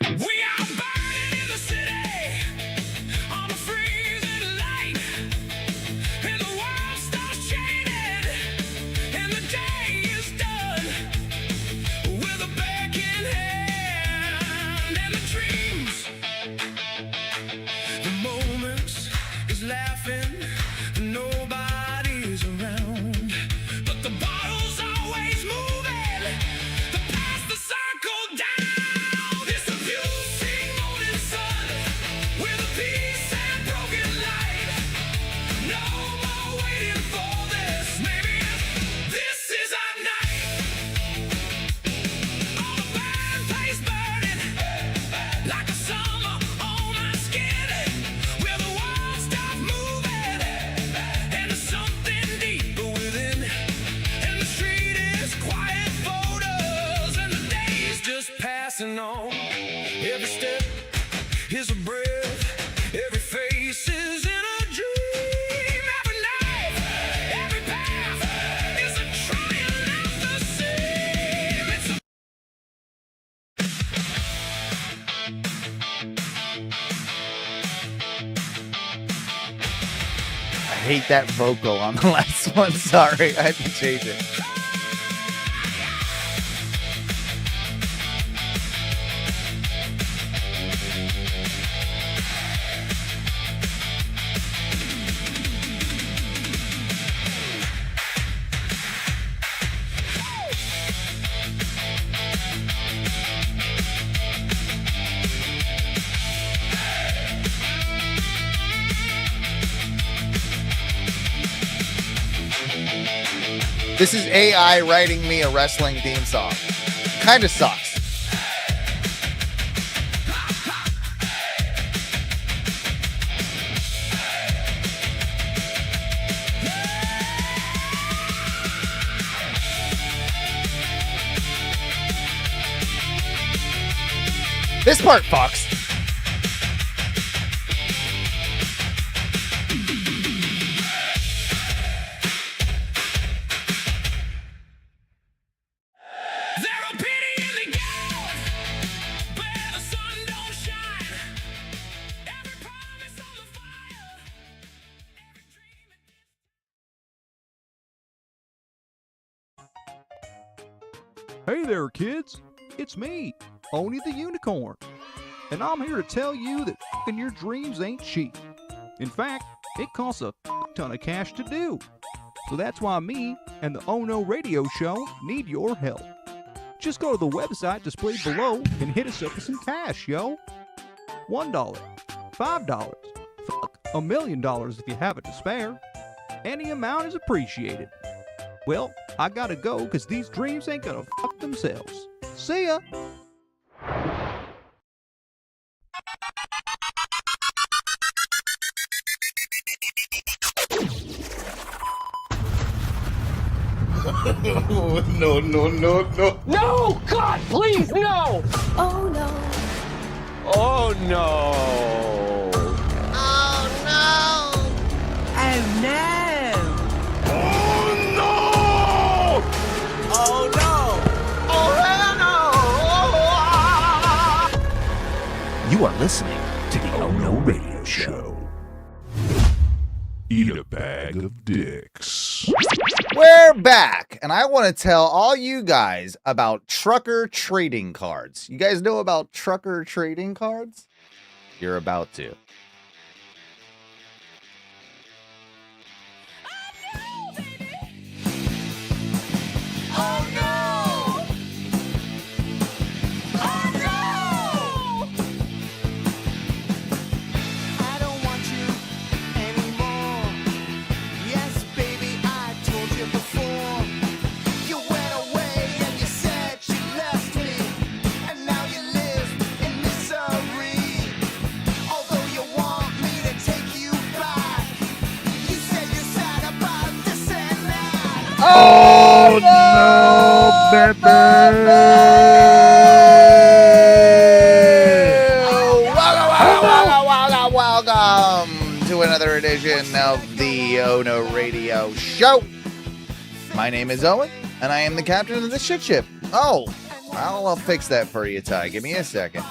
We are burning in the city on a freezing light, and the world starts changing, and the day is done with a back in hand and the dreams. The moments is laughing, nobody's around, but the bottle's always moving to pass the circle down. It's a fusing morning sun with a peace and broken light. No more waiting for this. Maybe this is our night. All the bad place burning like a summer on my skin. Where the world stops moving and there's something deeper within. And the street is quiet photos and the days just passing on. Every step is a breath, every face is in a dream. Every night, every path is a trial at the seam. It's a I hate that vocal on the last one. Sorry, I had to change it. This is AI writing me a wrestling theme song. Kind of sucks. This part fucks. There are pity in the gap where the sun don't shine. Every promise on the fire. Every dream. Hey there, kids. It's me, Oni the Unicorn. And I'm here to tell you that f***ing your dreams ain't cheap. In fact, it costs a ton of cash to do. So that's why me and the Ono Radio Show need your help. Just go to the website displayed below and hit us up with some cash, yo. $1, $5, $1 million if you have it to spare. Any amount is appreciated. Well, I gotta go because these dreams ain't gonna fuck themselves. See ya! No. No! God, please, no! Oh no. Oh, no. Oh no. Oh, no. Oh no. Oh hell no. You are listening to the Ono Radio Show. Eat a bag of dicks. We're back, and I want to tell all you guys about trucker trading cards. You guys know about trucker trading cards? You're about to. Oh no! Oh no! I don't want you anymore. Yes, baby, I told you before. You went away and you said you left me, and now you live in misery. Although you want me to take you back, you said you're sad about this and that. Oh, no, Welcome to another edition of the Ono Radio Show. My name is Owen, and I am the captain of the shit ship. Oh, I'll fix that for you, Ty. Give me a second.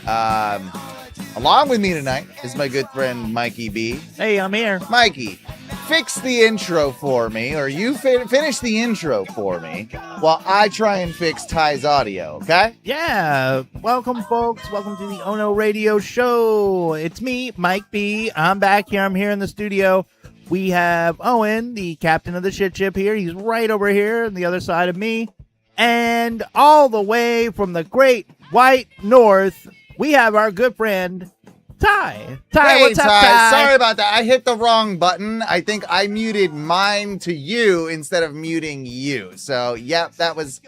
Along with me tonight is my good friend Mikey B. Hey, I'm here. Mikey, fix the intro for me, or you finish the intro for me while I try and fix Ty's audio, okay? Yeah, welcome, folks. Welcome to the Ono Radio Show. It's me, Mike B. I'm back here. I'm here in the studio. We have Owen, the captain of the shit ship here. He's right over here on the other side of me. And all the way from the great white north, we have our good friend, Ty. Ty, Hey, what's up, Ty? Sorry about that. I hit the wrong button. I think I muted mine to you instead of muting you. So, yep, that was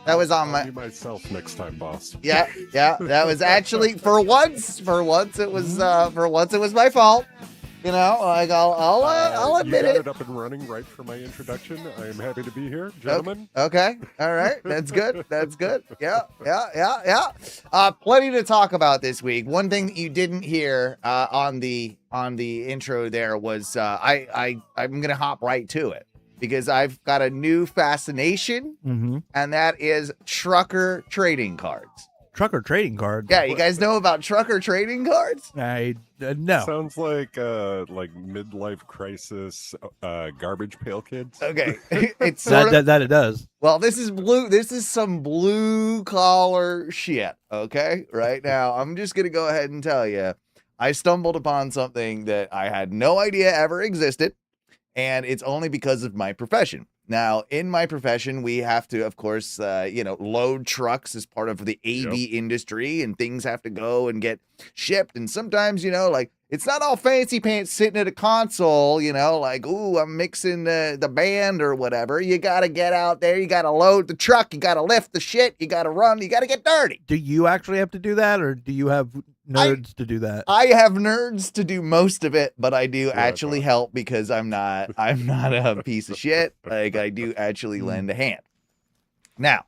on my. I'll be myself next time, boss. Yeah, that was actually for once it was my fault. You know, like I'll admit you got it. it up and running right for my introduction. I am happy to be here, gentlemen. Okay. All right. That's good. That's good. Yeah. Plenty to talk about this week. One thing that you didn't hear on the intro there was I'm gonna hop right to it because I've got a new fascination, and that is trucker trading cards. Trucker trading card? Yeah, you guys know about trucker trading cards? I no. Sounds like midlife crisis garbage pail kids. Okay. It's sort of, That it does. well, this is some blue collar shit, okay? Right now, I'm just going to go ahead and tell you, I stumbled upon something that I had no idea ever existed, and it's only because of my profession. Now, in my profession, we have to, of course, load trucks as part of the AV industry, and things have to go and get shipped. And sometimes, it's not all fancy pants sitting at a console, like, ooh, I'm mixing the band or whatever. You got to get out there. You got to load the truck. You got to lift the shit. You got to run. You got to get dirty. Do you actually have to do that, or do you have nerds to do that? I have nerds to do most of it, but I do actually help because I'm not a piece of shit. Like, I do actually lend a hand. Now,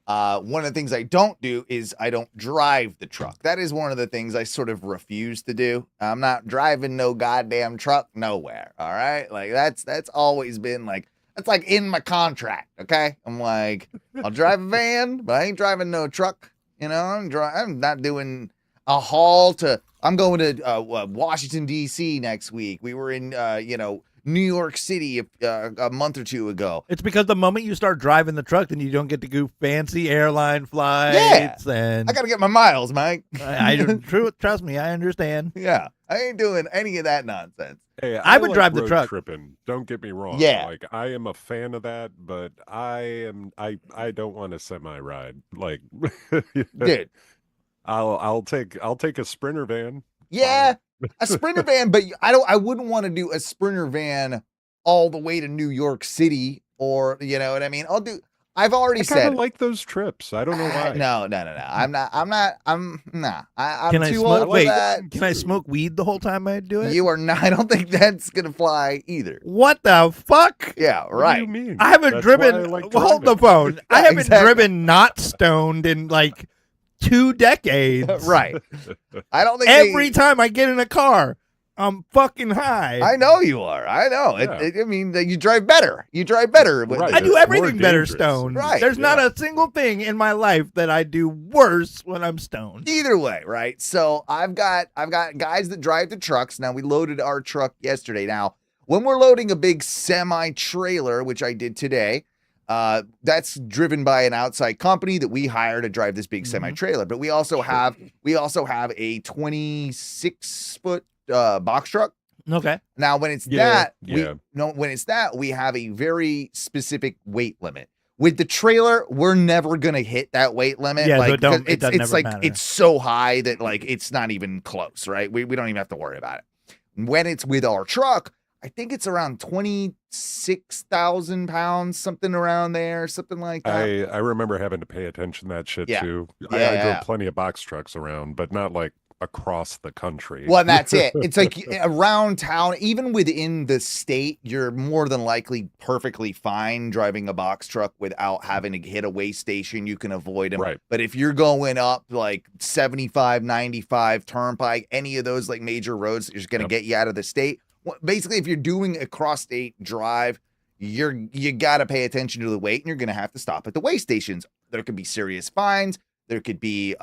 one of the things I don't do is I don't drive the truck. That is one of the things I sort of refuse to do. I'm not driving no goddamn truck nowhere. All right. Like that's always been like, that's like in my contract. Okay. I'm like, I'll drive a van, but I ain't driving no truck. I'm not doing a haul to, I'm going to Washington, D.C. next week. We were in, New York City a month or two ago. It's because the moment you start driving the truck, then you don't get to go fancy airline flights. And I got to get my miles, Mike. Trust me, I understand. Yeah, I ain't doing any of that nonsense. Hey, I would like drive the road truck. Tripping. Don't get me wrong. Yeah. Like I am a fan of that, but I don't want a semi ride. Like, Dude. I'll take a Sprinter van. Yeah, a Sprinter van, but I wouldn't want to do a Sprinter van all the way to New York City, or you know what I mean. I've already said like those trips. I don't know why. No. I'm Can I too smoke? old for Wait, that. can I smoke weed the whole time I do it? You are not. I don't think that's gonna fly either. What the fuck? Yeah, What do right. you mean? I haven't That's driven. why I like Hold the driving. phone. I haven't exactly. driven not stoned in like 2 decades. Right. I don't think Every time I get in a car, I'm fucking high. I know you are. I know. Yeah. I mean, you drive better. You drive better. Right. I do It's everything more better dangerous. stoned. Right. There's not Yeah. a single thing in my life that I do worse when I'm stoned. Either way, right? So I've got guys that drive the trucks. Now we loaded our truck yesterday. Now, when we're loading a big semi trailer, which I did today, that's driven by an outside company that we hire to drive this big semi trailer. But we also have a 26-foot box truck. Okay. Now, when it's Yeah, that, we have a very specific weight limit. With the trailer, we're never gonna hit that weight limit. Yeah, so like it don't- 'cause it doesn't it's ever like matter. it's so high that like it's not even close, right? We don't even have to worry about it. When it's with our truck, I think it's around 26,000 pounds, something around there, something like that. I remember having to pay attention to that shit Yeah. too. I Yeah. drove plenty of box trucks around, but not like across the country. Well, that's it. It's like around town, even within the state, you're more than likely perfectly fine driving a box truck without having to hit a weigh station. You can avoid them. Right. But if you're going up like 75, 95 Turnpike, any of those like major roads, is going to get you out of the state. Basically, if you're doing a cross state drive, you got to pay attention to the weight, and you're going to have to stop at the weigh stations. There could be serious fines. There could be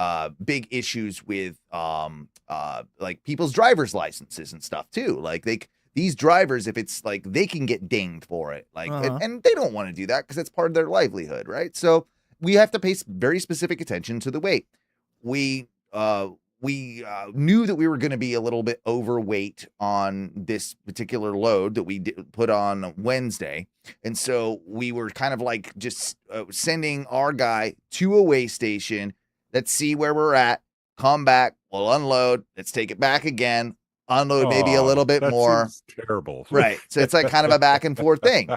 big issues with like people's driver's licenses and stuff too. Like these drivers, if it's like they can get dinged for it, like and they don't want to do that because it's part of their livelihood, right? So we have to pay very specific attention to the weight. We knew that we were going to be a little bit overweight on this particular load that we put on Wednesday. And so we were kind of like just sending our guy to a weigh station. Let's see where we're at. Come back. We'll unload. Let's take it back again. Unload maybe a little bit that more. seems terrible. Right. So it's like kind of a back and forth thing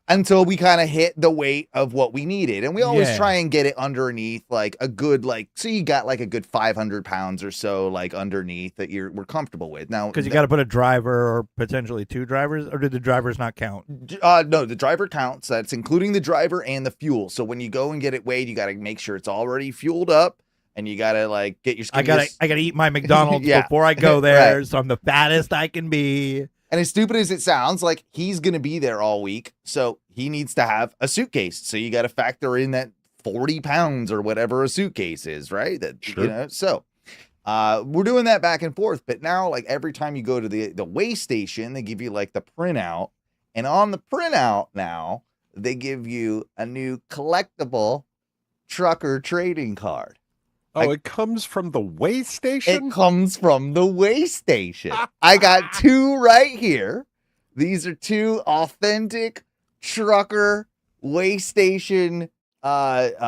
until we kind of hit the weight of what we needed. And we always try and get it underneath like a good, like, so you got like a good 500 pounds or so, like underneath that we're comfortable with. Now, because you got to put a driver or potentially two drivers, or did the drivers not count? No, the driver counts. That's including the driver and the fuel. So when you go and get it weighed, you got to make sure it's already fueled up. And you gotta like get your. I gotta eat my McDonald's before I go there, right. So I'm the fattest I can be. And as stupid as it sounds, like he's gonna be there all week, so he needs to have a suitcase. So you got to factor in that 40 pounds or whatever a suitcase is, right? That sure. So we're doing that back and forth. But now, like every time you go to the weigh station, they give you like the printout, and on the printout now they give you a new collectible trucker trading card. Oh, it comes from the weigh station? It comes from the weigh station. I got two right here. These are two authentic trucker weigh station cards.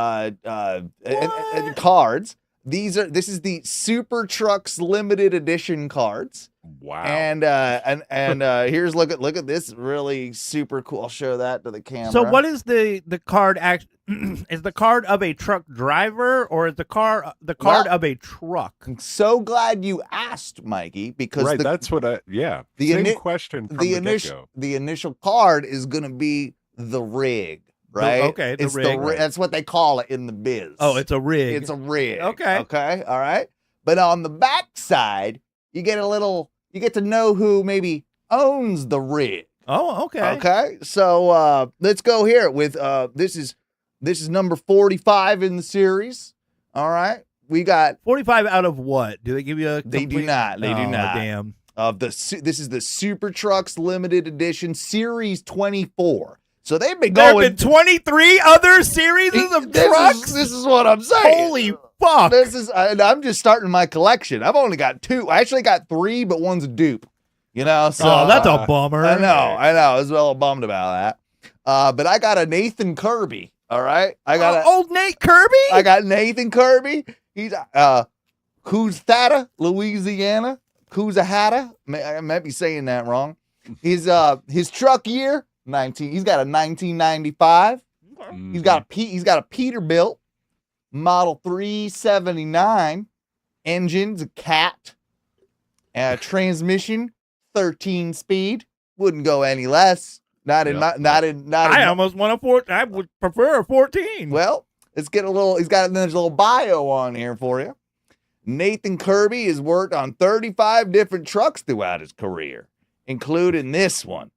This is the Super Trucks limited edition cards. Wow. And here's look at this really super cool. I'll show that to the camera. So what is the card is the card of a truck driver, or is the card of a truck? I'm so glad you asked, Mikey, because that's what the same question from the get-go. The initial card is going to be the rig. Right. Okay. The rig. Right. That's what they call it in the biz. Oh, it's a rig. It's a rig. Okay. Okay. All right. But on the back side, you get to know who maybe owns the rig. Oh, okay. Okay. So let's go here with this is number 45 in the series. All right. We got 45 out of what? Do they give you a They do not. They do not. Damn. This is the Super Trucks limited edition series 24. So they've been going. There have been 23 other series of trucks? This is what I'm saying. Holy fuck. I'm just starting my collection. I've only got 2. I actually got 3, but one's a dupe. You know, so that's a bummer. I know. I was a little bummed about that. But I got a Nathan Kirby. All right. I got old Nate Kirby? I got Nathan Kirby. He's Coosthata, Louisiana. Coosahata. I might be saying that wrong. His truck year. He's got a 1995. He's got a Peterbilt model 379. Engine's a Cat. Transmission 13 speed. Wouldn't go any less. I almost want a 14. I would prefer a 14. Well, let's get there's a little bio on here for you. Nathan Kirby has worked on 35 different trucks throughout his career, including this one.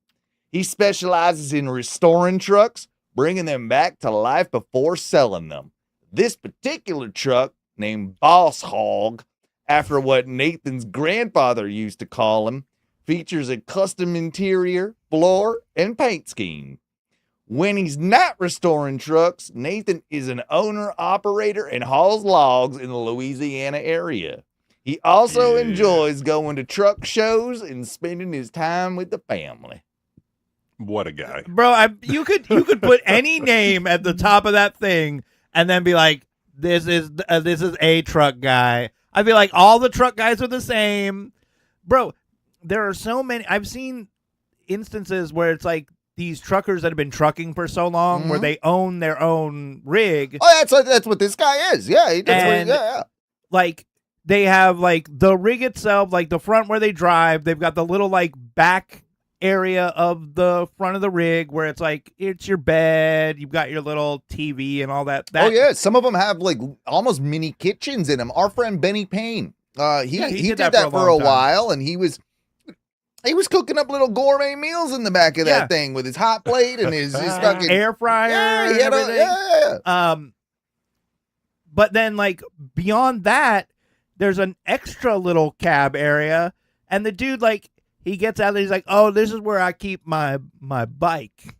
He specializes in restoring trucks, bringing them back to life before selling them. This particular truck, named Boss Hog, after what Nathan's grandfather used to call him, features a custom interior, floor, and paint scheme. When he's not restoring trucks, Nathan is an owner-operator and hauls logs in the Louisiana area. He also enjoys going to truck shows and spending his time with the family. What a guy. Bro, you could put any name at the top of that thing and then be like, this is a truck guy. I feel like all the truck guys are the same. Bro, there are so many. I've seen instances where it's like these truckers that have been trucking for so long where they own their own rig. Oh, that's what this guy is. Yeah. Like they have like the rig itself, like the front where they drive. They've got the little like back area of the front of the rig where it's like it's your bed, you've got your little TV and all that. Oh yeah, some of them have like almost mini kitchens in them. Our friend Benny Payne, he did that for a while, and he was cooking up little gourmet meals in the back of that thing with his hot plate and his fucking air fryer. Yeah, but then like beyond that, there's an extra little cab area, and the dude like he gets out there, he's like, "Oh, this is where I keep my bike."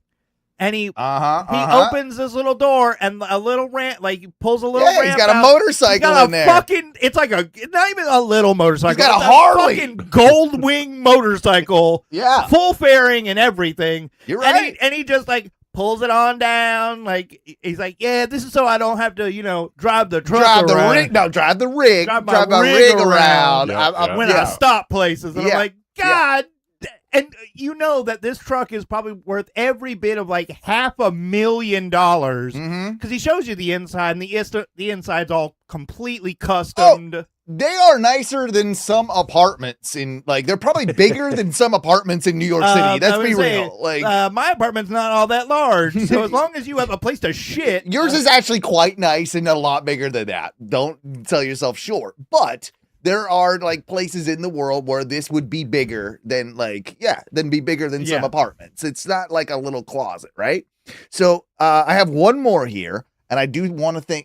And he opens this little door and a little ramp, like he pulls a little ramp. He's got a out. motorcycle He's got in there. It's like not even a little motorcycle. He's got it's a Harley. fucking gold wing motorcycle. Yeah. Full fairing and everything. You're right. And he just like pulls it on down. Like he's like, yeah, this is so I don't have to, drive the truck Drive the around. rig. No, drive the rig. Drive Drive my my rig rig around. Yeah, When I stop places. And Yeah. I'm like, God. And you know that this truck is probably worth every bit of like $500,000 because he shows you the inside, and the inside's all completely customed. They are nicer than some apartments they're probably bigger than some apartments in New York City. I Let's was be saying, real. my apartment's not all that large, so as long as you have a place to shit, Yours is actually quite nice and a lot bigger than that. Don't sell yourself short. But there are like places in the world where this would be bigger than be bigger than some apartments. It's not like a little closet, right? So I have one more here, and I do think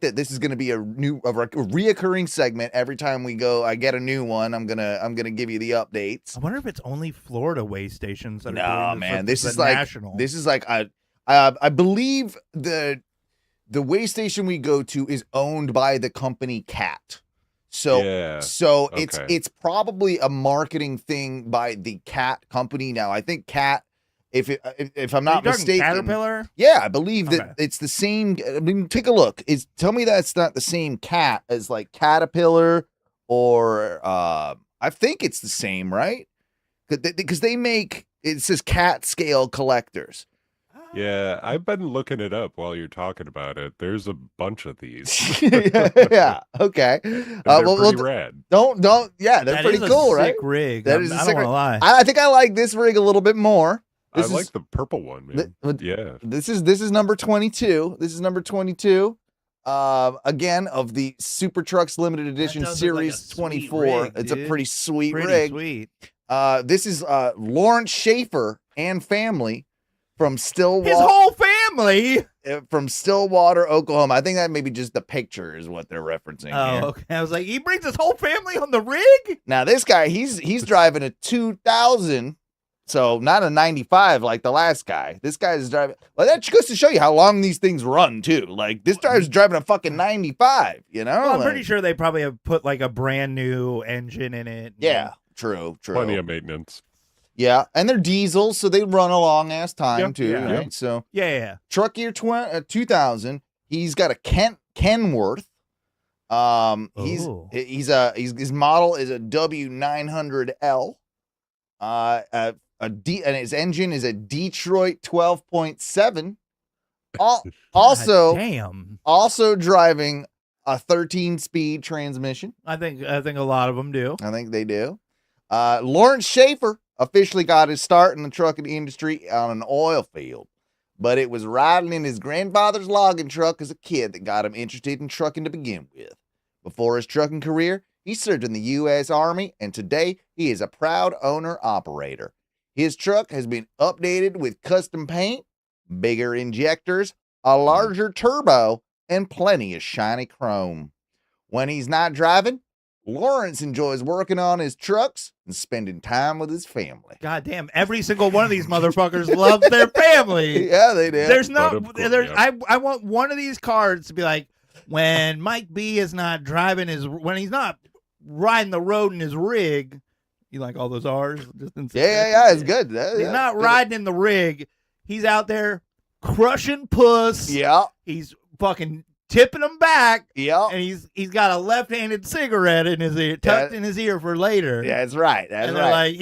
that this is going to be a reoccurring segment every time I get a new one. I'm gonna give you the updates. I wonder if it's only Florida way stations that are No, doing this. man, This this is national. like I believe the way station we go to is owned by the company Cat. So it's probably a marketing thing by the Cat company. Now I think Cat, if I'm not mistaken, Caterpillar. Yeah, I believe that it's the same. I mean, take a look. Tell me that's not the same Cat as like Caterpillar or I think it's the same, right? Because they make it says Cat scale collectors. Yeah, I've been looking it up while you're talking about it. There's a bunch of these. Yeah. Okay. They're pretty rad. They're That pretty is a cool, sick right? rig. That is a I sick don't want rig. to lie. I think I like this rig a little bit more. I like the purple one, man. Yeah. This is number 22. This is number 22. Again, of the Super Trucks Limited Edition does look like a Series sweet 24. rig, It's a dude. pretty sweet Pretty rig. sweet. This is Lawrence Schaefer and family from Stillwater. His whole family. From Stillwater, Oklahoma. I think that maybe just the picture is what they're referencing here. Oh, okay. I was like, he brings his whole family on the rig? Now this guy, he's driving a 2000, so not a 95 like the last guy. This guy's driving. Well, that goes to show you how long these things run too. Like this guy's driving a fucking 95. You know, Well, I'm pretty sure they probably have put like a brand new engine in it. Yeah, true. Plenty of maintenance. Yeah, and they're diesels, so they run a long ass time Yep, too. yeah. Right? So Yeah. truck year 2000. He's got a Kenworth. His model is a W900L. And his engine is a Detroit 12.7. Also driving a 13-speed transmission. I think a lot of them do. I think they do. Lawrence Schaefer officially got his start in the trucking industry on an oil field, but it was riding in his grandfather's logging truck as a kid that got him interested in trucking to begin with. Before his trucking career, he served in the U.S. Army, and today he is a proud owner-operator. His truck has been updated with custom paint, bigger injectors, a larger turbo, and plenty of shiny chrome. When he's not driving, Lawrence enjoys working on his trucks and spending time with his family. God damn, every single one of these motherfuckers loves their family. Yeah, they do. There's no, But of course, there's, yeah. I want one of these cards to be like, when Mike B is not when he's not riding the road in his rig, you like all those R's? Just in Yeah, it's good. He's not riding in the rig. He's out there crushing puss. Yeah, He's fucking tipping them back. yeah. And he's got a left-handed cigarette in his ear, tucked in his ear for later. Yeah, that's right. That's and they're right. like,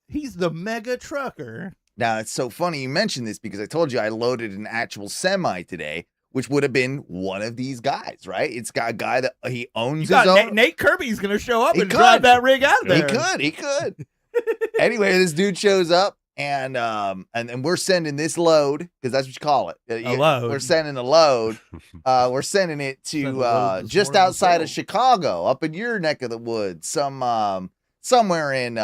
he's the mega trucker. Now, it's so funny you mentioned this because I told you I loaded an actual semi today, which would have been one of these guys, right? It's got a guy that he owns his own. Nate Kirby's going to show up He and could. drive that rig out of there. He could. Anyway, this dude shows up and we're sending this load, because that's what you call it. Load. We're sending a load. We're sending it Send the to load this just morning outside as of Chicago, up in your neck of the woods, somewhere in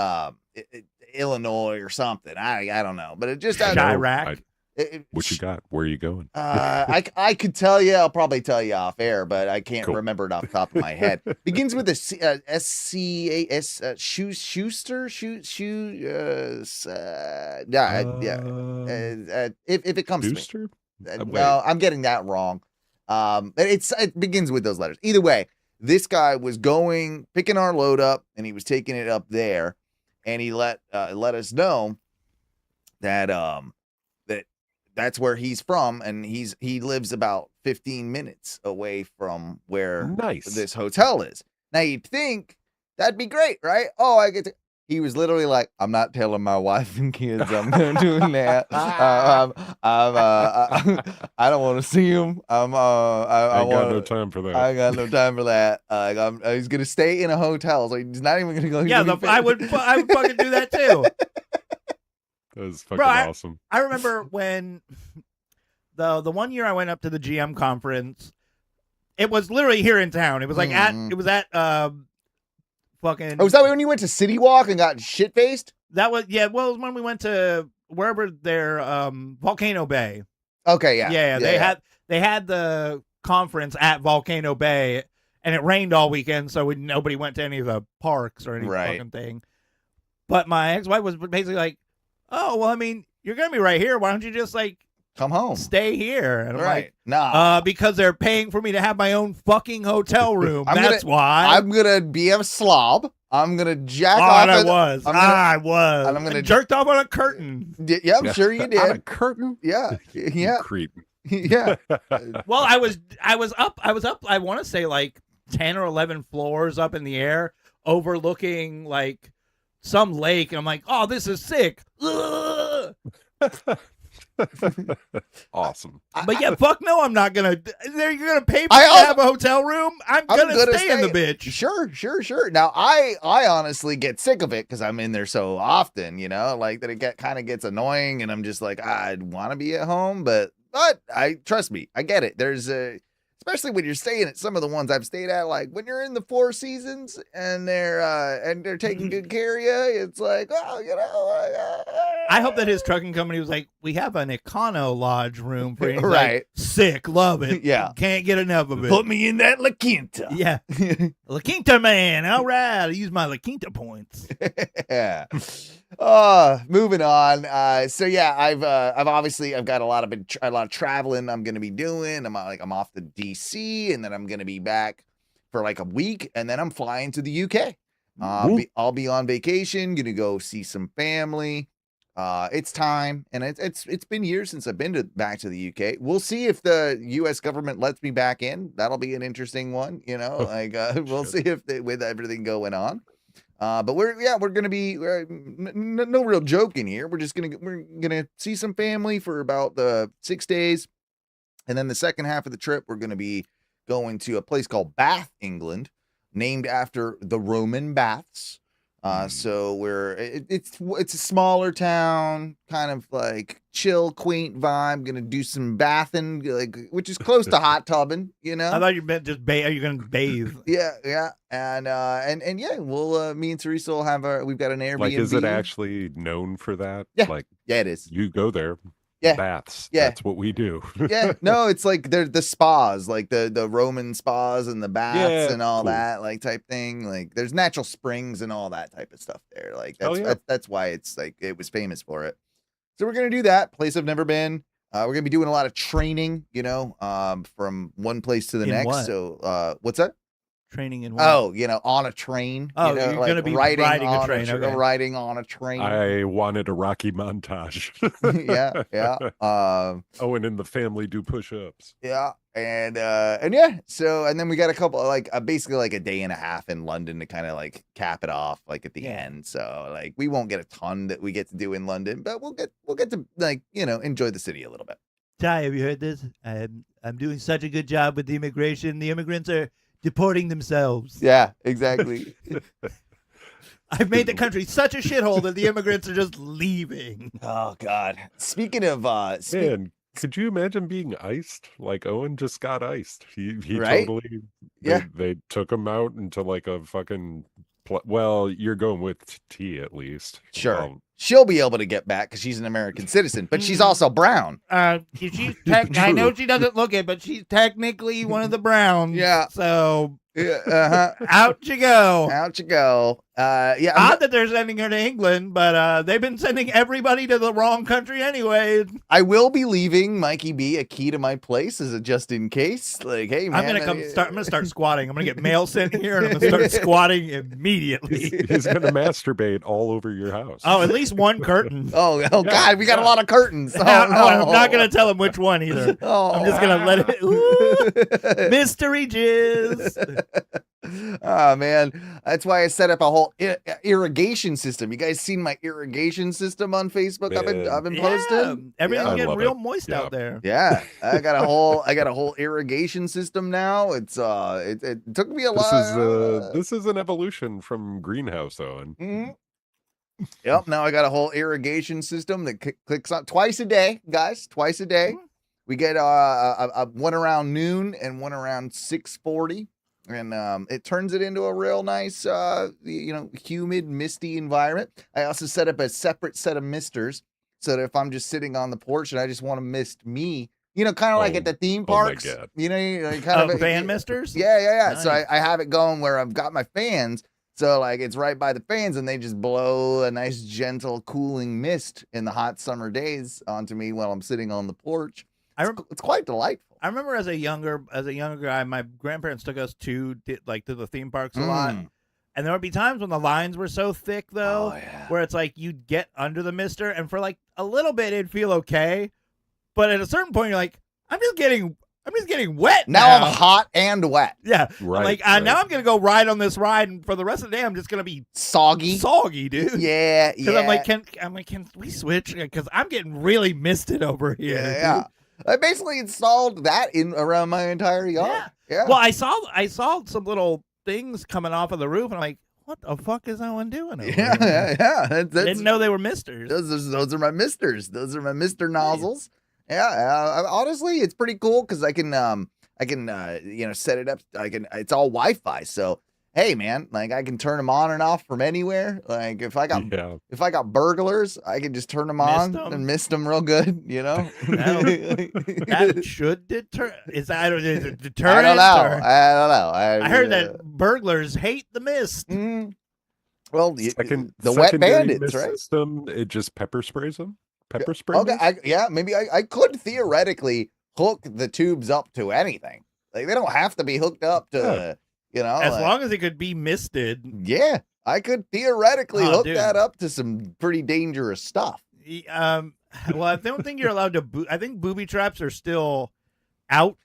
Illinois or something. I don't know, but it just Chirac. What you got? Where are you going? I could tell you. I'll probably tell you off air, but I can't Cool. remember it off the top of my head. Begins with a SCAS. Schuster. If it comes to me. Booster? No, I'm getting that wrong. It begins with those letters. Either way, this guy was picking our load up, and he was taking it up there, and he let us know that that's where he's from, and he lives about 15 minutes away from where Nice. this hotel is. Now you'd think that'd be great, right? Oh, I get to. He was literally like, "I'm not telling my wife and kids I'm doing that. I don't want to see him. I got no time for that. I got no time for that. He's gonna stay in a hotel, so he's not even gonna go. Yeah, I would fucking do that too. That was fucking Bro, awesome. I remember when the one year I went up to the GM conference, it was literally here in town. It was like at fucking. Oh, was that when you went to City Walk and got shit faced? That was Well, it was when we went to wherever their Volcano Bay. Okay, yeah. Yeah. They had the conference at Volcano Bay, and it rained all weekend, so nobody went to any of the parks or any fucking thing. But my ex-wife was basically like, "Oh, well, I mean, you're gonna be right here. Why don't you just like come home, stay here?" And I'm like, nah, because they're paying for me to have my own fucking hotel room. That's why I'm gonna be a slob. I'm gonna jack off. I was. And I'm gonna jerked off on a curtain. Yeah, I'm sure you did. On a curtain? Yeah, yeah, Creep. yeah. Well, I was up. I want to say like 10 or 11 floors up in the air, overlooking like some lake, and I'm like, "Oh, this is sick." Awesome. But yeah, fuck no, I'm not gonna. You're gonna pay me to also- have a hotel room. I'm gonna stay in the bitch. Sure. Now, I honestly get sick of it because I'm in there so often, you know, like that it kind of gets annoying, and I'm just like, I'd want to be at home, but trust me, I get it. There's especially when you're staying at some of the ones I've stayed at, like when you're in the Four Seasons and they're taking good care of you, it's like, oh, you know. I hope that his trucking company was like, "We have an Econo Lodge room for you." He's Right. like, sick, love it. Yeah. Can't get enough of it. Put me in that La Quinta. Yeah. La Quinta man. All right. I use my La Quinta points. Yeah. Moving on. So yeah, I've got a lot of traveling I'm gonna be doing. I'm off to DC, and then I'm gonna be back for like a week, and then I'm flying to the UK. I'll be on vacation, gonna go see some family. It's time, and it's been years since I've been back to the UK. We'll see if the US government lets me back in. That'll be an interesting one, you know. Like we'll see if with everything going on. But we're gonna be no real joking here. We're gonna see some family for about 6 days, and then the second half of the trip we're gonna be going to a place called Bath, England, named after the Roman baths. So it's a smaller town, kind of like chill, quaint vibe. Gonna do some bathing, which is close to hot tubbing, you know. I thought you meant just bathe. Are you gonna bathe? Yeah, and yeah, we'll me and Teresa will have we've got an Airbnb. Like, is it actually known for that? Yeah. Like, yeah, it is. you go there. Yeah. Baths. Yeah. That's what we do. Yeah, no, it's like they're the spas, like the Roman spas and the baths and all cool. that, like type thing. Like there's natural springs and all that type of stuff there. Like that's why it's like it was famous for it. So we're gonna do that. Place I've never been. We're gonna be doing a lot of training, you know, from one place to the next. What? So what's that? Training in what? Oh, you know, on a train. Oh, you know, you're like gonna be riding a train. Okay. Riding on a train. I wanted a Rocky montage. Yeah. Owen and the family do push-ups. Yeah. And yeah. So, and then we got a couple, like basically like a day and a half in London to kind of like cap it off, like at the end. So like we won't get a ton that we get to do in London, but we'll get to like, you know, enjoy the city a little bit. Ty, have you heard this? I'm doing such a good job with the immigration. The immigrants are deporting themselves. Yeah, exactly. I've made the country such a shithole that the immigrants are just leaving. Oh God. Speaking of Man, could you imagine being iced? Like Owen just got iced. He Right? totally Yeah. They took him out into like a fucking well, you're going with tea at least. Sure. Well, she'll be able to get back because she's an American citizen, but she's also brown. I know she doesn't look it, but she's technically one of the Browns. Yeah. So Yeah, out you go. Out you go. Yeah. Odd that they're sending her to England, but they've been sending everybody to the wrong country anyway. I will be leaving Mikey B a key to my place as a just in case. Like, hey man, I'm gonna start squatting. I'm gonna get mail sent here, and I'm gonna start squatting immediately. He's going to masturbate all over your house. Oh, at least one curtain. Oh God, we got a lot of curtains. Oh, No, no. I'm not gonna tell him which one either. Oh, I'm just gonna let it. Ooh, mystery jizz. Oh man, that's why I set up a whole irrigation system. You guys seen my irrigation system on Facebook? I've been posting. Everything's I getting love real it. moist Yeah. out there. Yeah, I got a whole irrigation system now. It's it took me a lot. This is an evolution from greenhouse, Owen. Mhm. Yep. Now I got a whole irrigation system that clicks on twice a day, guys. Twice a day. We get a one around noon and one around 6:40. And it turns it into a real nice, humid, misty environment. I also set up a separate set of misters so that if I'm just sitting on the porch and I just want to mist me, kind of like at the theme oh my parks, God. kind of Fan misters? Yeah. So Nice. I have it going where I've got my fans. So like it's right by the fans and they just blow a nice, gentle, cooling mist in the hot summer days onto me while I'm sitting on the porch. It's quite delightful. I remember as a younger guy, my grandparents took us to the theme parks a lot, and there would be times when the lines were so thick though, where it's like you'd get under the mister, and for like a little bit it'd feel okay, but at a certain point you're like, I'm just getting wet Now I'm hot and wet. Yeah, Right, now I'm gonna go ride on this ride, and for the rest of the day I'm just gonna be Soggy, dude. Yeah. Because I'm like, can we switch? Because I'm getting really misted over here. Yeah. I basically installed that in around my entire yard. Yeah. Well, I saw some little things coming off of the roof, and I'm like, what the fuck is that one doing over Yeah. here? That's, Didn't know they were misters. those are my misters. Those are my mister nozzles. Yeah. Honestly, it's pretty cool because I can set it up. It's all Wi-Fi. So hey, man, like I can turn them on and off from anywhere. Like if I got burglars, I can just turn them on and mist them real good. That should deter. Is it deterrent? I don't know. I heard that burglars hate the mist. Well, the wet secondary bandits, mist right? system, it just pepper sprays them. Pepper spray. Okay, maybe I could theoretically hook the tubes up to anything. Like they don't have to be hooked up to, as long as it could be misted. Yeah, I could theoretically hook dude. that up to some pretty dangerous stuff. Well, I don't think you're allowed to. I think booby traps are still out.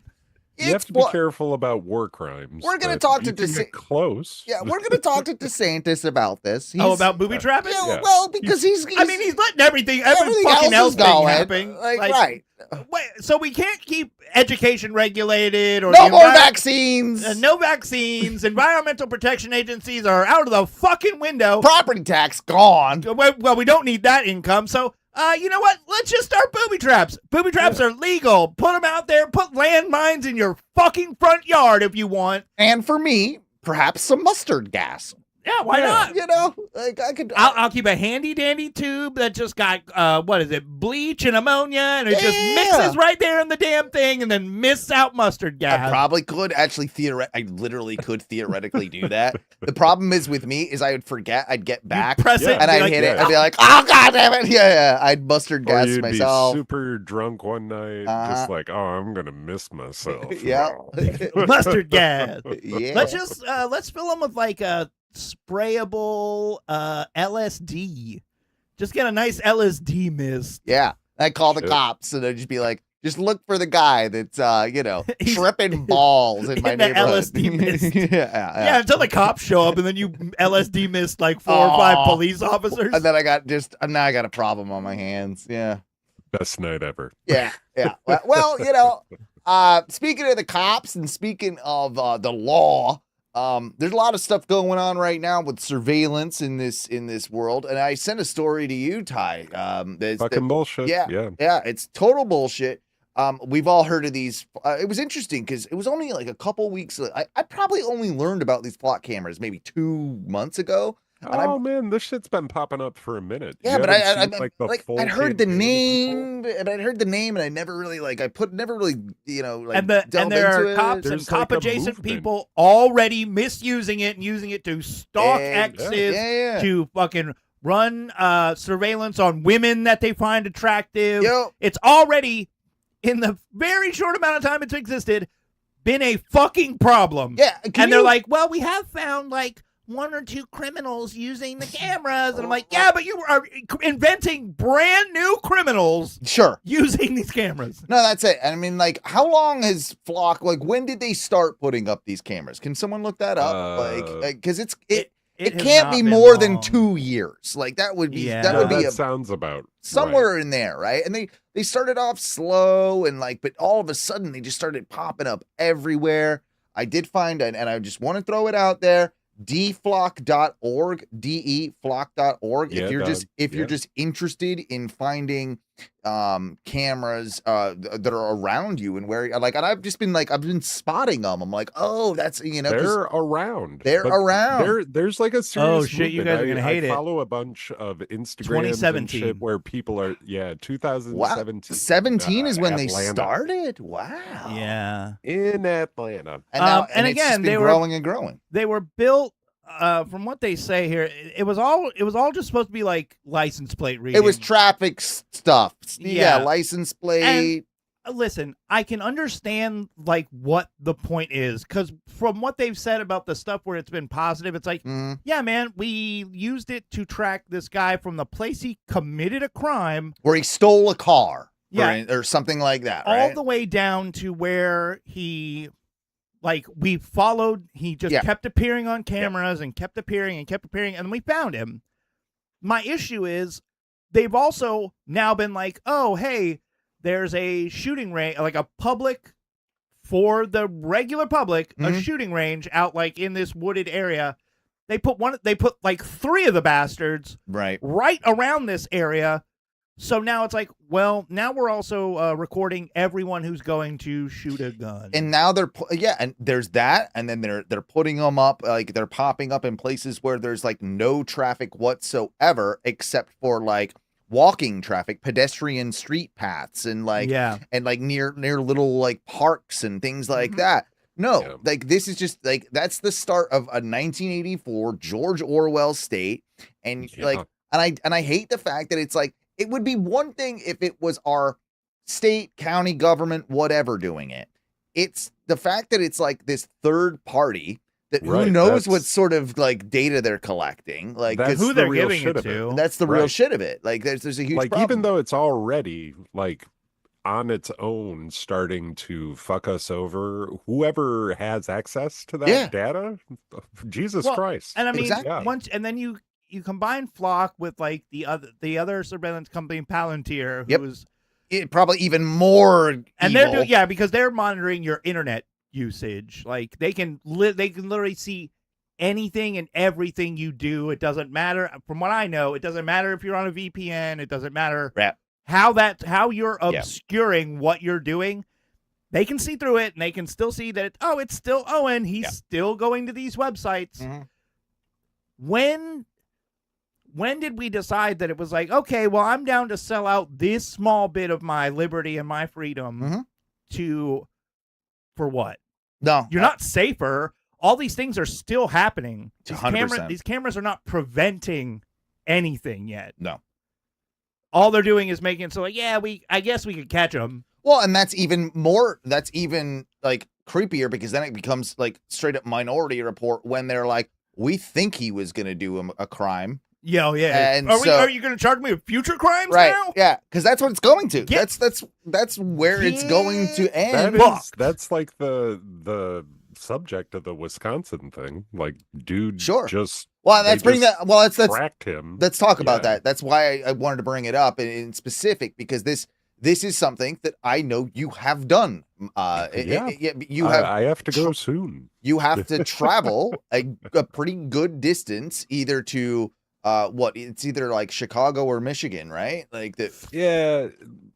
You have to be careful about war crimes. We're going to but talk to you can get close. Yeah, we're going to talk to DeSantis about this. About booby trapping? Yeah, well, because he's letting every fucking else thing happen. Right. Wait, so we can't keep education regulated or no more vaccines. No vaccines. Environmental protection agencies are out of the fucking window. Property tax gone. Well, we don't need that income. So, you know what? Let's just start booby traps. Booby traps are legal. Put them out there. Put landmines in your fucking front yard if you want. And for me, perhaps some mustard gas. Yeah, why not? Like I could. I'll keep a handy dandy tube that just got bleach and ammonia, and it just mixes right there in the damn thing, and then mists out mustard gas. I probably could actually I literally could theoretically do that. The problem is with me is I would forget. I'd get back, press it, and I'd hit it. I'd be like, "Oh god damn it!" Yeah. I'd mustard Or gas you'd myself. be super drunk one night, just like, oh, I'm gonna miss myself. Yeah. Mustard gas. Yeah. Let's fill them with like a sprayable LSD. Just get a nice LSD mist. Yeah. I call the cops and I'd just be like, just look for the guy that's tripping balls in my in the neighborhood. LSD mist. yeah. Until the cops show up and then you LSD mist like 4 or 5 police officers. And then now I got a problem on my hands. Yeah. Best night ever. Yeah. Well, speaking of the cops and speaking of the law, there's a lot of stuff going on right now with surveillance in this world, and I sent a story to you, Ty. Fucking bullshit. Yeah, it's total bullshit. We've all heard of these. It was interesting because it was only like a couple weeks. I probably only learned about these plot cameras maybe 2 months ago, Oh man, this shit's been popping up for a minute. Yeah, You but haven't seen, the like full I'd heard the campaign of people? name, and I'd heard the name, and I never really never really and delved there into are it. cops and There's, like, cop a adjacent movement. people already misusing it and using it to stalk exes, Yeah. to fucking run surveillance on women that they find attractive. Yo, It's already, in the very short amount of time it's existed, been a fucking problem. yeah, And they're like, well, we have found like 1 or 2 criminals using the cameras. And I'm like, yeah, but you are inventing brand new criminals sure. using these cameras. No, that's it. I mean, like, how long has Flock? Like, when did they start putting up these cameras? Can someone look that up? Because it has can't not be been more than long. 2 years. Like, that would be Yeah. that No, would be that sounds about somewhere in there, right? And they started off slow and but all of a sudden they just started popping up everywhere. I did find, and I just want to throw it out there, deflock.org, deflock.org. Yeah, If you're just interested in finding cameras that are around you and where, and I've just been I've been spotting them. I'm like, oh, that's 'cause They're around. they're But around. There's like a serious shit, you movement. guys are gonna hate I it. follow a bunch of Instagrams and 2017. shit where people are 2017. Wow, 17 is when they Atlanta. started. Wow. Yeah. In Atlanta. And now, And it's just again, been they were- growing and growing. They were built, from what they say here, it was all just supposed to be like license plate reading. It was traffic stuff. Yeah, Yeah. license plate. Listen, I can understand like what the point is, because from what they've said about the stuff where it's been positive, it's like, Mhm. yeah, man, we used it to track this guy from the place he committed a crime Where he stole a car. Yeah. Or something like that, all right? the way down to where he, we followed, he just Yeah. kept appearing on cameras and kept appearing, and we found him. My issue is they've also now been like, oh, hey, there's a shooting range, like a public, for the regular public, a Mhm. shooting range out in this wooded area. They put 3 of the bastards Right. right around this area. So now it's like, well, now we're also recording everyone who's going to shoot a gun. And now and there's that, and then they're putting them up, they're popping up in places where there's no traffic whatsoever, except for walking traffic, pedestrian street paths, and yeah. and near little parks and things like Mhm. that. No, Yeah. this is just that's the start of a 1984 George Orwell state, and Yeah. and I hate the fact that it's it would be one thing if it was our state, county government, whatever doing it. It's the fact that it's this third party that who Right, knows what that's- sort of data they're collecting. That's 'Cause Who the they're real giving shit it of it. to. that's the real Right. shit of it. There's a huge problem. Even though it's already on its own starting to fuck us over, whoever has access to that Yeah. data, Jesus Well, Christ. And I mean, Exactly. once, and then you combine Flock with the other surveillance company, Palantir, Yep. who's probably even more and evil. they're doing because they're monitoring your internet usage. They can literally see anything and everything you do. It doesn't matter. From what I know, it doesn't matter if you're on a VPN. It doesn't matter Yeah. how you're Yeah. obscuring what you're doing. They can see through it, and they can still see that it's still Owen. He's Yeah. still going to these websites. Mhm. When did we decide that it was okay, well, I'm down to sell out this small bit of my liberty and my freedom Mhm. for what? No, You're not safer. All these things are still happening. It's 100%. These cameras are not preventing anything yet. No. All they're doing is making it so I guess we could catch them. Well, and that's even more. That's even creepier, because then it becomes straight up Minority Report when they're we think he was going to do a crime. Yeah. And Are you going to charge me with future crimes Right. now? Yeah, because that's what it's going to. Yeah. That's where it's going to end. That's the subject of the Wisconsin thing. Dude, Sure. just Well, they let's bring just that. Well, let's tracked him. let's talk about Yeah. that. That's why I wanted to bring it up in specific, because this is something that I know you have done. You have. I have to go soon. You have to travel a pretty good distance, either to what it's either like Chicago or Michigan, right? Like that. Yeah,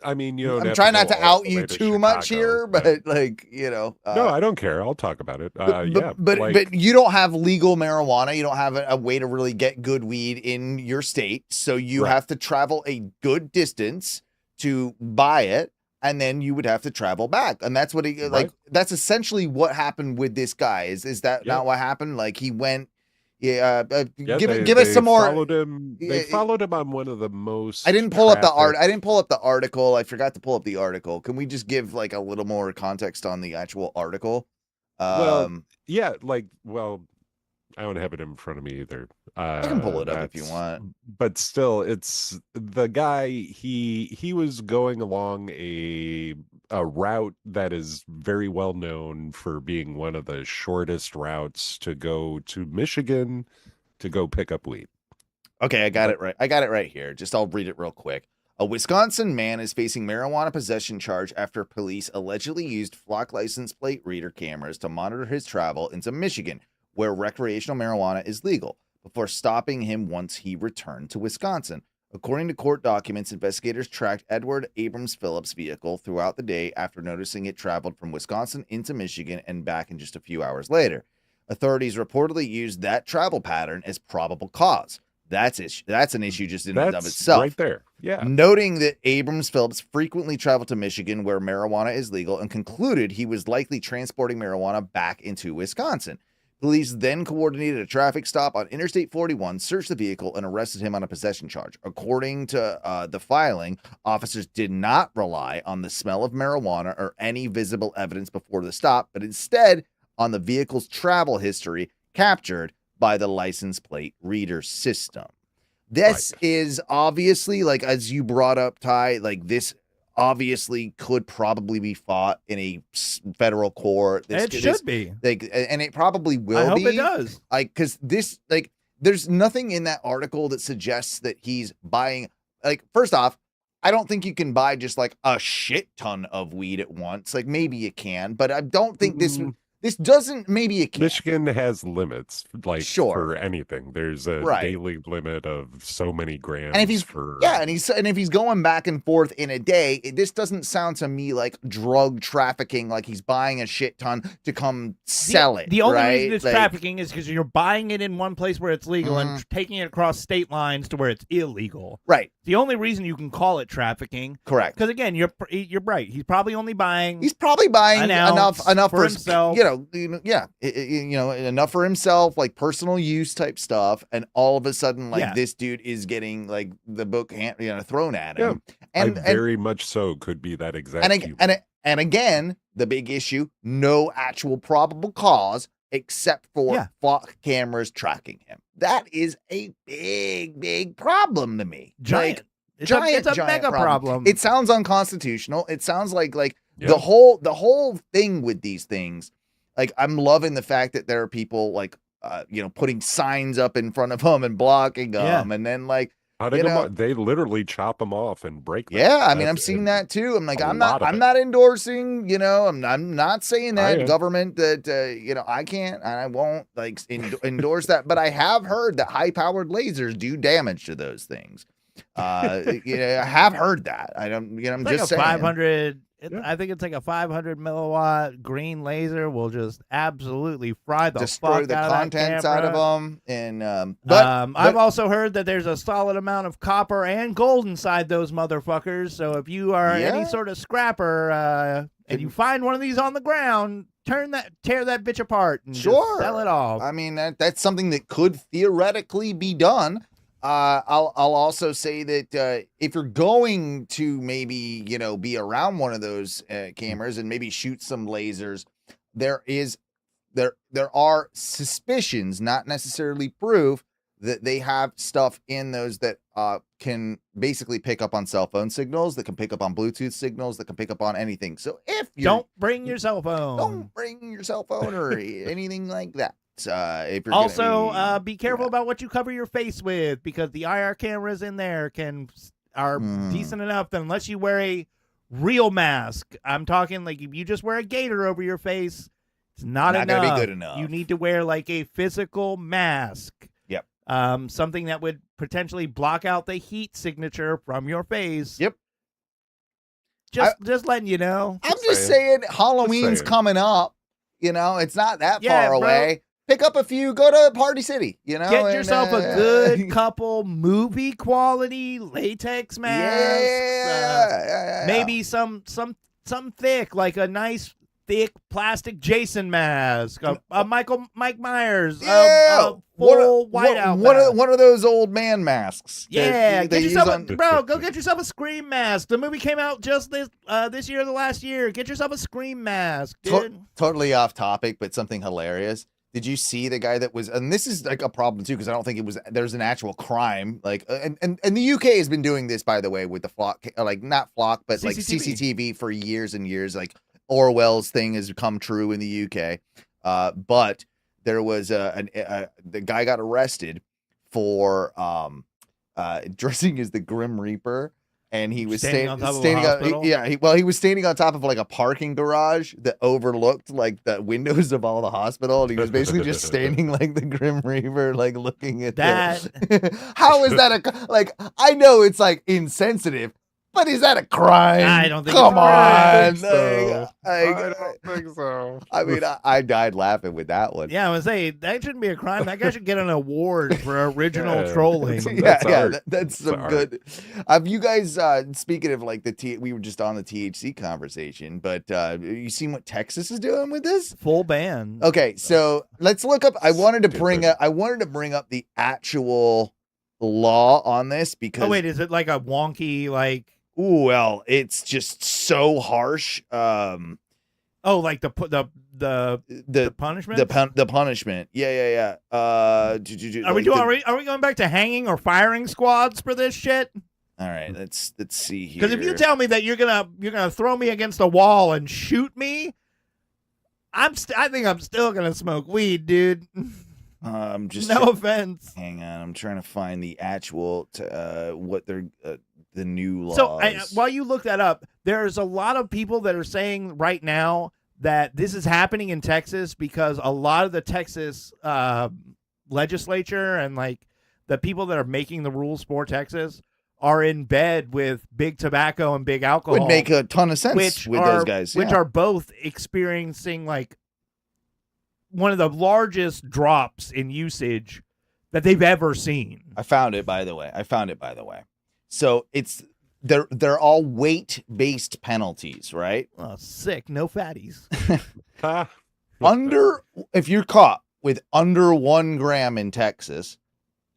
I mean, you don't I'm have trying go not to all out the you way to too much Chicago, here, but like, no, I don't care. I'll talk about it. Yeah, but you don't have legal marijuana. You don't have a way to really get good weed in your state, so you Right. have to travel a good distance to buy it, and then you would have to travel back, and that's what he like. Right. That's essentially what happened with this guy. Is that Yeah. not what happened? Like he went. Yeah, Give us some more. Followed him. They Yeah, followed him on one of the most. I didn't pull up the art. I trafficked- didn't pull up the article. I forgot to pull up the article. Can we just give like a little more context on the actual article? Well, yeah, I don't have it in front of me either. I can pull it up if you that's- want. But still, it's the guy. He was going along a route that is very well known for being one of the shortest routes to go to Michigan to go pick up weed. Okay, I got it right. I got it right here. Just I'll read it real quick. A Wisconsin man is facing marijuana possession charge after police allegedly used flock license plate reader cameras to monitor his travel into Michigan, where recreational marijuana is legal, before stopping him once he returned to Wisconsin. According to court documents, investigators tracked Edward Abrams Phillips' vehicle throughout the day after noticing it traveled from Wisconsin into Michigan and back in just a few hours later. Authorities reportedly used that travel pattern as probable cause. That's an issue just in and of That's itself. right there. Yeah. Noting that Abrams Phillips frequently traveled to Michigan where marijuana is legal and concluded he was likely transporting marijuana back into Wisconsin. Police then coordinated a traffic stop on Interstate 41, searched the vehicle, and arrested him on a possession charge. According to the filing, officers did not rely on the smell of marijuana or any visible evidence before the stop, but instead on the vehicle's travel history captured by the license plate reader system. This is obviously, like, as you brought up, Ty, like this obviously could probably be fought in a federal court. It should be. Like, and it probably will I hope be. it does. Like, because this, like, there's nothing in that article that suggests that he's buying. Like, first off, I don't think you can buy just like a shit ton of weed at once. Like, maybe you can, but I don't think this doesn't. Maybe it can. Michigan has limits, like Sure. for anything. There's a Right. daily limit of so many grams. And if he's for and if he's going back and forth in a day, this doesn't sound to me like drug trafficking. Like he's buying a shit ton to come sell it. The only right? reason it's Like, trafficking is because you're buying it in one place where it's legal and taking it across state lines to where it's illegal. right? The only reason you can call it trafficking, Correct. because again, you're right. He's probably only buying. He's probably buying An ounce enough for himself. Enough for himself, like personal use type stuff. And all of a sudden, like Yeah. this dude is getting like the book thrown at him. And I very much so could be that exact. and again, the big issue: no actual probable cause except for flock cameras tracking him. That is a big problem to me. Giant. Like, It's a giant mega problem. It sounds unconstitutional. It sounds like Yeah. the whole thing with these things. Like, I'm loving the fact that there are people like putting signs up in front of them and blocking them, and then like Cutting them off, they literally chop them off and break them. yeah, I mean, I'm That's seeing it. that too. I'm like, A I'm lot of not it. endorsing, I'm not saying I that am. government that, I can't and I won't like endorse that, but I have heard that high powered lasers do damage to those things. I have heard that. I'm It's just like saying. a 500. Yeah. I think it's like a 500 milliwatt green laser will just absolutely fry the Destroy fuck the out contents of that out of camera. them, and I've but also heard that there's a solid amount of copper and gold inside those motherfuckers. So if you are Yeah. any sort of scrapper and you find one of these on the ground, tear that bitch apart and just Sure. sell it off. I mean, that's something that could theoretically be done. I'll also say that if you're going to maybe be around one of those cameras and maybe shoot some lasers, there are suspicions, not necessarily proof, that they have stuff in those that can basically pick up on cell phone signals, that can pick up on Bluetooth signals, that can pick up on anything. So if you Don't bring your cell phone. don't bring your cell phone or anything like that. If you're Also, be careful about what you cover your face with, because the IR cameras in there are decent enough that unless you wear a real mask, I'm talking like if you just wear a gaiter over your face, it's not Not enough. gonna be good enough. You need to wear like a physical mask. Yep. something that would potentially block out the heat signature from your face. Yep. Just letting you know. I'm just saying Halloween's saying. coming up. You know, it's not that Yeah, far bro. away. Pick up a few, go to Party City, you know. Get and, yourself a good couple movie quality latex masks. yeah. Maybe some thick, like a nice thick plastic Jason mask, a Mike Myers, Yeah. a full whiteout mask. One of those old man masks. that Yeah, they get use yourself on- bro. Go get yourself a Scream mask. The movie came out just this year, or the last year. Get yourself a Scream mask, dude. Totally off topic, but something hilarious. Did you see the guy that was? And this is like a problem too, because I don't think there's an actual crime. Like, and the UK has been doing this, by the way, with the flock, like not flock, but like CCTV for years and years. Like Orwell's thing has come true in the UK. But there was the guy got arrested for dressing as the Grim Reaper. And he was Standing on top of a hospital? he was standing on top of like a parking garage that overlooked like the windows of all the hospital, and he was basically just standing like the Grim Reaper, like looking at That. How is that like? I know it's like insensitive, but is that a crime? I don't think Come it's a crime. on, So, like, I don't think so. I mean, I died laughing with that one. Yeah, I would say that shouldn't be a crime. That guy should get an award for original Yeah. trolling. That's art. That's some art. good. Have you guys speaking of like we were just on the THC conversation, but you seen what Texas is doing with this? Full ban. Okay, so let's look up. I wanted to bring up the actual law on this because Oh wait, is it like a wonky like? ooh, well, it's just so harsh. Oh, like the punishment. The punishment. Yeah. Are we going back to hanging or firing squads for this shit? All right, let's see here. Because if you tell me that you're gonna throw me against a wall and shoot me, I think I'm still gonna smoke weed, dude. just No offense. hang on, I'm trying to find the actual what they're the new laws. So while you look that up, there's a lot of people that are saying right now that this is happening in Texas because a lot of the Texas legislature and like the people that are making the rules for Texas are in bed with big tobacco and big alcohol. would make a ton of sense with those guys, which yeah. are both experiencing like one of the largest drops in usage that they've ever seen. I found it by the way. So they're all weight-based penalties, right? Oh, sick. No fatties. If you're caught with under 1 gram in Texas,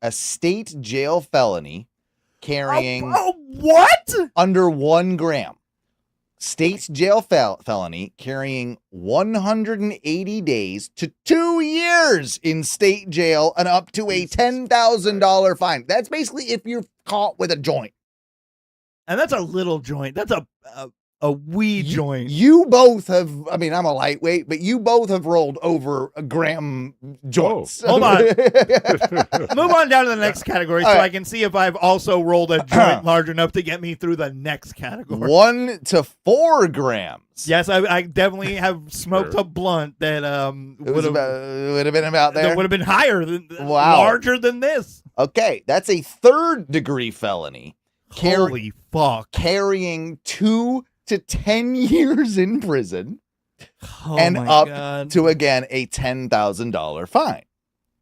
a state jail felony carrying what? under 1 gram. State jail felony carrying 180 days to 2 years in state jail and up to a $10,000 fine. That's basically if you're caught with a joint. And that's a little joint. That's a weed joint. You both have, I mean, I'm a lightweight, but you both have rolled over a gram joints. Hold on. Move on down to the next category so I can see if I've also rolled a joint large enough to get me through the next category. 1 to 4 grams. Yes, I definitely have smoked a blunt that Would have been about there. that would have been higher than Wow. larger than this. Okay, that's a 3rd-degree felony. Holy fuck. Carrying 2 to 10 years in prison Oh and my up God. to, again, a $10,000 fine.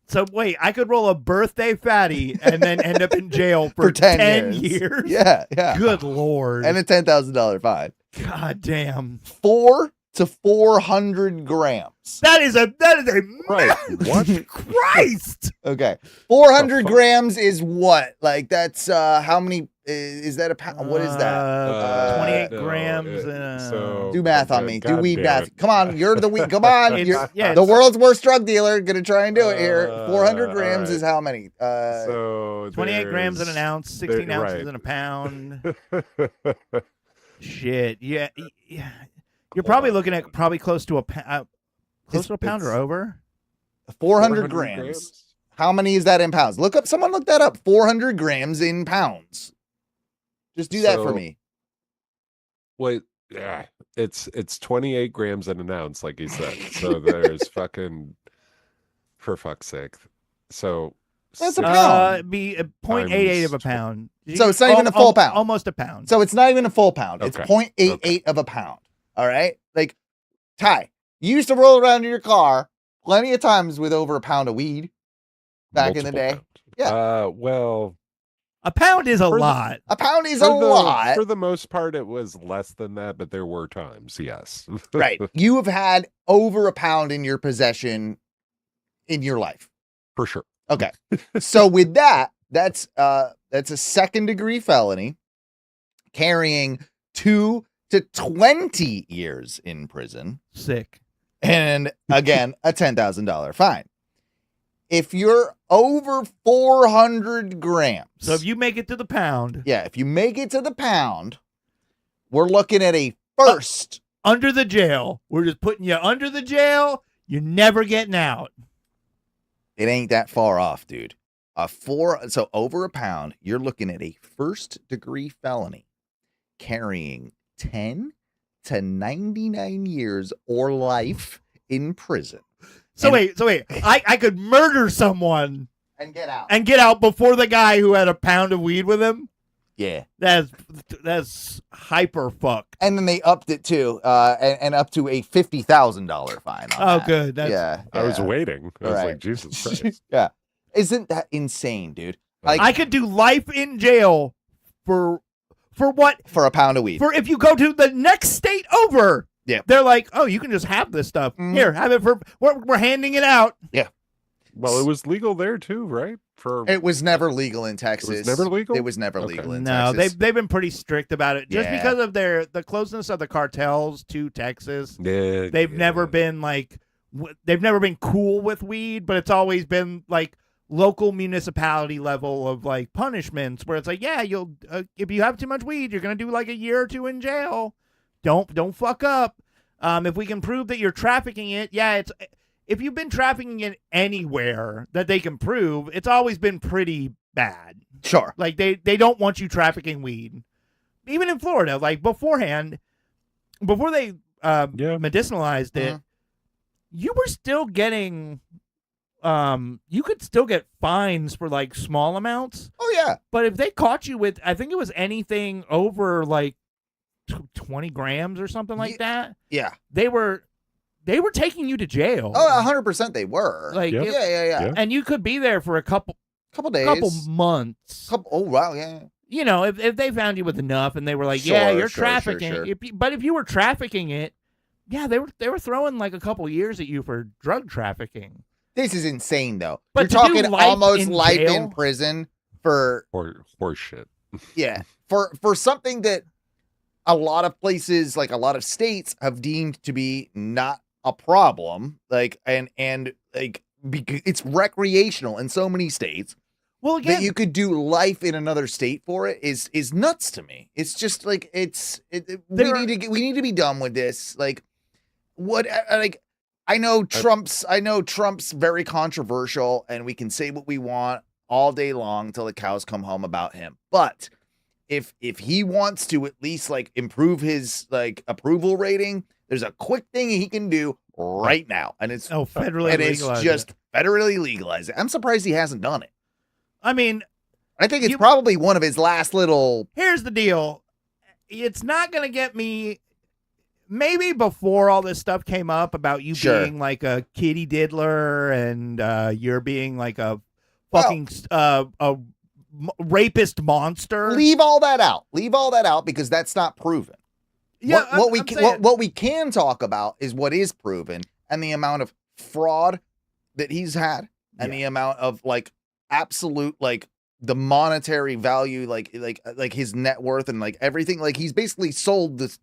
So wait, I could roll a birthday fatty and then end up in jail For for 10 years? Yeah. Good Lord. And a $10,000 fine. God damn. 4 to 400 grams. That is a Right. What? Christ. Okay. 400 grams is what? Like, that's how many? Is that a pound? What is that? 28 no, grams. Do math on me. Do God weed damn math. it. Come on. You're the weed. Come on. It's- You're yeah, the it's- world's worst drug dealer. Gonna try and do it here. 400 grams all is how many? So 28 grams in an ounce, 16 there- ounces right. in a pound. Shit. Yeah. You're probably looking at close to a pound or over. 400 grams. How many is that in pounds? Someone look that up. 400 grams in pounds. Just do that for So- me. Wait, yeah, it's 28 grams in an ounce, like you said. So there's fucking, for fuck's sake. So That's a pound. It'd be 0.88 of a pound. So it's not even a full pound. Almost a pound. So it's not even a full pound. It's Okay. 0.88 of a pound. All right? Like, Ty, you used to roll around in your car plenty of times with over a pound of weed back in the day. Multiple pounds. Yeah. Well, a pound is a For the- lot. A pound is a lot. For the most part, it was less than that, but there were times, yes. Right. You have had over a pound in your possession in your life. For sure. Okay. So with that's a 2nd-degree felony, carrying 2 to 20 years in prison, Sick. and again, a $10,000 fine. If you're over 400 grams. So if you make it to the pound, Yeah, if you make it to the pound, we're looking at a first. under the jail, we're just putting you under the jail. You're never getting out. It ain't that far off, dude. So over a pound, you're looking at a 1st-degree felony, carrying 10 to 99 years or life in prison. So And- wait. I could murder someone And get out. and get out before the guy who had a pound of weed with him. Yeah. That's hyper fuck. And then they upped it too, and up to a $50,000 fine. On Oh, that. good. That's, Yeah. I was yeah. waiting. I was Right. like, Jesus Christ. Yeah. Isn't that insane, dude? Like I could do life in jail for what? for a pound of weed. For if you go to the next state over. Yeah. They're like, oh, you can just have this stuff. Mhm. Here, have it for. We're handing it out. Well, it was legal there too, right? For It was never legal in Texas. never legal? It was never Okay. legal in No, Texas. they've been pretty strict about it just Yeah. because of the closeness of the cartels to Texas. yeah, They've never been like they've never been cool with weed, but it's always been like local municipality level of like punishments where it's like, yeah, you'll if you have too much weed, you're gonna do like a year or two in jail. Don't fuck up. If we can prove that you're trafficking it, yeah, it's if you've been trafficking it anywhere that they can prove, it's always been pretty bad. Sure. Like they don't want you trafficking weed, even in Florida. Like beforehand, before they medicinalized it, you were still getting, you could still get fines for like small amounts. Oh yeah. But if they caught you with, I think it was anything over like 20 grams or something like that, Yeah. they were taking you to jail. Oh, 100% they were. Like Yeah. it- yeah. Yeah. and you could be there for a couple Days. months. Oh wow, yeah. You know, if they found you with enough and they were like, Sure, yeah, you're sure, trafficking. sure. But if you were trafficking it, yeah, they were throwing like a couple years at you for drug trafficking. This is insane though. But You're to do talking life almost in life jail? in prison for horse shit. yeah, for something that a lot of places, like a lot of states, have deemed to be not a problem. Like and like because it's recreational in so many states. Well, again, That you could do life in another state for it is nuts to me. It's just like we need to be done with this. Like what like I know Trump's very controversial and we can say what we want all day long till the cows come home about him. But if he wants to at least like improve his like approval rating, there's a quick thing he can do right now, and it's federally and it's legalized just it. federally legalized. I'm surprised he hasn't done it. I mean, I think it's probably one of his last little. here's the deal. It's not going to get me. Maybe before all this stuff came up about you Sure. being like a kitty diddler and you're being like a fucking rapist monster. Leave all that out. Leave all that out because that's not proven. Yeah, What we can talk about is what is proven and the amount of fraud that he's had and the amount of like absolute like the monetary value like his net worth and like everything. Like he's basically sold this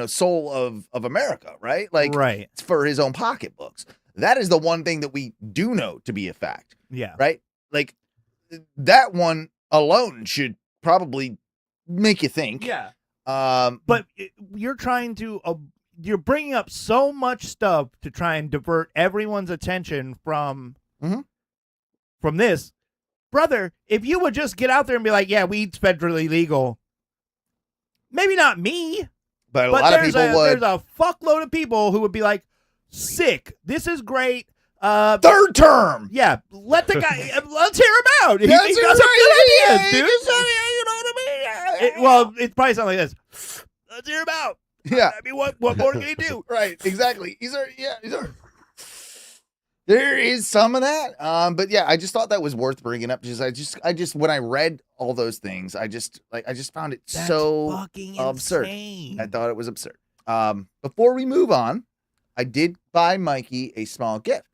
soul of America, right? Like right. it's for his own pocketbooks. That is the one thing that we do know to be a fact. Yeah. Right? Like that one alone should probably make you think. Yeah. But you're trying to you're bringing up so much stuff to try and divert everyone's attention from this. Brother, if you would just get out there and be like, yeah, weed's federally legal. Maybe not me, but a lot of people would. There's a fuckload of people who would be like, sick. This is great. Third term. Yeah, let the guy. Let's hear him out. He That's got right. some good Yeah, ideas, he dude. just said, yeah, you know what I mean? Well, it probably sounds like this. Let's hear him out. Yeah. I mean, what more can he do? Right, exactly. There is some of that, but yeah, I just thought that was worth bringing up. Because I just when I read all those things, I just found it That's so fucking absurd. insane. I thought it was absurd. Before we move on, I did buy Mikey a small gift,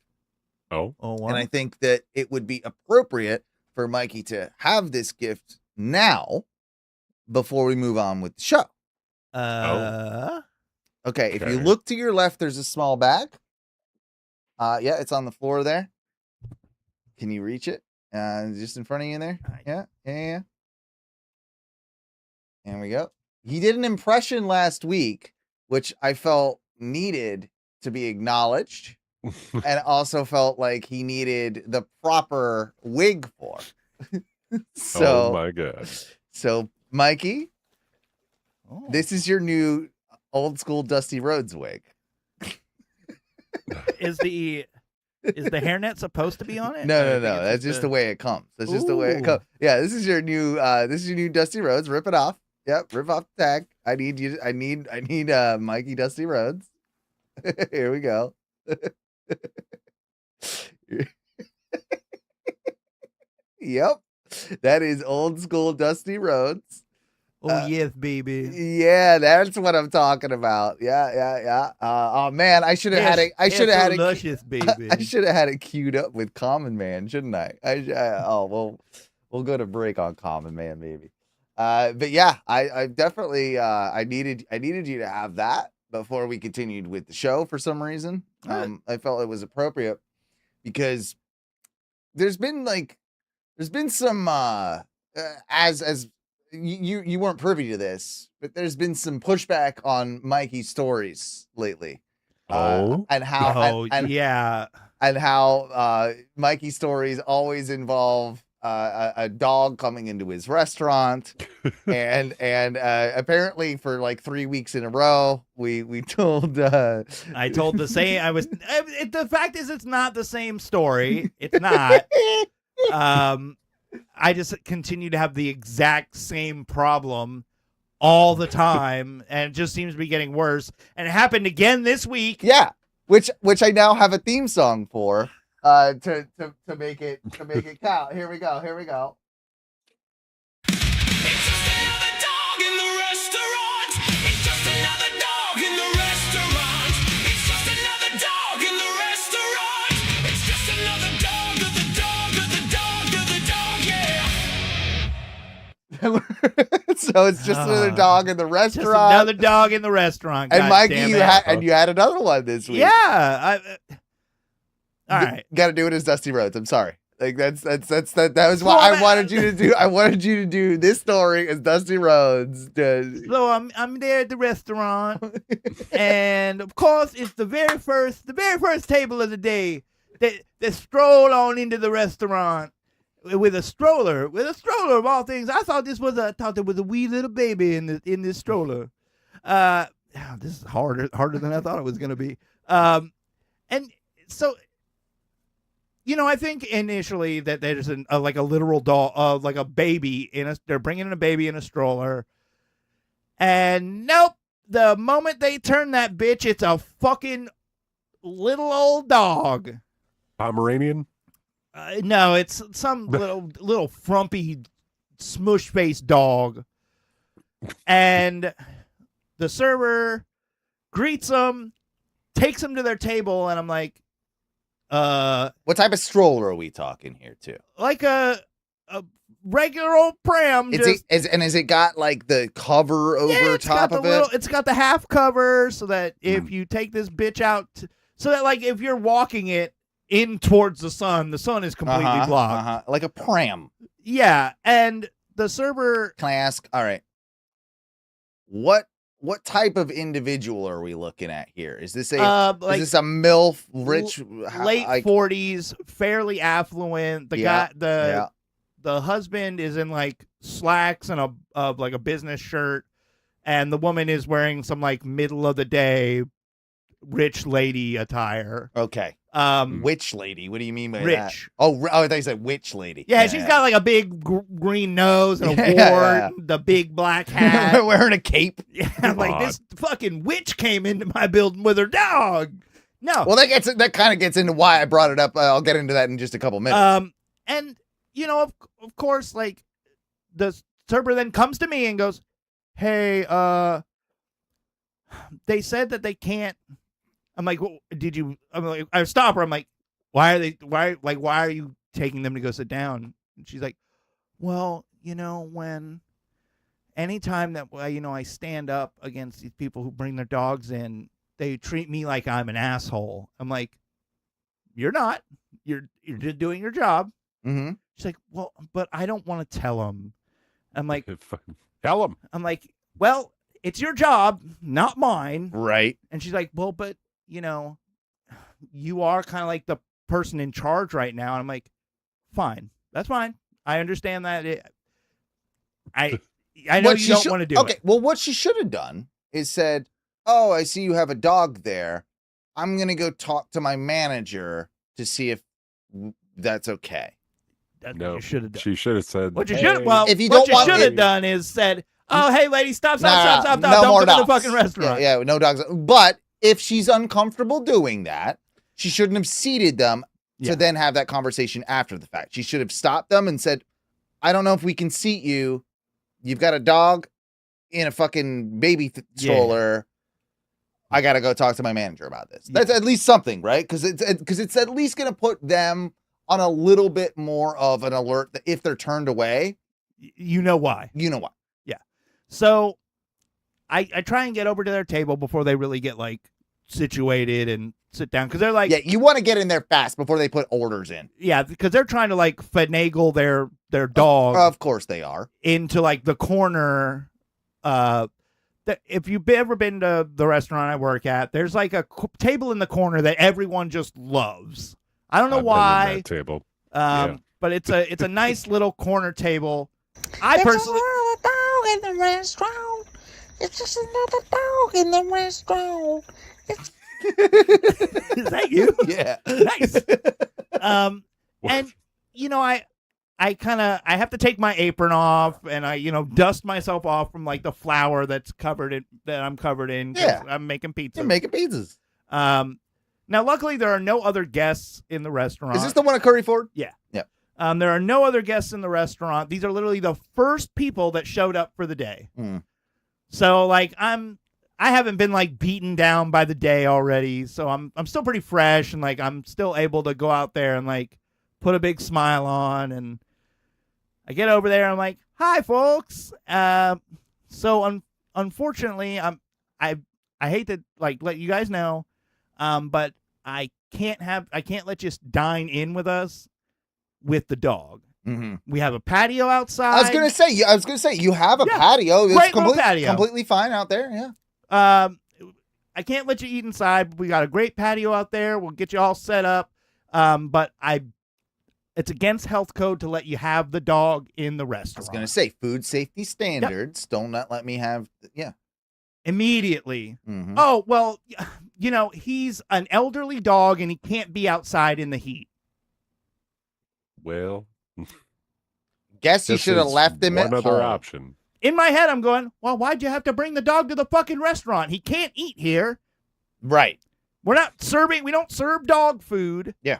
Oh, wow. and I think that it would be appropriate for Mikey to have this gift now before we move on with the show. Okay, if you Okay. look to your left, there's a small bag. Yeah, it's on the floor there. Can you reach it? Just in front of you there? Yeah. There we go. He did an impression last week, which I felt needed to be acknowledged, and also felt like he needed the proper wig for. oh my god. So Mikey, Oh. this is your new old school Dusty Rhodes wig. Is the hairnet supposed to be on it? No, I no, think no. it's That's just the way it comes. That's just the way it Ooh. comes. Yeah, this is your new Dusty Rhodes. Rip it off. Yep, rip off the tag. I need Mikey Dusty Rhodes. Here we go. Yep. That is old school Dusty Rhodes. Oh yes, baby. Yeah, that's what I'm talking about. Yeah. Oh man, I should have had it. I should have had it. luscious, baby. I should have had it queued up with Common Man, shouldn't I? We'll go to break on Common Man, maybe. But yeah, I definitely I needed you to have that before we continued with the show for some reason. I felt it was appropriate because there's been some as you weren't privy to this, but there's been some pushback on Mikey's stories lately. And how yeah. and how Mikey's stories always involve a dog coming into his restaurant, and apparently for like 3 weeks in a row, we told. I told the same. The fact is, it's not the same story. It's not. I just continue to have the exact same problem all the time, and it just seems to be getting worse. And it happened again this week. Yeah, which I now have a theme song for to make it count. Here we go. It's just another dog in the restaurant. It's just another dog in the restaurant. It's just another dog in the restaurant. It's just another dog of the dog of the dog of the dog, yeah. So it's just another dog in the Just restaurant. another dog in the restaurant. And God Mikey, damn you it. had another one this week. Yeah. All right. Got to do it as Dusty Rhodes. I'm sorry. Like that was what I wanted you to do. I wanted you to do this story as Dusty Rhodes. So I'm there at the restaurant, and of course it's the very first table of the day. They stroll on into the restaurant with a stroller of all things. I thought there was a wee little baby in this stroller. This is harder than I thought it was gonna be. And so, I think initially that there's like a literal doll, like a baby they're bringing in a baby in a stroller. And nope, the moment they turn that bitch, it's a fucking little old dog. Pomeranian? No, it's some little frumpy, smush-faced dog. And the server greets them, takes them to their table, and I'm like, what type of stroller are we talking here, too? like a regular old pram. Has it got like the cover over top of it? It's got the half cover so that if you take this bitch out, so that like if you're walking it in towards the sun is completely blocked. Like a pram. Yeah, and the server. Can I ask? All right. What type of individual are we looking at here? Is this a MILF, rich, late 40s, fairly affluent? The husband is in like slacks and a business shirt, and the woman is wearing some like middle of the day rich lady attire. Okay. Um, Witch lady. What do you mean by that? Rich. Oh, I thought you said witch lady. yeah, she's got like a big green nose and a wart, Yeah. the big black hat. wearing a cape. Yeah, I'm like, this fucking witch came into my building with her dog. No. Well, that kind of gets into why I brought it up. I'll get into that in just a couple minutes. And you know, of course, like the server then comes to me and goes, "Hey, they said that they can't." I'm like, well, "Did you?" I'm like, I stop her. I'm like, "Why are you taking them to go sit down?" And she's like, "Well, you know, anytime that I stand up against these people who bring their dogs in, they treat me like I'm an asshole." I'm like, "You're not. You're just doing your job." Mm-hmm. She's like, "Well, but I don't want to tell them." I'm like, Tell him. I'm like, "Well, it's your job, not mine." Right. And she's like, "Well, but you are kind of like the person in charge right now." And I'm like, "Fine, that's fine. I understand that. I know you don't want to do it." Okay. Well, what she should have done is said, "Oh, I see you have a dog there. I'm gonna go talk to my manager to see if that's okay." That's what No, you should have done. she should have said. What you "Hey, should If you what don't you want should it- have done is said, "Oh, hey, lady, stop, No don't more come to the dogs. fucking restaurant." Yeah, no dogs. But if she's uncomfortable doing that, she shouldn't have seated them Yeah. to then have that conversation after the fact. She should have stopped them and said, "I don't know if we can seat you. You've got a dog in a fucking baby stroller. I got to go talk to my manager about this." That's at least something, right? Because it's at least going to put them on a little bit more of an alert that if they're turned away, You know why. you know what? So I try and get over to their table before they really get like situated and sit down, because they're like, Yeah, you want to get in there fast before they put orders in. yeah, because they're trying to like finagle their dog Of course they are. into like the corner. If you've ever been to the restaurant I work at, there's like a table in the corner that everyone just loves. I don't know I've been in why, that table. but it's a nice little corner table. I personally, There's another dog in the restaurant. It's just another dog in the restaurant. is that you? Yeah. Nice. And I have to take my apron off, and I dust myself off from like the flour that I'm covered in. 'Cause Yeah. I'm making pizza. You're making pizzas. Now luckily there are no other guests in the restaurant. Is this the one at Curry Ford? Yeah. Yeah. There are no other guests in the restaurant. These are literally the first people that showed up for the day. Mm. So like I haven't been like beaten down by the day already. So I'm still pretty fresh, and like I'm still able to go out there and like put a big smile on. And I get over there, I'm like, "Hi folks." So unfortunately I hate to like let you guys know, but I can't let you dine in with us with the dog. Mm-hmm. We have a patio outside. I was gonna say you have a Yeah. patio. It's Great little patio. completely fine out there. Yeah. I can't let you eat inside, but we got a great patio out there. We'll get you all set up. But it's against health code to let you have the dog in the I restaurant. was gonna say food safety standards. Don't let me have. Yeah. Immediately. Mhm. Oh, well, he's an elderly dog and he can't be outside in the heat. Well, Guess you this should have is left him one at other home. option. In my head, I'm going, well, why'd you have to bring the dog to the fucking restaurant? He can't eat here. Right. We don't serve dog food. Yeah.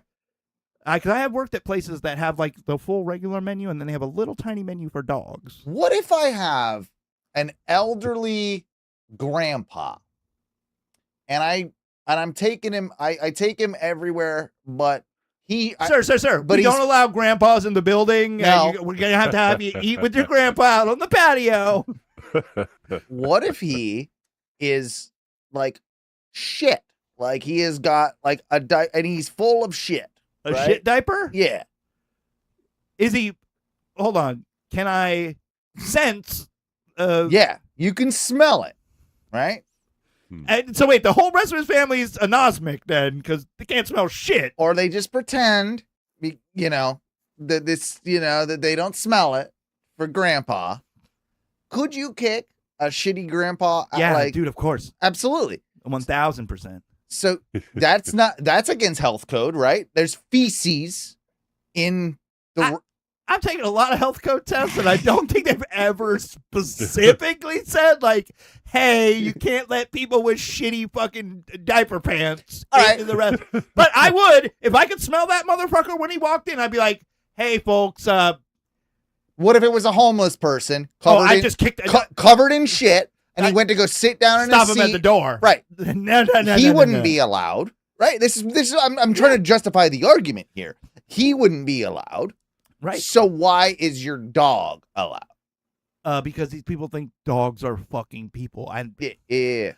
Because I have worked at places that have like the full regular menu, and then they have a little tiny menu for dogs. What if I have an elderly grandpa and I'm taking him, I take him everywhere, but Sir, but we don't he's- allow grandpas in the building. No. We're going to have you eat with your grandpa out on the patio. what if he is like shit? Like he has got like and he's full of shit. A right? shit diaper? Yeah. Is he? Hold on. Can I sense? Yeah. You can smell it, right? And so wait, the whole rest of his family is anosmic then, because they can't smell shit. Or they just pretend, that that they don't smell it for grandpa. Could you kick a shitty grandpa? Yeah, like, dude, of course, absolutely. 1000%. So that's against health code, right? There's feces in the. I've taken a lot of health code tests, and I don't think they've ever specifically said, like, hey, you can't let people with shitty fucking diaper pants into the rest. But I would. If I could smell that motherfucker when he walked in, I'd be like, hey, folks. What if it was a homeless person covered in shit, and he went to go sit down in stop a him seat? at the door. Right. No. He wouldn't be allowed. Right. This is. I'm trying to justify the argument here. He wouldn't be allowed. Right. So why is your dog allowed? Because these people think dogs are fucking people. Yeah.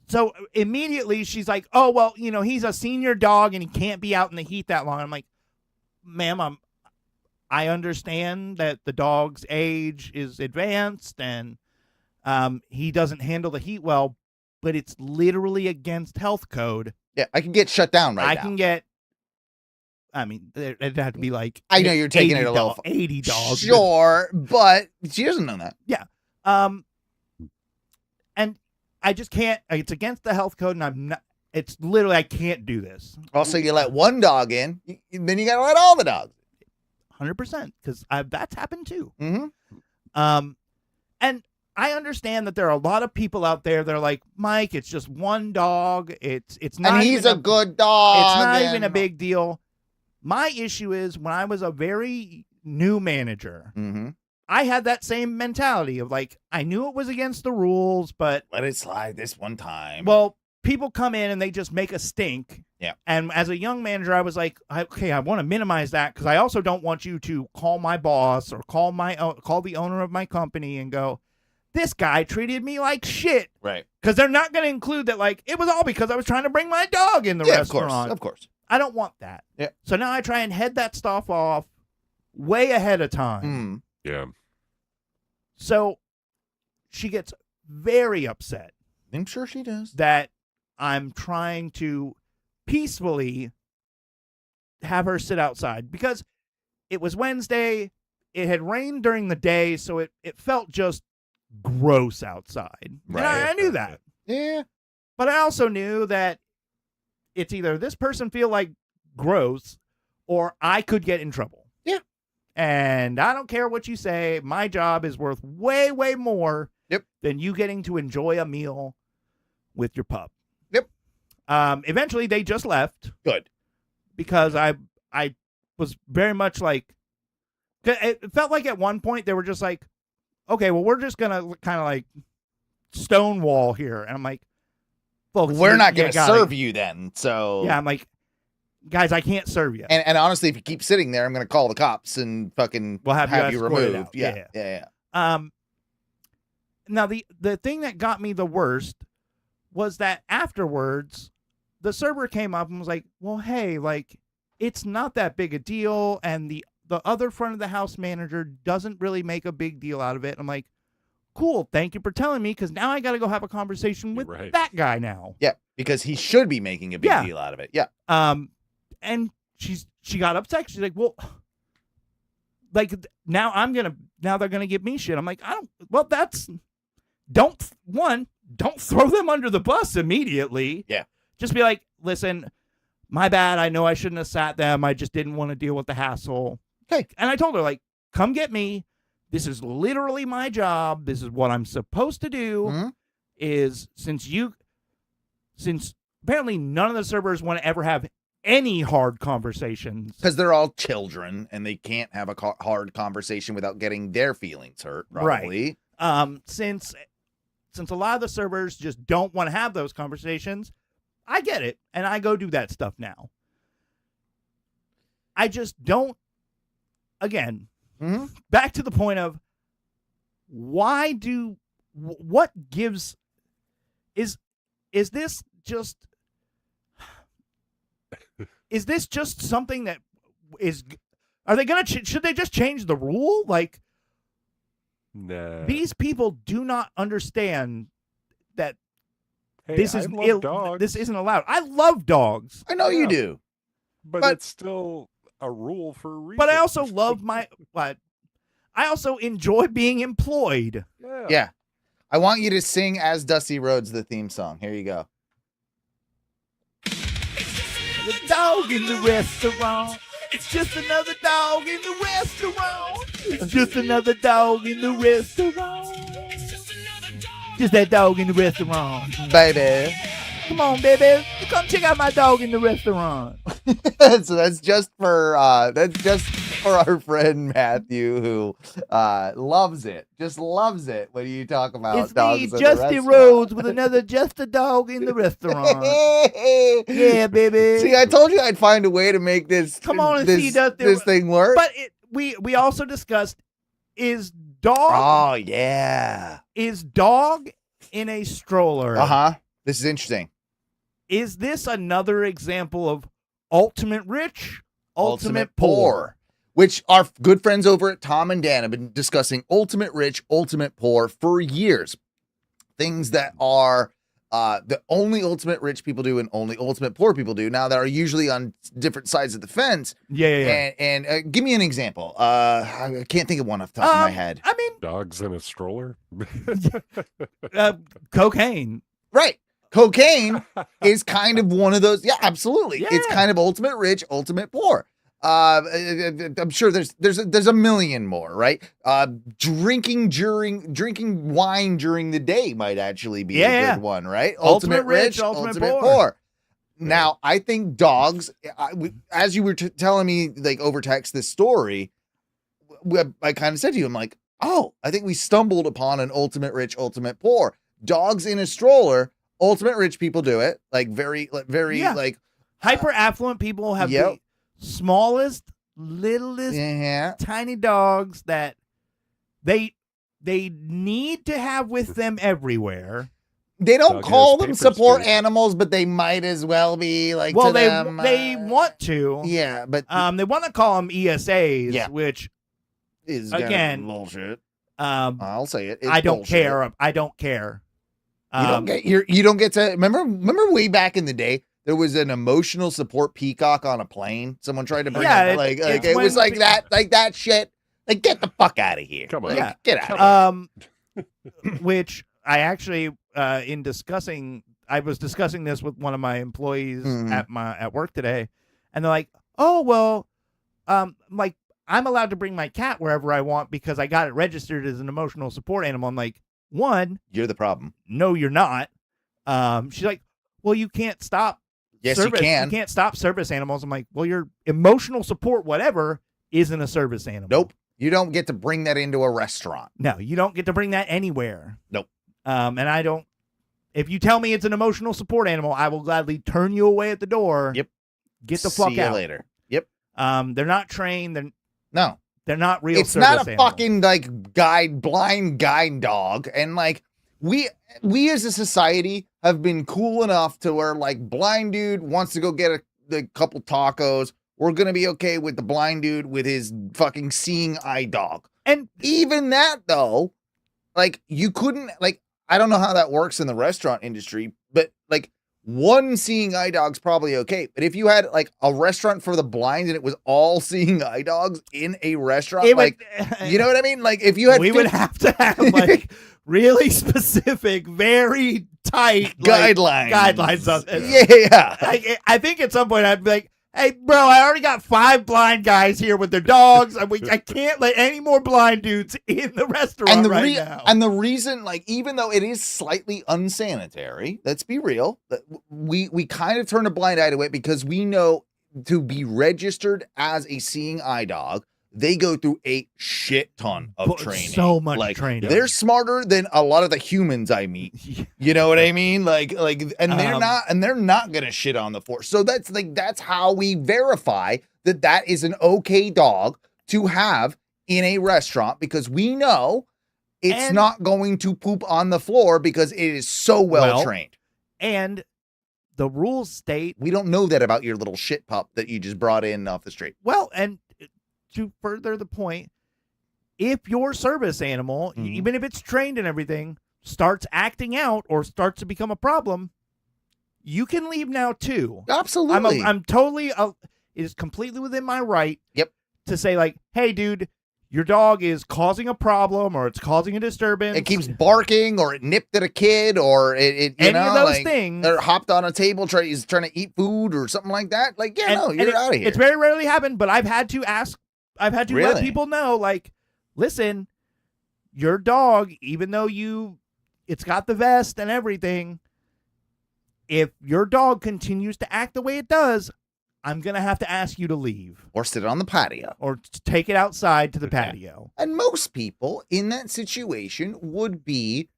So immediately she's like, oh, well, he's a senior dog and he can't be out in the heat that long. I'm like, ma'am, I understand that the dog's age is advanced and he doesn't handle the heat well, but it's literally against health code. Yeah, I can get shut down right now. It'd have to be like, I know you're taking it a little 80 dogs. Sure, but she doesn't know that. Yeah. And I just can't, it's against the health code, and I'm not, it's literally, I can't do this. Also, you let one dog in, then you got to let all the dogs. 100%, because that's happened too. Mm-hmm. And I understand that there are a lot of people out there that are like, Mike, it's just one dog. It's not. And he's a good dog. It's not even a big deal. My issue is when I was a very new manager, I had that same mentality of like, I knew it was against the rules, but let it slide this one time. Well, people come in and they just make a stink. Yeah. And as a young manager, I was like, okay, I want to minimize that because I also don't want you to call my boss or call the owner of my company and go, this guy treated me like shit. Right. Because they're not going to include that, like, it was all because I was trying to bring my dog in the restaurant. Of course. I don't want that. Yeah. So now I try and head that stuff off way ahead of time. Yeah. So she gets very upset. I'm sure she does. That I'm trying to peacefully have her sit outside because it was Wednesday. It had rained during the day, so it felt just gross outside. Right. And I knew that. Yeah. But I also knew that it's either this person feel like gross or I could get in trouble. Yeah. And I don't care what you say. My job is worth way, way more than you getting to enjoy a meal with your pup. Yep. Eventually they just left. Good. Because I was very much like, it felt like at one point they were just like, okay, well, we're just going to kind of like stonewall here. And I'm like, folks, we're not going to serve you then. So yeah, I'm like, guys, I can't serve you. And honestly, if you keep sitting there, I'm going to call the cops and fucking have you removed. Yeah. Now the thing that got me the worst was that afterwards, the server came up and was like, well, hey, like, it's not that big a deal. And the other front of the house manager doesn't really make a big deal out of it. I'm like, cool, thank you for telling me, because now I got to go have a conversation with that guy now. Yeah, because he should be making a big deal out of it. Yeah. And she got upset. She's like, well, like now they're gonna give me shit. I'm like, don't throw them under the bus immediately. Yeah. Just be like, listen, my bad. I know I shouldn't have sat them. I just didn't want to deal with the hassle. Okay. And I told her, like, come get me. This is literally my job. This is what I'm supposed to do. Is since apparently none of the servers want to ever have any hard conversations. Because they're all children and they can't have a hard conversation without getting their feelings hurt, probably. Right. Since a lot of the servers just don't want to have those conversations, I get it. And I go do that stuff now. I just don't, again, back to the point of what gives, is this just something that is, are they going to, should they just change the rule? Like, nah. These people do not understand that this isn't allowed. I love dogs. I know you do. But it's still a rule for a reason. But I also love I also enjoy being employed. Yeah. I want you to sing As Dusty Rhodes the theme song. Here you go. another dog in the restaurant. It's just another dog in the restaurant. It's just another dog in the restaurant. Just that dog in the restaurant. Baby. Come on, baby. Come check out my dog in the restaurant. So that's just for our friend Matthew, who loves it. Just loves it when you talk about It's dogs me, in the Justy restaurant. Rhodes, with another Just a Dog in the restaurant. Yeah, baby. See, I told you I'd find a way to make this Come on and this, see Dusty this thing work. But we also discussed, is dog Oh yeah. in a stroller? Uh-huh. This is interesting. Is this another example of ultimate rich, ultimate poor? Which our good friends over at Tom and Dan have been discussing ultimate rich, ultimate poor for years. Things that are the only ultimate rich people do and only ultimate poor people do. Now, that are usually on different sides of the fence. Yeah. And give me an example. I can't think of one off the top of my head. I mean, Dogs in a stroller. cocaine. Right. Cocaine is kind of one of those. Yeah, absolutely. Yeah. It's kind of ultimate rich, ultimate poor. I'm sure there's a million more, right? Drinking wine during the day might actually be a good one, right? Ultimate rich, ultimate poor. Now, I think dogs, as you were telling me, like, over text this story, I kind of said to you, I'm like, oh, I think we stumbled upon an ultimate rich, ultimate poor. Dogs in a stroller. Ultimate rich people do it, like very, like hyper affluent people have Yep. the smallest, littlest, tiny dogs that they need to have with them everywhere. They don't Dog call has them papers, support too. animals, but they might as well be like. Well, to they them, want to. Yeah, but They want to call them ESAs, Yeah. which is again, bullshit. um, I'll say it. It's I don't bullshit. care. I don't care. You don't get to remember way back in the day there was an emotional support peacock on a plane. Someone tried to bring Yeah, it like it's it was when like that shit. Like, get the fuck out of here. Come on. Like, Yeah. get out. Which I actually I was discussing this with one of my employees Mhm. at work today, and they're like, "Oh well, like I'm allowed to bring my cat wherever I want because I got it registered as an emotional support animal." I'm like, one, You're the problem. no, you're not. She's like, well, you can't stop. Yes, service. you can. You can't stop service animals. I'm like, well, your emotional support, whatever, isn't a service animal. Nope. You don't get to bring that into a restaurant. No, you don't get to bring that anywhere. Nope. And I don't. If you tell me it's an emotional support animal, I will gladly turn you away at the door. Yep. Get the fuck See you out. later. Yep. They're not trained. No. They're not real. It's service not a animals. fucking like blind guide dog. And like we as a society have been cool enough to where like blind dude wants to go get a couple tacos. We're gonna be okay with the blind dude with his fucking seeing eye dog. And Even that though, like you couldn't like I don't know how that works in the restaurant industry, but like one seeing eye dog's probably okay. But if you had like a restaurant for the blind and it was all seeing eye dogs in a restaurant, it like would, you know what I mean? Like if you had we would have to have like really specific, very tight like, guidelines on it. Yeah. I think at some point I'd be like, hey, bro, I already got 5 blind guys here with their dogs. I can't let any more blind dudes in the restaurant now. And the reason, like, even though it is slightly unsanitary, let's be real, that we kind of turn a blind eye to it because we know to be registered as a seeing eye dog, they go through a shit ton of training. So much like, training. They're smarter than a lot of the humans I meet. You know what I mean? Like, and they're not gonna shit on the force. So that's how we verify that is an okay dog to have in a restaurant because we know it's not going to poop on the floor because it is so well trained. And the rules state we don't know that about your little shit pup that you just brought in off the street. Well, and to further the point, if your service animal, even if it's trained and everything, starts acting out or starts to become a problem, you can leave now too. Absolutely. I'm totally, it is completely within my right Yep. to say like, hey, dude, your dog is causing a problem or it's causing a disturbance. It keeps barking, or it nipped at a kid, or it any of those things. or hopped on a table, is trying to eat food or something like that. Like, yeah, no, you're out of here. It's very rarely happened, but I've had to let Really? people know, like, listen, your dog, even though it's got the vest and everything, if your dog continues to act the way it does, I'm going to have to ask you to leave. Or sit on the patio. Or take it outside to the patio. And most people in that situation would be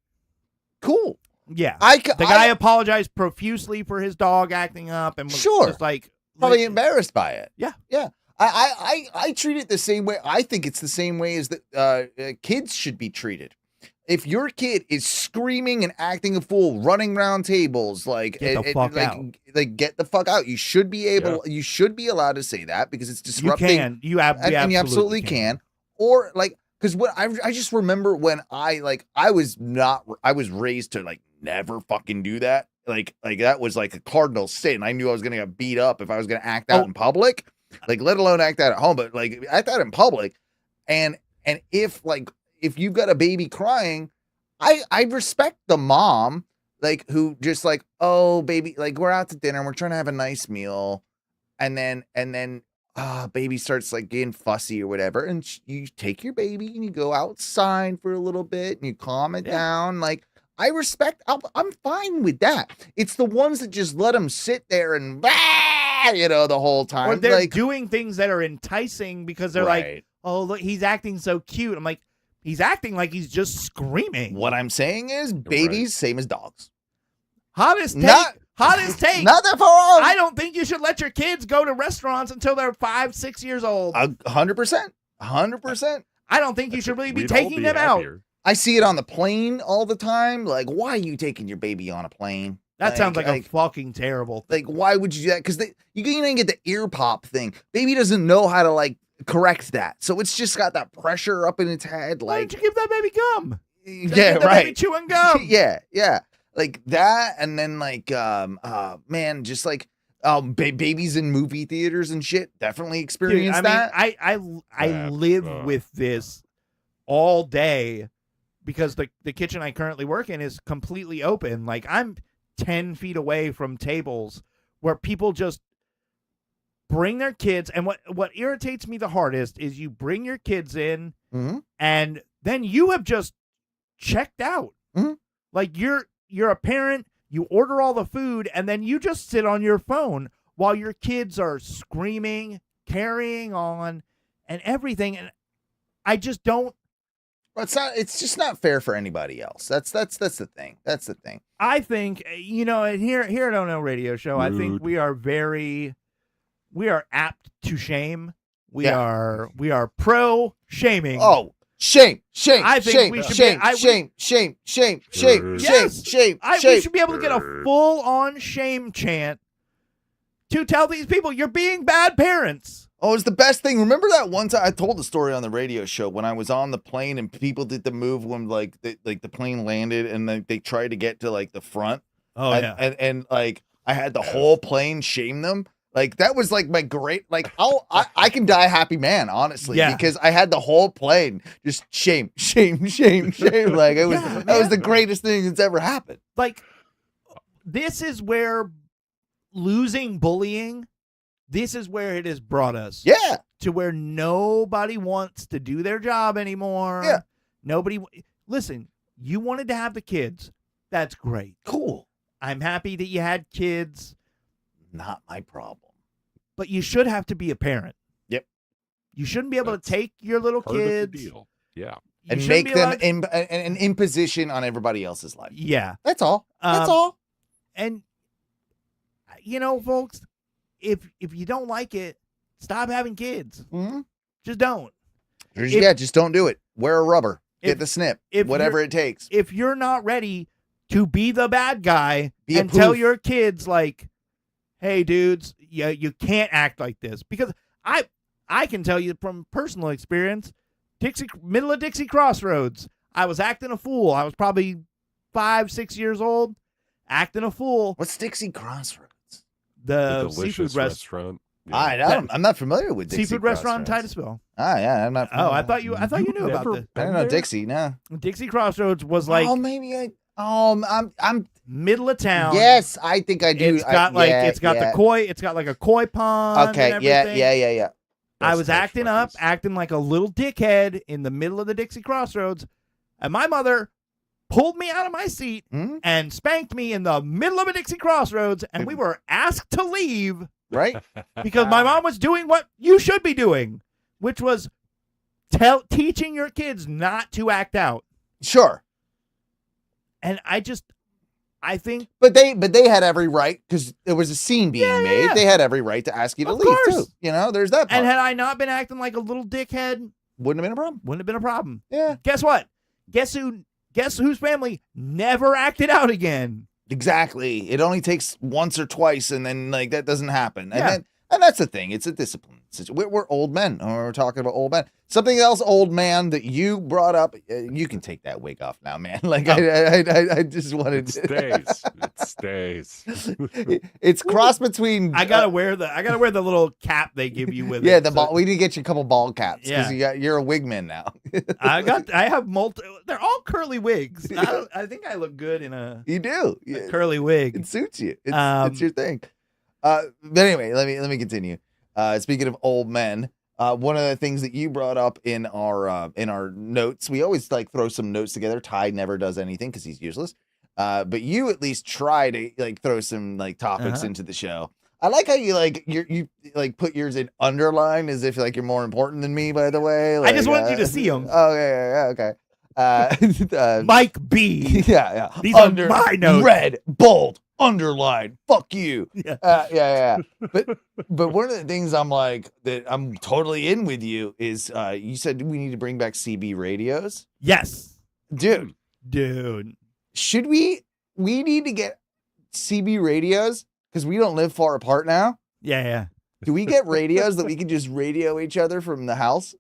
cool. Yeah. The guy apologized profusely for his dog acting up and was just like... Probably embarrassed by it. Yeah. Yeah. I treat it the same way. I think it's the same way as the kids should be treated. If your kid is screaming and acting a fool, running around tables, like get the fuck out. Like get the fuck out. You should be able. You should be allowed to say that because it's disrupting. You can. You absolutely can. Or like, because what I just remember when I was raised to like never fucking do that. Like that was like a cardinal sin. I knew I was gonna get beat up if I was gonna act out in public. Like, let alone act out at home, but like act out in public. And if you've got a baby crying, I respect the mom, like, who just like, oh, baby, like, we're out to dinner and we're trying to have a nice meal. And then baby starts like getting fussy or whatever. And you take your baby and you go outside for a little bit and you calm it down. Like, I respect, I'm fine with that. It's the ones that just let them sit there and, the whole time. Or they're like, doing things that are enticing because they're like, oh, look, he's acting so cute. I'm like, he's acting like he's just screaming. What I'm saying is babies, same as dogs. Hottest take. Not that far off. I don't think you should let your kids go to restaurants until they're 5-6 years old. 100%. 100%. I don't think you should really be taking them out. I see it on the plane all the time. Like, why are you taking your baby on a plane? That sounds like a fucking terrible thing. Like, why would you do that? Because you can even get the ear pop thing. Baby doesn't know how to, like, correct that. So it's just got that pressure up in its head. Like, why don't you give that baby gum? Yeah, give right. Baby chewing gum. yeah. Like that. And then, like, man, just like, babies in movie theaters and shit. Definitely experience that. I live with this all day because the kitchen I currently work in is completely open. Like, I'm 10 feet away from tables where people just bring their kids. And what irritates me the hardest is you bring your kids in and then you have just checked out. Like, you're a parent, you order all the food, and then you just sit on your phone while your kids are screaming, carrying on, and everything. And I just don't. It's just not fair for anybody else. That's the thing. That's the thing. I think, here at Ono Radio Show, I think we are apt to shame. We are pro shaming. Oh, shame. I think we should shame. We should be able to get a full on shame chant to tell these people you're being bad parents. Oh, it's the best thing. Remember that one time I told the story on the radio show when I was on the plane and people did the move when like the plane landed and they tried to get to like the front. Oh, and, yeah. And like I had the whole plane shame them. Like, that was like my great, like, I can die a happy man, honestly, because I had the whole plane just shame. Like, it was that was the greatest thing that's ever happened. Like, this is where losing bullying, this is where it has brought us. Yeah. To where nobody wants to do their job anymore. Yeah. Listen, you wanted to have the kids. That's great. Cool. I'm happy that you had kids. Not my problem. But you should have to be a parent. Yep. You shouldn't be able to take your little part kids. of the deal. Yeah. And make them an imposition on everybody else's life. Yeah. That's all. That's all. And, folks, if you don't like it, stop having kids. Mm-hmm. Just don't. Just don't do it. Wear a rubber. Get the snip. Whatever it takes. If you're not ready to be the bad guy and tell your kids, like, hey, dudes, you can't act like this. Because I can tell you from personal experience, middle of Dixie Crossroads, I was acting a fool. I was probably 5-6 years old, acting a fool. What's Dixie Crossroads? The delicious seafood restaurant. I'm not familiar with Dixie Seafood restaurant in Crossroads. Titusville. Yeah, I'm not. Oh, Familiar. I thought you knew about Never this. I don't know Dixie. No. Dixie Crossroads was like maybe I. I'm. middle of town. Yes, I think I do. It's got the koi. It's got like a koi pond. Okay. And Yeah. everything. I was Those acting hush acting like a little dickhead in the middle of the Dixie Crossroads, and my mother pulled me out of my seat Hmm? and spanked me in the middle of a Dixie Crossroads, and we were asked to leave Right. because my mom was doing what you should be doing, which was teaching your kids not to act out. Sure. And I think But they had every right because there was a scene being made. yeah. They had every right to ask you to Of leave course. too. You know, there's that part. and had I not been acting like a little dickhead, Wouldn't have been a problem. wouldn't have been a problem. Yeah. Guess what? Guess whose family never acted out again? Exactly. It only takes once or twice, and then like that doesn't happen. Yeah. And that's the thing. It's a discipline. We're old men. We're talking about old men. Something else, old man, that you brought up. You can take that wig off now, man. Like I just wanted. It stays. It's cross between. I gotta wear the little cap they give you with Yeah, it. the ball. We need to get you a couple ball caps because Yeah. you're a wig man now. I have they're all curly wigs. I think I look good in a You do. curly wig. It suits you. Um, It's your thing. But anyway, let me continue. Speaking of old men, one of the things that you brought up in our notes, we always like throw some notes together. Ty never does anything because he's useless. But you at least try to like throw some like topics into the show. I like how you you like put yours in underline as if like you're more important than me. By the way, I just like, wanted you to see them. Oh yeah, okay. Mike B. Yeah. These are my notes. Red, bold, underline. Fuck you. Yeah. Yeah. But one of the things I'm like that I'm totally in with you is you said we need to bring back CB radios, Yes, dude. dude. We need to get CB radios because we don't live far apart now. Yeah. Do we get radios that we can just radio each other from the house?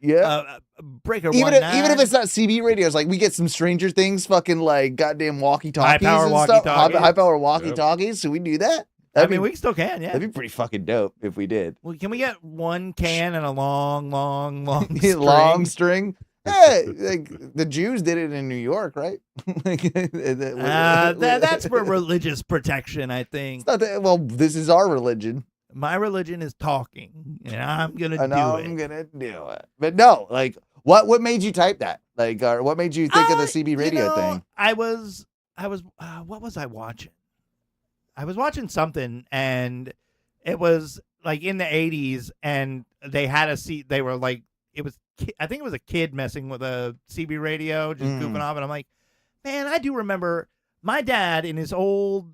Yeah. Breaker Even 19. if it's not CB radios, like we get some Stranger Things fucking like goddamn walkie-talkies High-power and stuff. walkie-talkies. High-power walkie-talkies. So we do that? We still can. Yeah. That'd be pretty fucking dope if we did. Well, can we get one can and a long Long string. Yeah, like the Jews did it in New York, right? That's for religious protection, I think. It's not that, well, this is our religion. My religion is talking, and I'm gonna do I'm it. gonna do it. But no, like, what made you type that? Like, or what made you think of the CB radio thing? I was. What was I watching? I was watching something, and it was like in the 80s, and they had a seat. They were like, it was. I think it was a kid messing with a CB radio, just goofing off, and I'm like, man, I do remember my dad in his old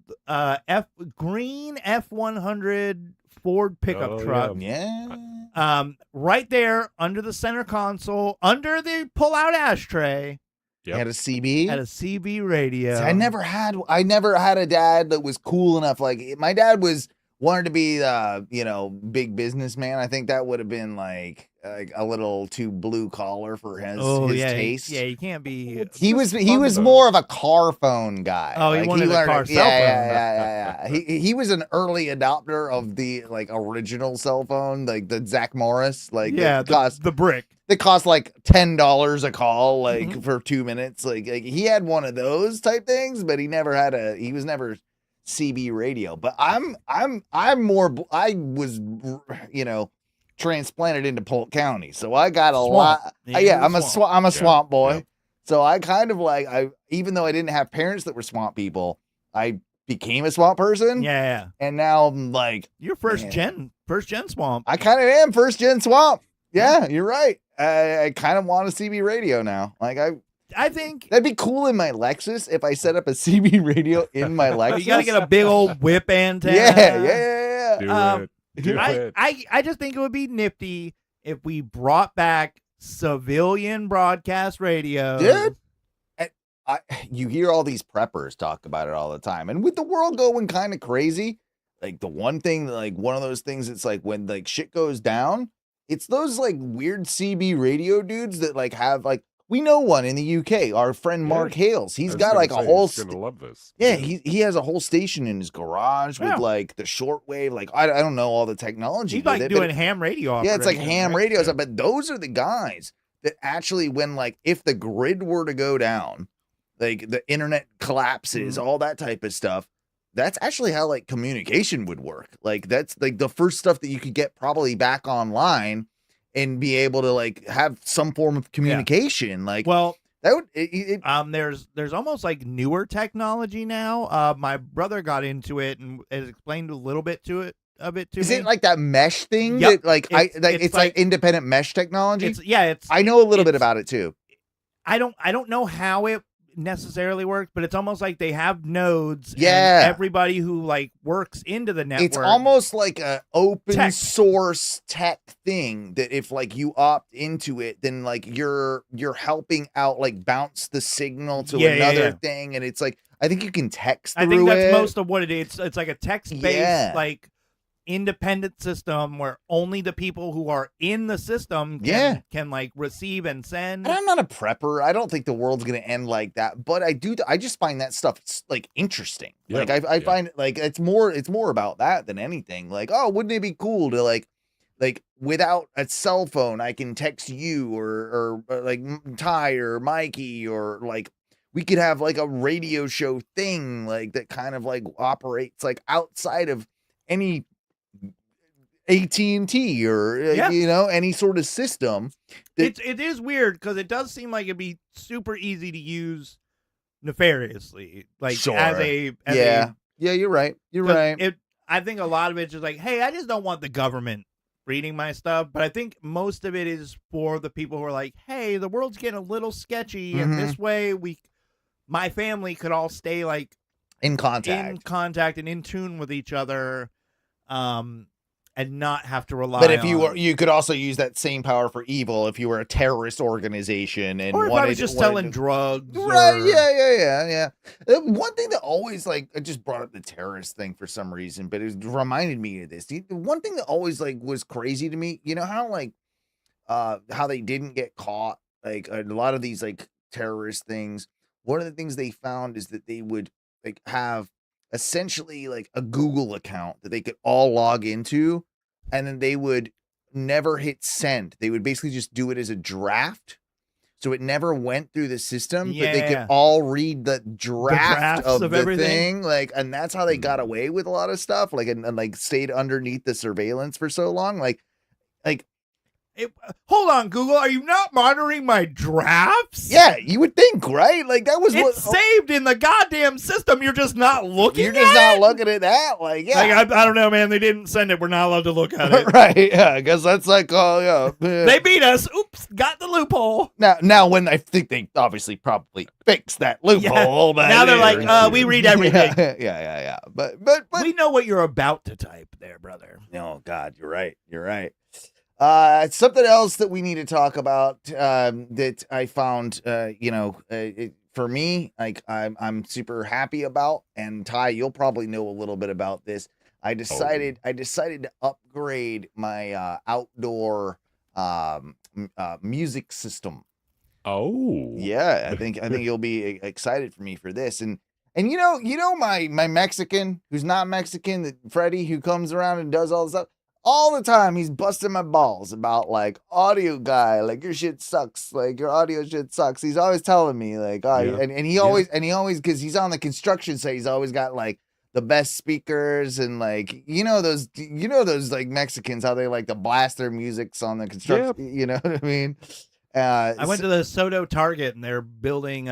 green F100 Ford pickup truck. Yeah. Right there under the center console, under the pull-out ashtray, Had a CB. had a CB radio. See, I never had a dad that was cool enough. Like my dad wanted to be big businessman. I think that would have been like a little too blue collar for his taste. Yeah, you can't be. He was more of a car phone guy. Oh, he Like, wanted a learned car it- cell phone. Yeah. He was an early adopter of the like original cell phone, like the Zach Morris. Like Yeah, the brick. They cost like $10 a call, like for 2 minutes. Like he had one of those type things, but he was never CB radio. But I was transplanted into Polk County, so I got a lot. Yeah, I'm a swamp boy. Yeah. So I kind of like even though I didn't have parents that were swamp people, I became a swamp person. Yeah. And now I'm like, You're first gen swamp. I kind of am first gen swamp. Yeah, you're right. I kind of want a CB radio now. Like I think that'd be cool in my Lexus if I set up a CB radio in my Lexus. you gotta get a big old whip antenna. Yeah. Do it. I just think it would be nifty if we brought back civilian broadcast radio. Dude. You hear all these preppers talk about it all the time, and with the world going kind of crazy, like the one thing, like one of those things, it's like when like shit goes down, it's those like weird CB radio dudes that like have like we know one in the UK. Our friend Mark Hales. He's got like a whole. He's gonna love this. Yeah, he has a whole station in his garage Yeah. with like the shortwave. Like I don't know all the technology. He's with like it, doing but ham radio. yeah, it's like operations, ham right? radios. But those are the guys that actually, when like if the grid were to go down, like the internet collapses, all that type of stuff. That's actually how like communication would work. Like that's like the first stuff that you could get probably back online and be able to like have some form of communication. Like, Well, that would there's almost like newer technology now. My brother got into it and has explained a little bit of it to is me. it like that mesh thing Yep. that like it's like independent mesh technology? It's I know a little bit it's- about it too. I don't know how it necessarily works, but it's almost like they have nodes. Yeah. And everybody who like works into the network. It's almost like a open Tech. source tech thing that if like you opt into it, then like you're helping out like bounce the signal to another thing, and it's like I think you can text through I think that's it. most of what it is. It's like a text-based Yeah. like independent system where only the people who are in the system can like receive and send. And I'm not a prepper. I don't think the world's gonna end like that, but I just find that stuff like interesting. Yeah, Like I find like it's more about that than anything. Like, oh, wouldn't it be cool to like without a cell phone, I can text you or like Ty or Mikey, or like we could have like a radio show thing like that kind of like operates like outside of any AT&T or you know, any sort of system. It is weird because it does seem like it'd be super easy to use nefariously, like as a yeah, you're right. You're right. I think a lot of it's just like, hey, I just don't want the government reading my stuff, but I think most of it is for the people who are like, hey, the world's getting a little sketchy, and this way my family could all stay like in contact and in tune with each other, and not have to rely. But if you could also use that same power for evil if you were a terrorist organization and or if wanted, I was just selling drugs, right? or... Yeah. One thing that always like I just brought up the terrorist thing for some reason, but it reminded me of this. The one thing that always like was crazy to me, you know how like how they didn't get caught, like a lot of these like terrorist things. One of the things they found is that they would like have essentially like a Google account that they could all log into, and then they would never hit send. They would basically just do it as a draft. So it never went through the system, but they could all read the draft of the everything. thing. Like, and that's how they got away with a lot of stuff. Like, and like stayed underneath the surveillance for so long. Like, hold on, Google, are you not monitoring my drafts? yeah, you would think, right? Like that was It's saved in the goddamn system. You're just not looking. You're just not looking at that. Like, yeah, Like, I don't know, man. They didn't send it. We're not allowed to look at it. right? Yeah, I guess that's like, oh yeah. They beat us. Oops, got the loophole. Now, when I think they obviously probably fixed that loophole, but Now they're like, we read everything. Yeah. But We know what you're about to type there, brother. oh God, you're right. You're right. Something else that we need to talk about that I found, for me, like I'm super happy about, and Ty, you'll probably know a little bit about this. I decided to upgrade my outdoor music system. Oh, Yeah, I think you'll be excited for me for this, and you know my Mexican who's not Mexican, that Freddie, who comes around and does all this stuff. All the time he's busting my balls about like audio guy, like your shit sucks, like your audio shit sucks. He's always telling me like, and he always because he's on the construction site, he's always got like the best speakers, and like those like Mexicans, how they like to blast their musics on the construction. You know what I mean? I went to the Soto Target, and they're building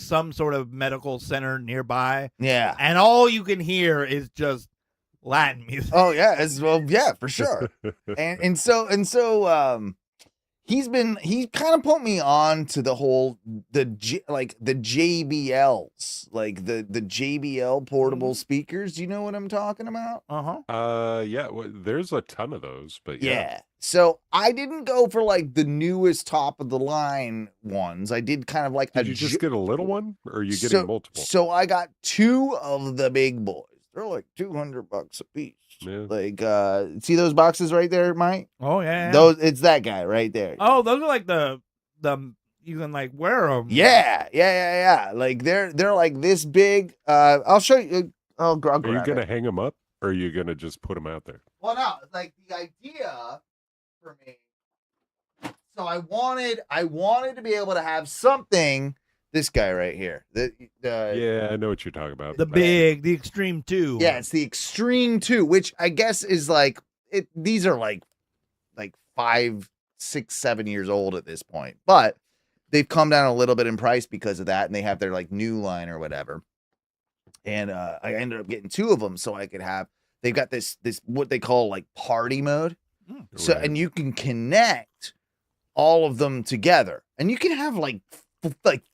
some sort of medical center nearby. Yeah, and all you can hear is just Latin music. Oh yeah, for sure. and so he kind of put me on to the whole the JBLs, like the JBL portable speakers. Do you know what I'm talking about? yeah. Well, there's a ton of those, but yeah. So I didn't go for like the newest top of the line ones. I did kind of like. Did you just get a little one, or are you getting multiple? So I got two of the big boys. They're like $200 a piece. Yeah. Like, see those boxes right there, Mike? Oh yeah. Those, it's that guy right there. Oh, those are like the you can like wear them. Yeah. Like they're like this big. I'll show you. I'll grab Are you it. gonna hang them up, or are you gonna just put them out there? Well, no, like the idea for me. So I wanted to be able to have something. This guy right here. Yeah, I know what you're talking about. The Extreme 2. Yeah, it's the Extreme 2, which I guess is like it. These are like 5, 6, 7 years old at this point, but they've come down a little bit in price because of that, and they have their like new line or whatever. And I ended up getting 2 of them so I could have. They've got this what they call like party mode. So Right. and you can connect all of them together, and you can have like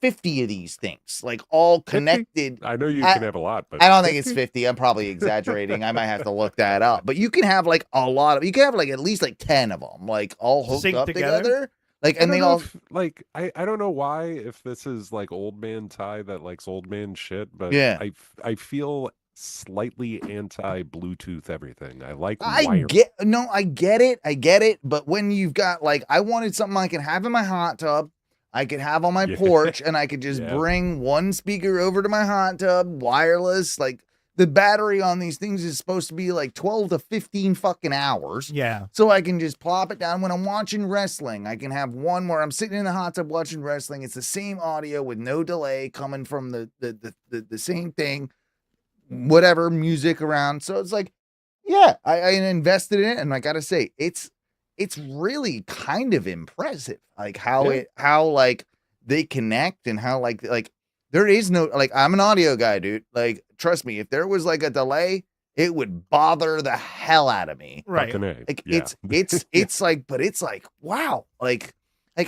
50 of these things, like all 50? connected. I know you can have a lot, but I don't think it's 50. I'm probably exaggerating. I might have to look that up. But you can have like a lot of. You can have like at least like 10 of them, like all hooked Synced up together? together. Like, I and don't they know all. if, like I don't know why, if this is like old man Ty that likes old man shit, but Yeah. I feel slightly anti Bluetooth everything. I like I wire. get it. But when you've got like, I wanted something I can have in my hot tub, I could have on my Yeah. porch, and I could just Yeah. bring one speaker over to my hot tub, wireless. Like the battery on these things is supposed to be like 12 to 15 fucking hours. Yeah. So I can just plop it down when I'm watching wrestling. I can have one where I'm sitting in the hot tub watching wrestling. It's the same audio with no delay coming from the same thing, whatever music around. So it's like, yeah, I invested in it, and I gotta say, it's really kind of impressive, like how Yeah. how like they connect and how like there is no like I'm an audio guy, dude. Like trust me, if there was like a delay, it would bother the hell out of me. Right. Fucking A. Like Yeah. it's like, but it's like wow, like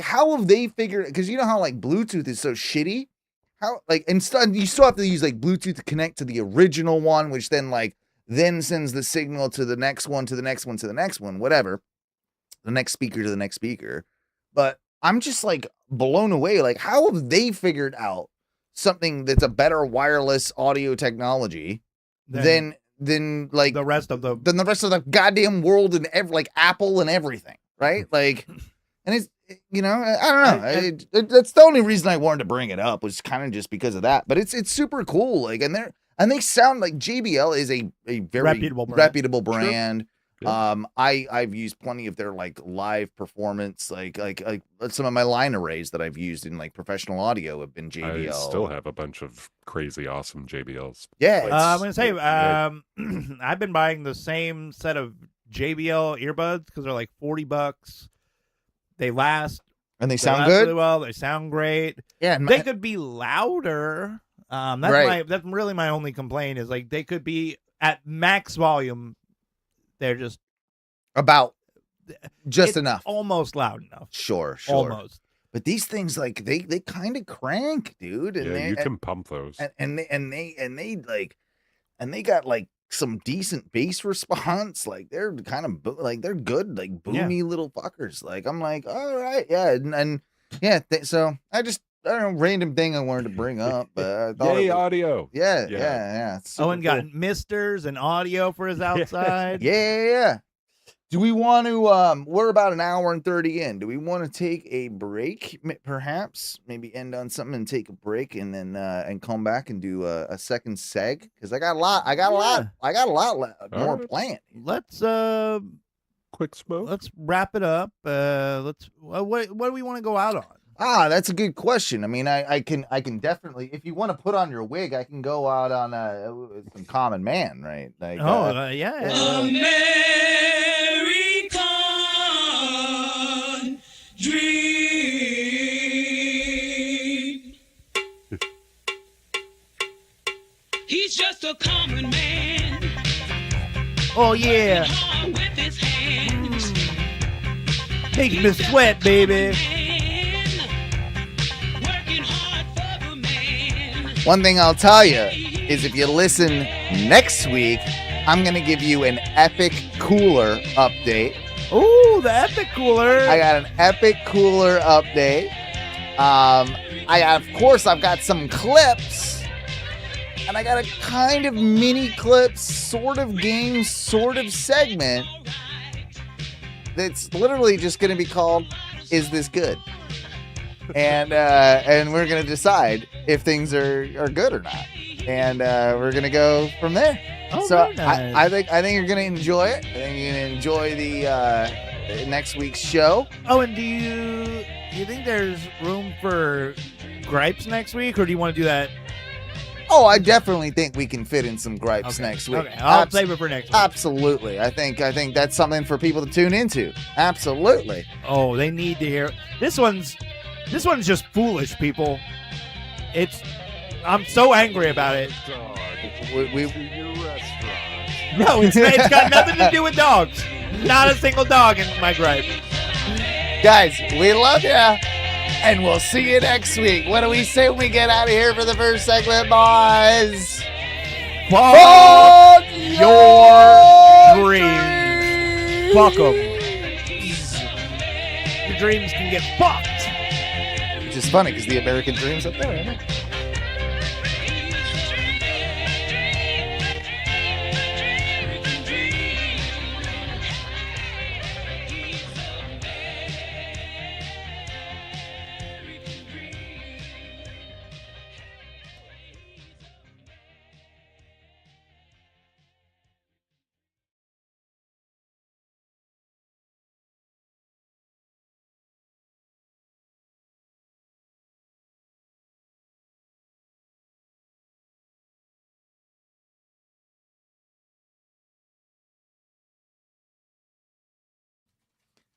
how have they figured? Because you know how like Bluetooth is so shitty. How like and you still have to use like Bluetooth to connect to the original one, which then sends the signal to the next one, to the next one, to the next one, whatever, the next speaker to the next speaker. But I'm just like blown away. Like how have they figured out something that's a better wireless audio technology than like the rest of the. than the rest of the goddamn world and like Apple and everything, right? Like, and it's I don't know. That's the only reason I wanted to bring it up, was kind of just because of that. But it's super cool. Like, and they sound like JBL is a very Reputable brand. brand. Yeah. I've used plenty of their like live performance, like some of my line arrays that I've used in like professional audio have been JBL. I still have a bunch of crazy, awesome JBLs. Yeah, I'm gonna say, Yeah. I've been buying the same set of JBL earbuds because they're like $40. They last. and they They sound last good. really well. They sound great. Yeah, and They could be louder. That's really my only complaint is like they could be at max volume. They're just about just it's enough. almost loud enough. Sure. Almost. But these things like they kind of crank, dude. And Yeah, you can pump those. and they got like some decent bass response. Like they're kind of like they're good, like boomy little fuckers. Like I'm like, all right, yeah, and yeah. So I don't know, random thing I wanted to bring up, but I thought Yay, it was- audio. yeah. it's super Owen got cool. misters and audio for his outside. Yeah. Do we want to we're about an hour and 30 in. Do we want to take a break perhaps? Maybe end on something and take a break and then and come back and do a second seg, cuz I got a lot more right. planned. Let's Quick smoke. let's wrap it up. What do we want to go out on? That's a good question. I mean, I can definitely, if you want to put on your wig, I can go out on some Common Man, right? Like American dream. He's just a common man. Oh yeah, Hard with his hands. make me sweat, baby. Working hard for the man. one thing I'll tell you is if you listen next week, I'm going to give you an epic cooler update. Ooh, the epic cooler. I got an epic cooler update. Of course, I've got some clips, and I got a kind of mini clip, sort of game, sort of segment that's literally just going to be called, Is This Good? and we're gonna decide if things are good or not, and we're gonna go from there. Oh, So very nice. I think you're gonna enjoy it. I think you're gonna enjoy the next week's show. Oh, and do you think there's room for gripes next week, or do you want to do that? Oh, I definitely think we can fit in some gripes Okay. next week. Okay, I'll save it for next week. Absolutely. I think that's something for people to tune into. Absolutely. Oh, they need to hear this one's just foolish, people. I'm so angry about it. We No, it's got nothing to do with dogs. Not a single dog in my gripe. guys, we love ya, and we'll see you next week. What do we say when we get out of here for the first segment, boys? Fuck your dreams. Fuck 'em. Your dreams can get fucked. Which is funny because the American dream's up there, isn't it?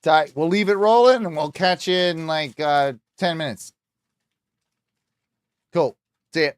Ty, we'll leave it rolling and we'll catch you in like 10 minutes. Cool. See ya.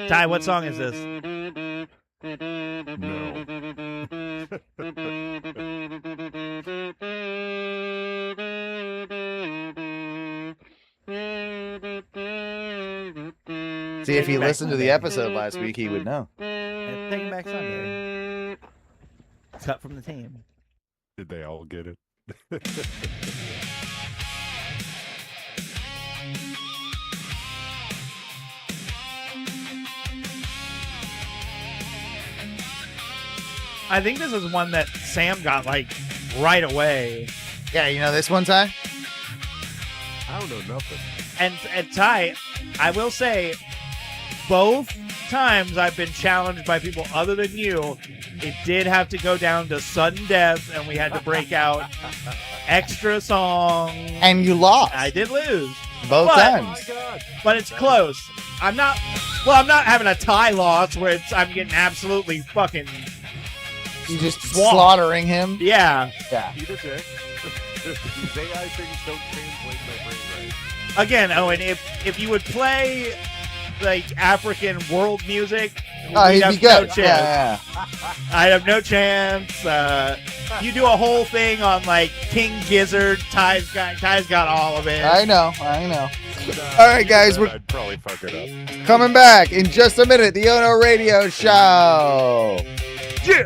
Ty, what song is this? No. See, if he listened to the episode last week, he would know. Taking Back Sunday. Cut from the team. Did they all get it? I think this is one that Sam got like right away. Yeah, you know this one, Ty? I don't know nothing. And Ty, I will say, both times I've been challenged by people other than you, it did have to go down to sudden death, and we had to break out extra song. And you lost. I did lose. Both times. Oh my God. But it's close. I'm not having a tie loss where I'm getting absolutely fucking You just swamped. slaughtering him. Yeah. Yeah. Eat a dick. These AI things don't translate my brain right. Again, Owen, if you would play like African world music, Oh, we'd he'd have be good. no chance. Yeah, I'd have no chance. You do a whole thing on like King Gizzard. Ty's got all of it. yeah. I know. All right, guys, we're I'd probably fuck it up. coming back in just a minute. The Ono Radio Show. Yeah.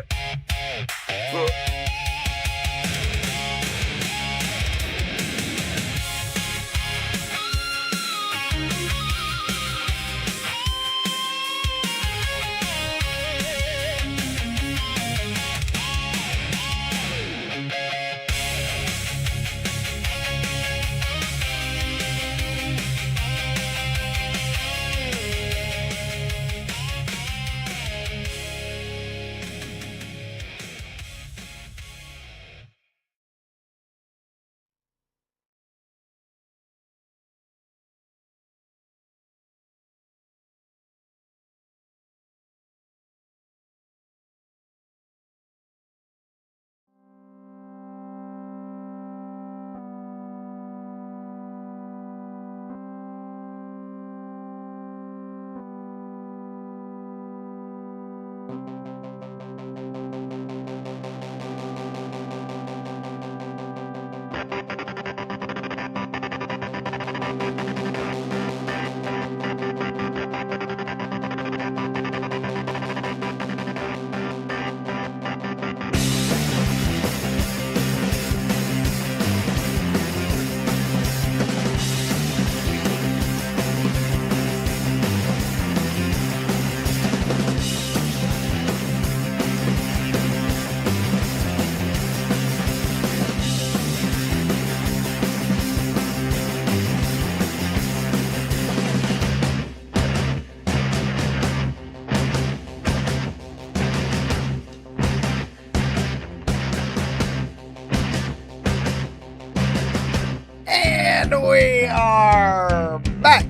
We are back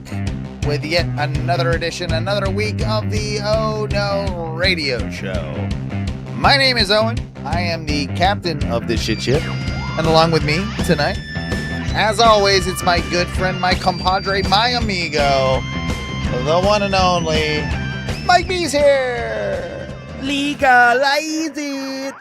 with yet another edition, another week of the Oh No Radio Show. My name is Owen. I am the captain of the shit ship. And along with me tonight, as always, it's my good friend, my compadre, my amigo, the one and only Mike B's here. Legalize it.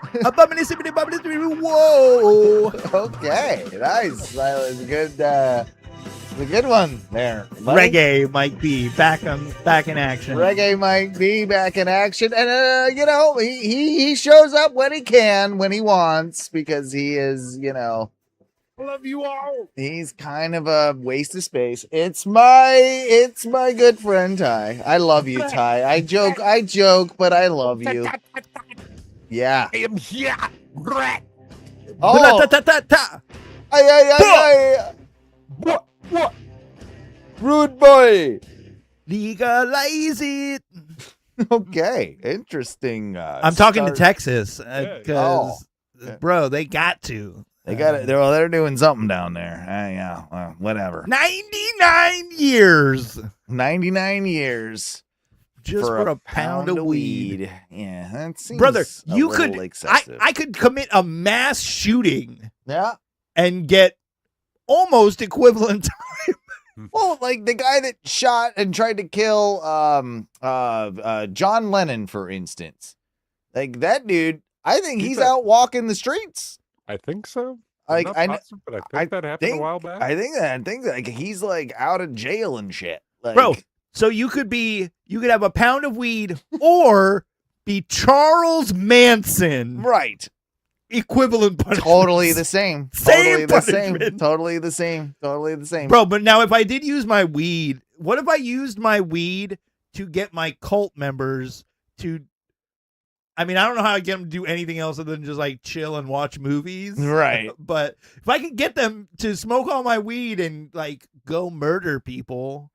Whoa. Okay, nice. That was a good one there. buddy. Reggae Mike B back in action. Reggae Mike B back in action, and he shows up when he can, when he wants, because he is, I love you all. he's kind of a waste of space. It's my good friend Ty. I love you, Ty. I joke, but I love you. Yeah. I am here. Rat. Oh, Ta-ta-ta-ta-ta. ay. What? Rude boy. Legalize it. Okay, interesting. I'm talking to start. Texas Yeah. because, Yeah. bro, they got to. They got it. They're doing something down there. Yeah, well, whatever. 99 years 99 years just for a pound of weed. Yeah, that seems Brother, a you little could excessive. I could commit a mass shooting Yeah. and get almost equivalent. Well, like the guy that shot and tried to kill John Lennon, for instance. Like that dude, I think he's out walking the streets. I think so. Like, Not I positive, but I think that happened a while back. I think like he's like out of jail and shit. Like, Bro, so you could have a pound of weed or be Charles Manson right. equivalent punishment. Totally the same. Same Totally the same. punishment. Totally the same. Totally the same. Bro, but now if I did use my weed, what if I used my weed to get my cult members to, I mean, I don't know how I get them to do anything else other than just like chill and watch movies. Right. But if I could get them to smoke all my weed and like go murder people,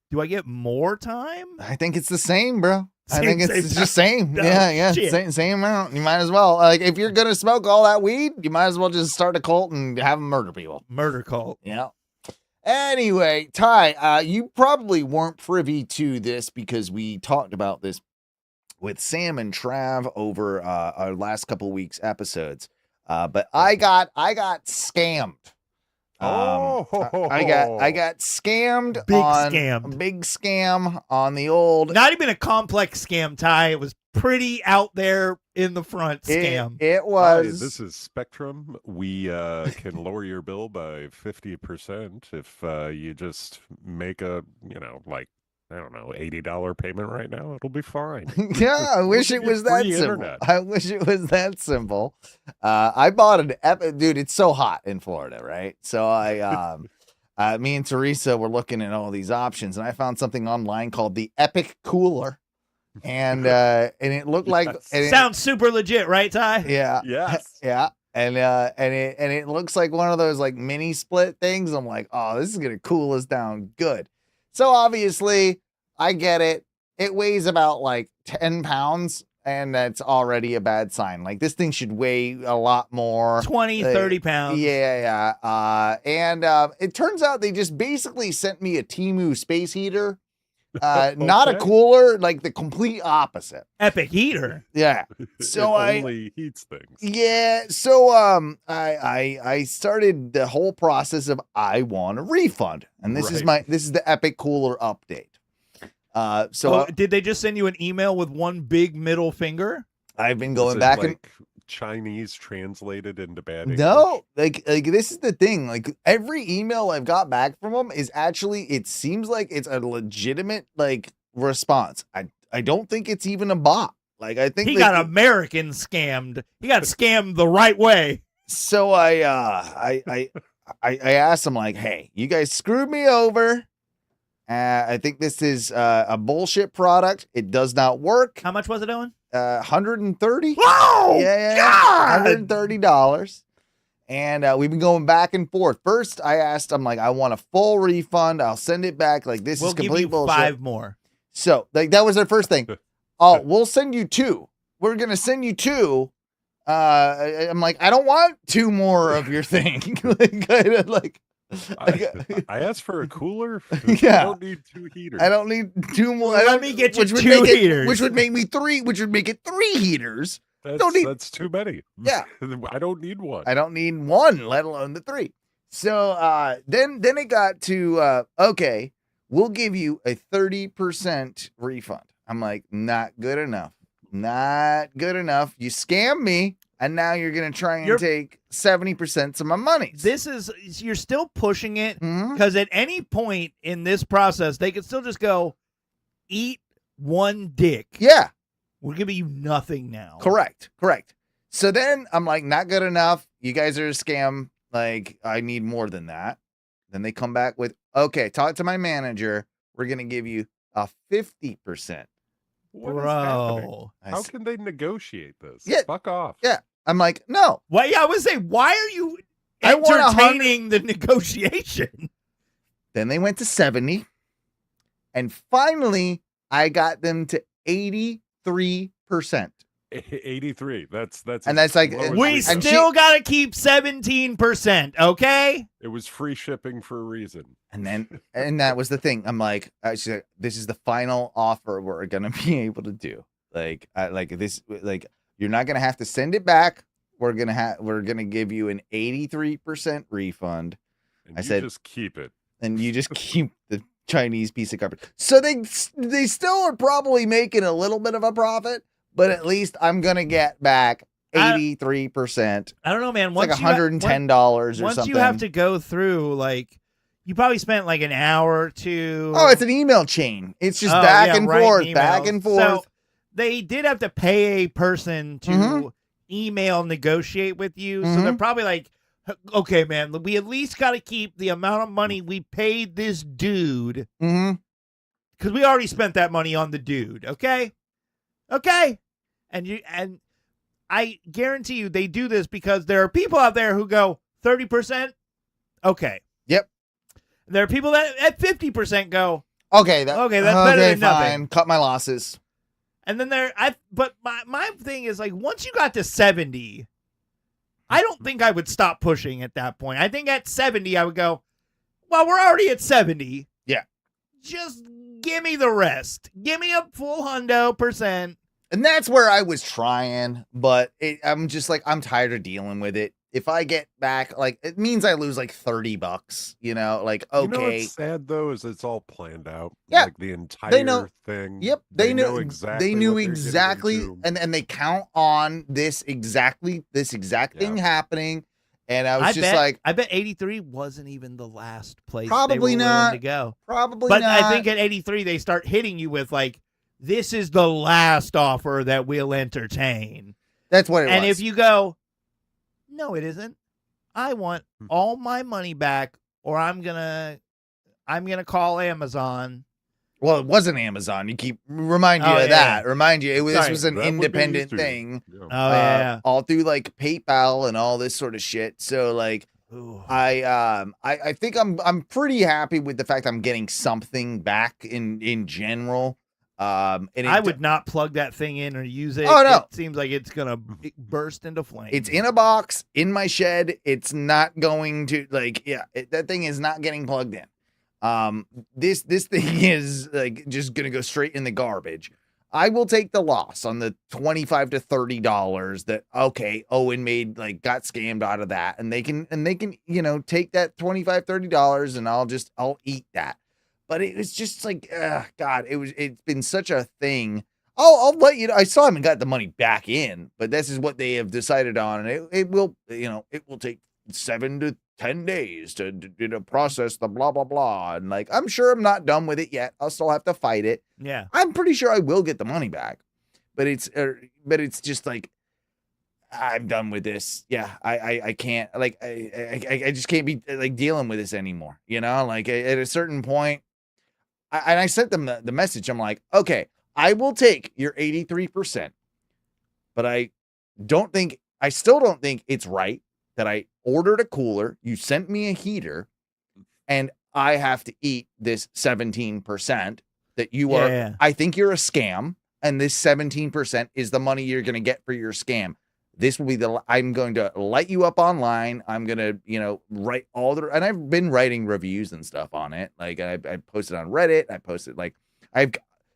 do I get more time? I think it's the same, bro. I Same- think same it's just same. time. Yeah, Shit. same amount. You might as well. Like, if you're gonna smoke all that weed, you might as well just start a cult and have them murder people. Murder cult. Yeah. Anyway, Ty, you probably weren't privy to this because we talked about this with Sam and Trav over our last couple weeks episodes. But I got scammed. I got scammed. Big on scammed. a big scam on the old. Not even a complex scam, Ty. It was pretty out there in the front scam. It Hi, was. this is Spectrum. We can lower your bill by 50% if you just make a, I don't know, $80 payment right now. It'll be fine. Yeah, I wish it was that Free simple. internet. I wish it was that simple. I bought dude, it's so hot in Florida, right? So me and Teresa were looking at all these options, and I found something online called the Epic Cooler, and it looked like Sounds super legit, right, Ty? yeah, Yes. yeah. And it looks like one of those like mini split things. I'm like, oh, this is gonna cool us down good. So obviously, I get it. It weighs about like 10 pounds, and that's already a bad sign. Like, this thing should weigh a lot more. 20, 30 pounds. Yeah. And it turns out they just basically sent me a Temu space heater. Not a Okay. cooler, like the complete opposite. Epic heater. Yeah. So It only heats things. Yeah, so I started the whole process of I want a refund, and this is the Epic Cooler update. Did they just send you an email with one big middle finger? I've been Is going it, back and like, Chinese translated into bad English? no, like this is the thing. Like, every email I've got back from them is actually, it seems like it's a legitimate like response. I don't think it's even a bot. Like, I think He got American scammed. He got scammed the right way. So I asked him, like, hey, you guys screwed me over. I think this is a bullshit product. It does not work. How much was it, Owen? $130. Oh, Yeah, God! $130. And we've been going back and forth. First, I asked him, like, I want a full refund. I'll send it back. Like, this We'll is give complete you bullshit. 5 more. So, like, that was their first thing. Oh, we'll send you 2. We're gonna send you 2. I'm like, I don't want 2 more of your thing. Like, kind of like, I asked for a cooler. Yeah. I don't need 2 heaters. I don't need 2 more. Let I don't- me get you which would 2 make it- heaters. which would make me 3. Which would make it 3 heaters. That's, that's too many. Yeah. I don't need one. I don't need 1, let alone the 3. So then it got to okay, we'll give you a 30% refund. I'm like, not good enough. Not good enough. You scammed me, and now you're gonna try and take 70% of my money. You're still pushing it Mhm. because at any point in this process, they could still just go eat 1 dick. Yeah. We're giving you nothing now. Correct. So then I'm like, not good enough. You guys are a scam. Like, I need more than that. Then they come back with, okay, talk to my manager. We're going to give you a 50%. What is happening? Bro. How can they negotiate this? Yeah. Fuck off. Yeah. I'm like, no. Well, yeah, I would say, why are you I want entertaining the negotiation? Then they went to 70. And finally, I got them to 83%. 83. That's And that's like- low as We we can. still got to keep 17%, okay? It was free shipping for a reason. And that was the thing. I'm like, actually, this is the final offer we're gonna be able to do. Like you're not gonna have to send it back. We're gonna give you an 83% refund. And I you said- just keep it. And you just keep the Chinese piece of garbage. So they still are probably making a little bit of a profit, but at least I'm gonna get back 83%. I don't know, man. It's like $110 or once something. you have to go through, like, you probably spent like an hour or two. Oh, it's an email chain. It's just Oh, back yeah, and writing forth, back emails. and forth. So they did have to pay a person to Mhm. email negotiate with you. So they're probably like, okay, man, we at least got to keep the amount of money we paid this dude Mm-hmm. because we already spent that money on the dude. Okay. And I guarantee you they do this because there are people out there who go 30%. Okay. Yep. There are people that at 50% go, Okay, that's better than nothing. fine. Cut my losses. and then but my thing is, like, once you got to 70, I don't think I would stop pushing at that point. I think at 70 I would go, well, we're already at 70. Yeah. Just give me the rest. Give me a full %. And that's where I was trying, but I'm just like, I'm tired of dealing with it. If I get back, like, it means I lose like $30, you know, like, You know okay. what's sad though is it's all planned out. Yeah. Like the entire thing. Yep. They know knew exactly. They knew what they're getting exactly. into. And they count on this exact thing happening. And I was I bet 83 wasn't even the last place Probably they were willing not. to go. probably But not. I think at 83 they start hitting you with, like, this is the last offer that we'll entertain. that's what it And was. if you go, no, it isn't. I want all my money back, or I'm gonna call Amazon. Well, it wasn't Amazon. You keep remind you Oh, of yeah. that. Remind you, this Sorry. was an That would be independent easier. thing. Yeah. Oh yeah. All through like PayPal and all this sort of shit. So like, Ooh. I think I'm pretty happy with the fact I'm getting something back in general. And I would not plug that thing in or use it. Oh, no. It seems like it's gonna burst into flames. It's in a box in my shed. It's not going to that thing is not getting plugged in. This thing is like just gonna go straight in the garbage. I will take the loss on the $25 to $30 that Owen got scammed out of that, and they can take that $25 $30 and I'll eat that. But it was just like, God, it's been such a thing. I'll let you know. I still haven't got the money back in, but this is what they have decided on, and it will take 7 to 10 days to process the blah blah blah. And like, I'm sure I'm not done with it yet. I'll still have to fight it. yeah. I'm pretty sure I will get the money back, but it's just like, I'm done with this. Yeah, I can't, like, I just can't be like dealing with this anymore. You know, like at a certain point. I sent them the message. I'm like, okay, I will take your 83%, but I still don't think it's right that I ordered a cooler, you sent me a heater, and I have to eat this 17% that you are. Yeah. I think you're a scam, and this 17% is the money you're going to get for your scam. This will be I'm going to light you up online. I'm going to, write and I've been writing reviews and stuff on it. Like I posted on Reddit. I posted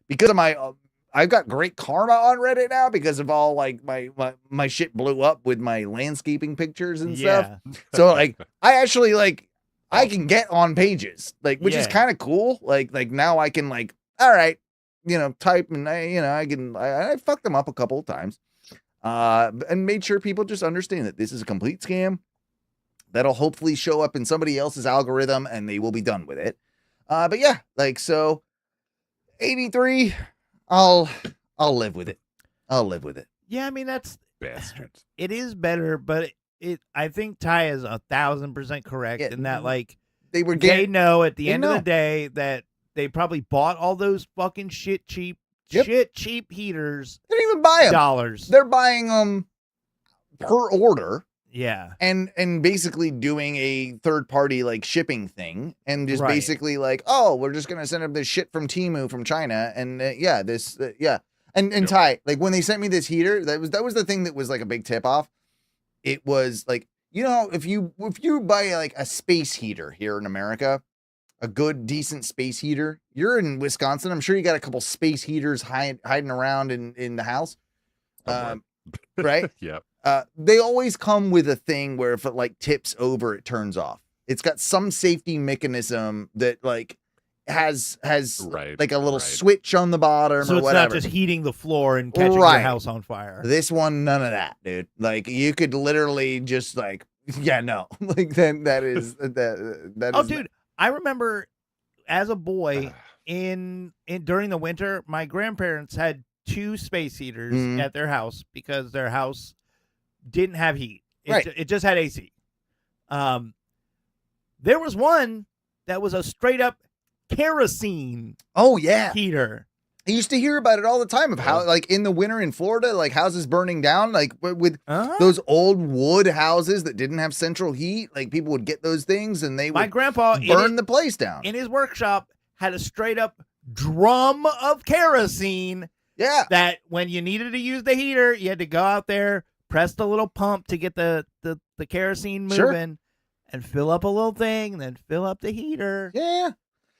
because of I've got great karma on Reddit now because of all like my shit blew up with my landscaping pictures and stuff. So like, I actually I can get on pages, which is kind of cool. Like now I can all right, type and I fucked them up a couple of times. And made sure people just understand that this is a complete scam that'll hopefully show up in somebody else's algorithm and they will be done with it. But yeah, so 83, I'll live with it. I'll live with it. Yeah, I mean, that's Bastards. it is better, but I think Ty is 1,000% correct in that they know at the end of the day that they probably bought all those fucking cheap heaters. They didn't even buy them. Dollars. They're buying them per order. Yeah. And basically doing a third party shipping thing and just basically we're just going to send them this shit from Temu from China. And And Ty, when they sent me this heater, that was the thing that was a big tip off. It was if you buy a space heater here in America, a good, decent space heater. You're in Wisconsin. I'm sure you got a couple space heaters hiding around in the house. Right? Yeah. They always come with a thing where if it tips over, it turns off. It's got some safety mechanism that has a little switch on the bottom so or whatever. So it's not just heating the floor and catching your house on fire. This one, none of that, dude. You could literally just that is that Oh, is dude. I remember as a boy during the winter, my grandparents had 2 space heaters at their house because their house didn't have heat. It just had AC. There was one that was a straight up kerosene heater. I used to hear about it all the time of how in the winter in Florida, houses burning down, with those old wood houses that didn't have central heat, people would get those things and they would grandpa burn the place down. In his workshop had a straight up drum of kerosene. Yeah. That when you needed to use the heater, you had to go out there, press the little pump to get the kerosene moving and fill up a little thing and then fill up the heater. Yeah.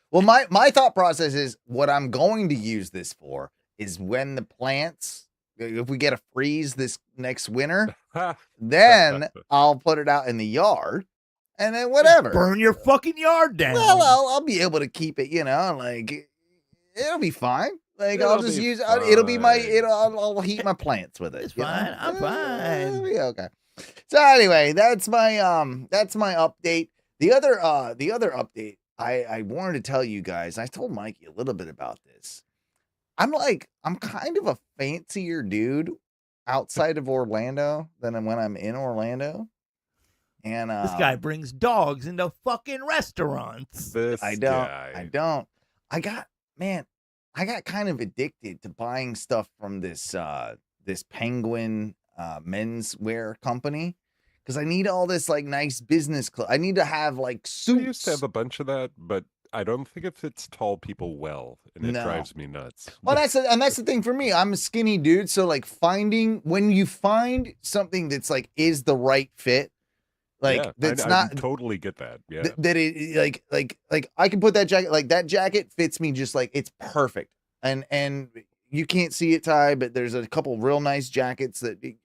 Well, my thought process is what I'm going to use this for is when the plants, if we get a freeze this next winter, then I'll put it out in the yard and then whatever. Burn your fucking yard down. Well, I'll be able to keep it, it'll be fine. I'll just use it'll be I'll heat my plants with it. It's fine. I'm fine. It'll be okay. So anyway, that's my update. The other update I wanted to tell you guys, I told Mikey a little bit about this. I'm kind of a fancier dude outside of Orlando than when I'm in Orlando. And this guy brings dogs into fucking restaurants. I don't. I got kind of addicted to buying stuff from this Penguin menswear company. Because I need all this nice business clothes. I need to have suits. I used to have a bunch of that, but I don't think it fits tall people well, and it drives me nuts. Well, that's the thing for me. I'm a skinny dude, so when you find something that's is the right fit, that's I totally get that. Yeah, that it I can put that jacket that jacket fits me just it's perfect, and you can't see it, Ty, but there's a couple real nice jackets that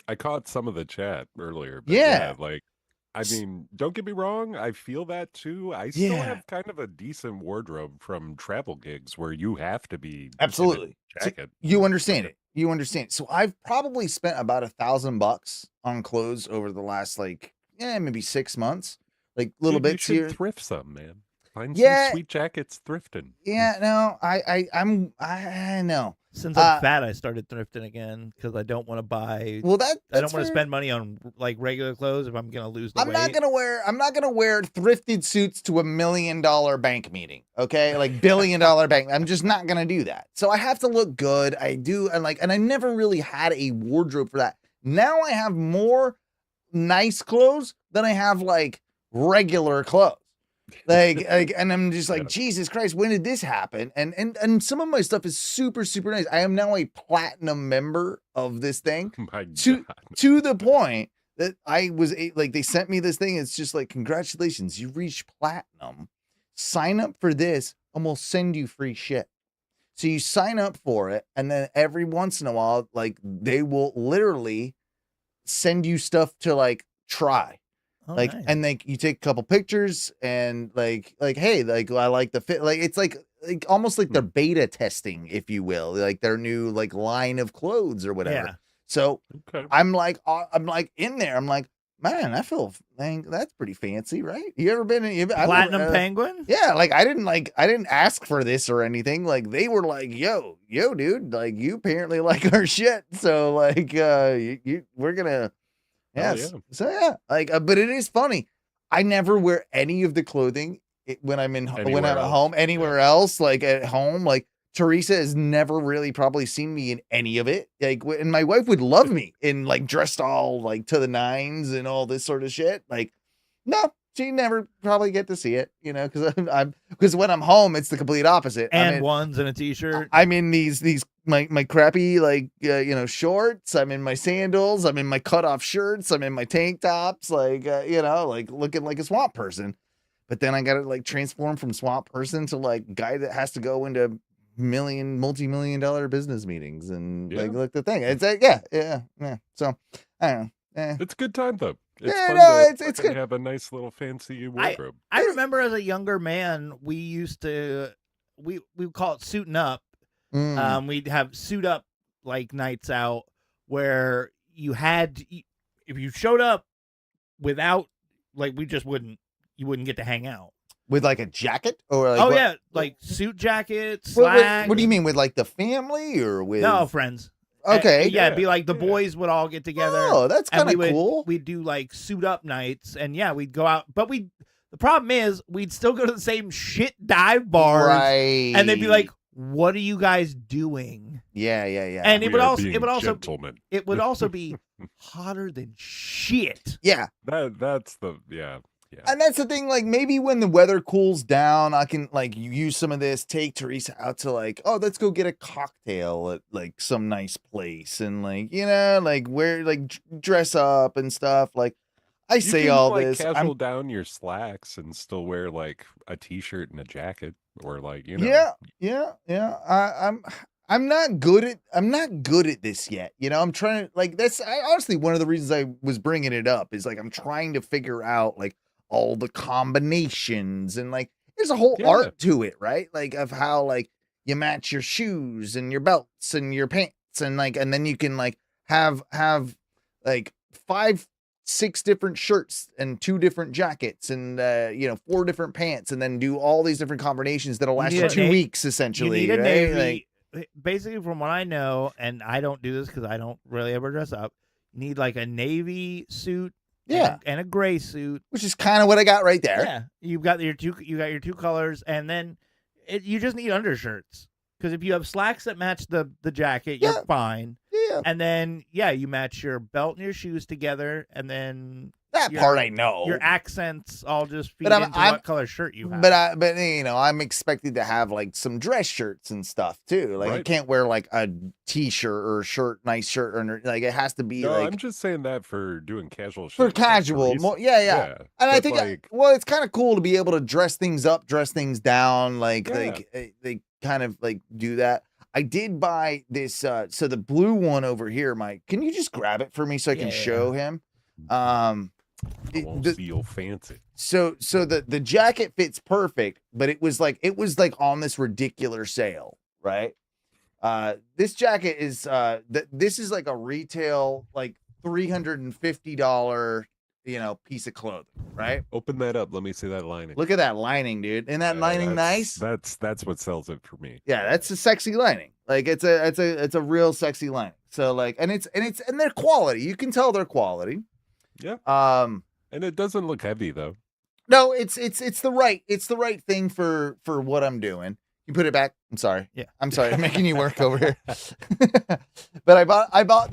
I caught some of the chat earlier. But I mean, don't get me wrong. I feel that too. I still have kind of a decent wardrobe from travel gigs where you have to be absolutely jacket. So you understand it. You understand. So I've probably spent about $1,000 on clothes over the last maybe 6 months, little bits you should here. Thrift some, man. Find some sweet jackets thrifting. Yeah, no, I know. Since I'm fat, I started thrifting again because I don't want to buy. Well, I don't want to spend money on regular clothes if I'm gonna lose the weight. I'm not gonna wear thrifted suits to $1 million bank meeting. Okay, $1 billion bank. I'm just not gonna do that. So I have to look good. I do, and I never really had a wardrobe for that. Now I have more nice clothes than I have regular clothes. like, and I'm just like, Yeah. Jesus Christ, when did this happen? And some of my stuff is super, super nice. I am now a platinum member of this thing My to God. to the point that I was like, they sent me this thing. It's just like, congratulations, you reached platinum. Sign up for this, and we'll send you free shit. So you sign up for it, and then every once in a while, like they will literally send you stuff to like try. Oh, Like, nice. and like you take a couple pictures and like, hey, like I like the fit. Like, it's like almost like they're beta testing, if you will, like their new like line of clothes or whatever. Yeah. So Okay. I'm like in there. I'm like, man, I feel that's pretty fancy, right? You ever been in Platinum Penguin? Yeah, like I didn't ask for this or anything. Like they were like, yo, dude, like you apparently like our shit. So like we're gonna yes. yeah. So yeah, like but it is funny. I never wear any of the clothing when I'm when I'm Anywhere at else. home, anywhere else, like at home. Like Teresa has never really probably seen me in any of it. Like, and my wife would love me in like dressed all like to the nines and all this sort of shit. Like, no, she never probably get to see it, you know, because when I'm home, it's the complete opposite. And ones and a t-shirt. I'm in these my crappy like shorts. I'm in my sandals. I'm in my cutoff shirts. I'm in my tank tops. Like like looking like a swamp person. But then I got to like transform from swamp person to like guy that has to go into multi-million-dollar business meetings and like the thing. It's like yeah. So I don't know. It's a good time though. It's Yeah, fun no, to it's fucking good. have a nice little fancy wardrobe. I remember as a younger man, we used to we would call it suiting up. We'd have suit up like nights out where you had if you showed up without like you wouldn't get to hang out. With like a jacket or like yeah, like suit jacket, What, slacks. what do you mean with like the family or with No, friends. Okay. Yeah, it'd be like the boys would all get together. Oh, that's and kind of we would- cool. We'd do like suit up nights, and yeah, we'd go out. But the problem is, we'd still go to the same shit dive bars, Right. and they'd be like, "What are you guys doing?" Yeah. And We are being gentlemen. it would also be hotter than shit. Yeah. That's the yeah. And that's the thing, like maybe when the weather cools down, I can like use some of this, take Teresa out to like, oh, let's go get a cocktail at like some nice place and like, like wear like dress up and stuff. Like I You say can, all like, this. casual down your slacks and still wear like a t-shirt and a jacket or like Yeah. I'm not good at this yet. I'm trying to like honestly one of the reasons I was bringing it up is like I'm trying to figure out like all the combinations and like there's a whole art to it, right? Like of how like you match your shoes and your belts and your pants and like and then you can like have like 5-6 different shirts and 2 different jackets and 4 different pants and then do all these different combinations that'll last need for a 2 na- weeks essentially. You need a right? navy. Like, Basically, from what I know, and I don't do this because I don't really ever dress up. You need like a navy suit, and a gray suit, which is kind of what I got right there. Yeah, you got your two colors, and then you just need undershirts because if you have slacks that match the jacket, you're fine. Yeah, and then you match your belt and your shoes together, and then that part I know. Your accents all just feed But into I'm- what color shirt you have. But I'm expected to have like some dress shirts and stuff too. Like I Right. can't wear like a t-shirt or a shirt, nice shirt, or like it has to be No, like I'm just saying that for doing casual shit. for like casual. Teresa. More, yeah. And I but, think like, it's kind of cool to be able to dress things up, dress things down, like they kind of like do that. I did buy this so the blue one over here, Mike. Can you just grab it for me so I can show him? I won't feel fancy. So the jacket fits perfect, but it was like on this ridiculous sale, right? This jacket is this is like a retail like $350 piece of clothing, right? Open that up. Let me see that lining. Look at that lining, dude. Isn't that lining nice? That's what sells it for me. Yeah, that's a sexy lining. Like it's a real sexy lining. So like and they're quality. You can tell they're quality. Yeah. And it doesn't look heavy though. No, it's the right thing for what I'm doing. You put it back. I'm sorry. Yeah. I'm sorry. I'm making you work over here. But I bought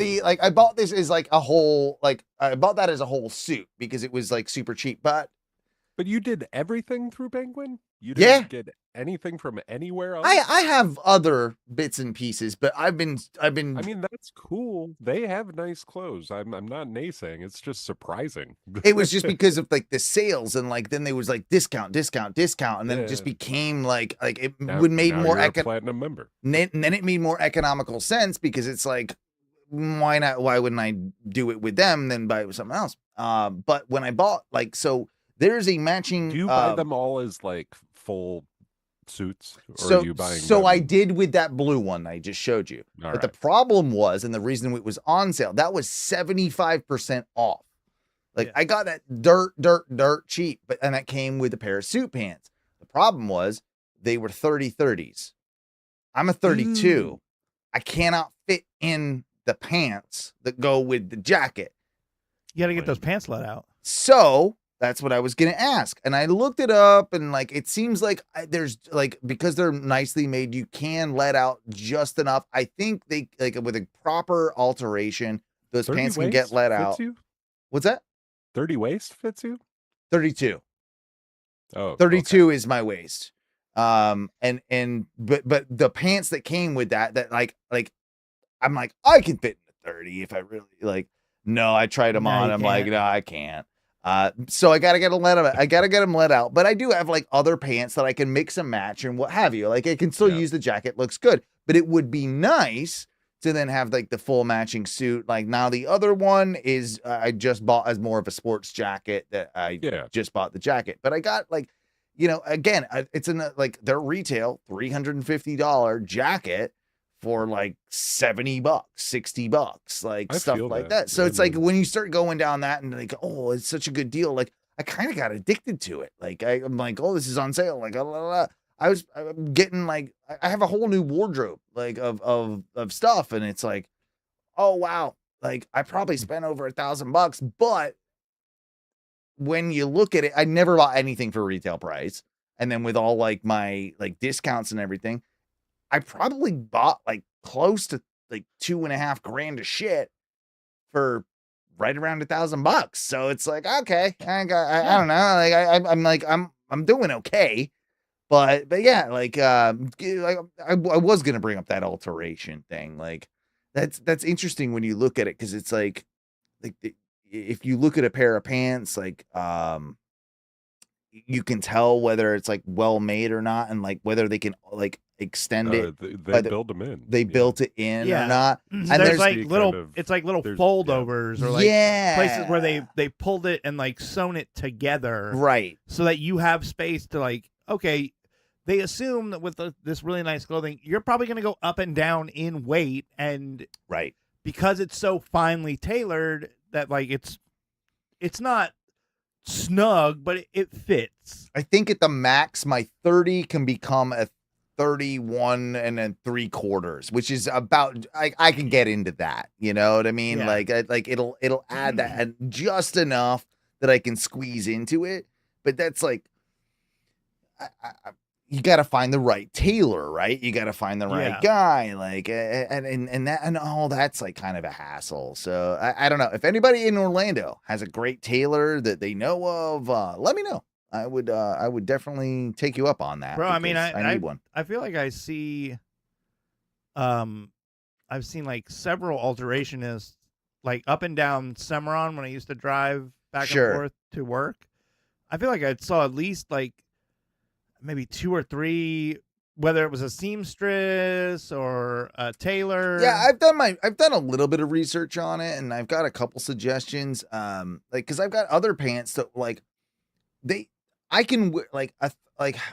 this as like a whole I bought that as a whole suit because it was like super cheap. But But you did everything through Penguin? You Yeah. didn't get anything from anywhere else? I have other bits and pieces, but I've been I mean, that's cool. They have nice clothes. I'm not naysaying. It's just surprising. it was just because of like the sales, and like then there was like discount, and then it just Yeah. became like it Now, would made now more you're a platinum member. and then it made more economical sense because it's like, why not? Why wouldn't I do it with them than buy it with someone else? But when I bought so there's a matching. Do you buy them all as like full suits, or So are you buying? I them? did with that blue one I just showed you. All But the right. problem was, and the reason it was on sale, that was 75% off. Like Yeah. I got that dirt cheap, and that came with a pair of suit pants. The problem was they were 30/30s. I'm a 32. I cannot fit in the pants that go with the jacket. You got to get those pants let out. So that's what I was going to ask. And I looked it up, and like, it seems like there's like, because they're nicely made, you can let out just enough. I think they like with a proper alteration, those 30 pants can get waist let fits out. You? What's that? 30 waist fits you? 32. Oh, 32 is my waist. But the pants that came with that like I'm like, I can fit in the 30 if I really like. No, I tried them No, on. you I'm like, can't. no, I can't. So I gotta get them let out. But I do have like other pants that I can mix and match and what have you. Like I can still Yeah. use the jacket, looks good. But it would be nice to then have like the full matching suit. Like now the other one is I just bought as more of a sports jacket that I Yeah. just bought the jacket. But I got like, again, it's in like their retail $350 jacket for like $70, $60, like I stuff feel like that. that. So it's like And- when you start going down that and like, oh, it's such a good deal. Like I kind of got addicted to it. Like I'm like, oh, this is on sale. Like, I'm getting like, I have a whole new wardrobe like of stuff. And it's like, oh, wow. Like I probably spent over $1,000, but when you look at it, I never bought anything for retail price. And then with all like my like discounts and everything, I probably bought like close to like $2.5 grand of shit for right around $1,000. So it's like, okay, I don't know. Like I'm doing okay. But yeah, like I was gonna bring up that alteration thing. Like that's interesting when you look at it, because it's like if you look at a pair of pants, like you can tell whether it's like well made or not, and like whether they can like extend it. They build them in. They yeah. built it in Yeah. or not. And And there's there's like the little, kind of- it's like little there's- foldovers or like yeah, places where they pulled it and like sewn it together right. so that you have space to like, okay, they assume that with this really nice clothing, you're probably going to go up and down in weight. And Right. because it's so finely tailored that like it's not snug, but it fits. I think at the max, my 30 can become a 31 3/4, which is about, I can get into that. You know what I mean? Yeah. Like it'll add that and just enough that I can squeeze into it. But that's like, you got to find the right tailor, right? You got to find the right Yeah. guy, like, and that, and all that's like kind of a hassle. So I don't know if anybody in Orlando has a great tailor that they know of. Let me know. I would definitely take you up on that. Bro, I mean, because I need one. I feel like I see, I've seen like several alterationists like up and down Cimarron when I used to drive back Sure. and forth to work. I feel like I saw at least like maybe 2 or 3, whether it was a seamstress or a tailor. Yeah, I've done a little bit of research on it, and I've got a couple suggestions. Like, because I've got other pants that like I can wear like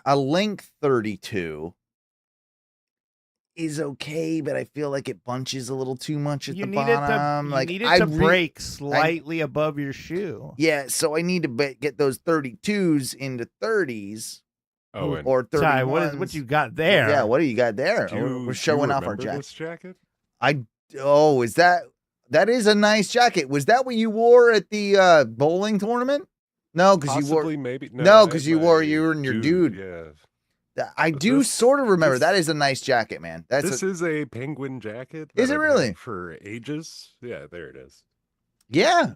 a length 32 is okay, but I feel like it bunches a little too much at you the need it bottom. to, Like you need it I to re- break slightly above your shoe. Yeah, so I need to get those 32s into 30s Oh, and or 31s. Ty, what you got there? Yeah, what do you got there? do you- We're do you showing off our remember jacket. this jacket? Is that is a nice jacket. Was that what you wore at the bowling tournament? No, because you wore. Possibly, maybe. No, I 'cause had you wore- my you were in your dude. Yeah. I But do this- sort of remember. this- That is a nice jacket, man. That's This is a penguin jacket. Is that it I've really? had for ages. Yeah, there it is. yeah,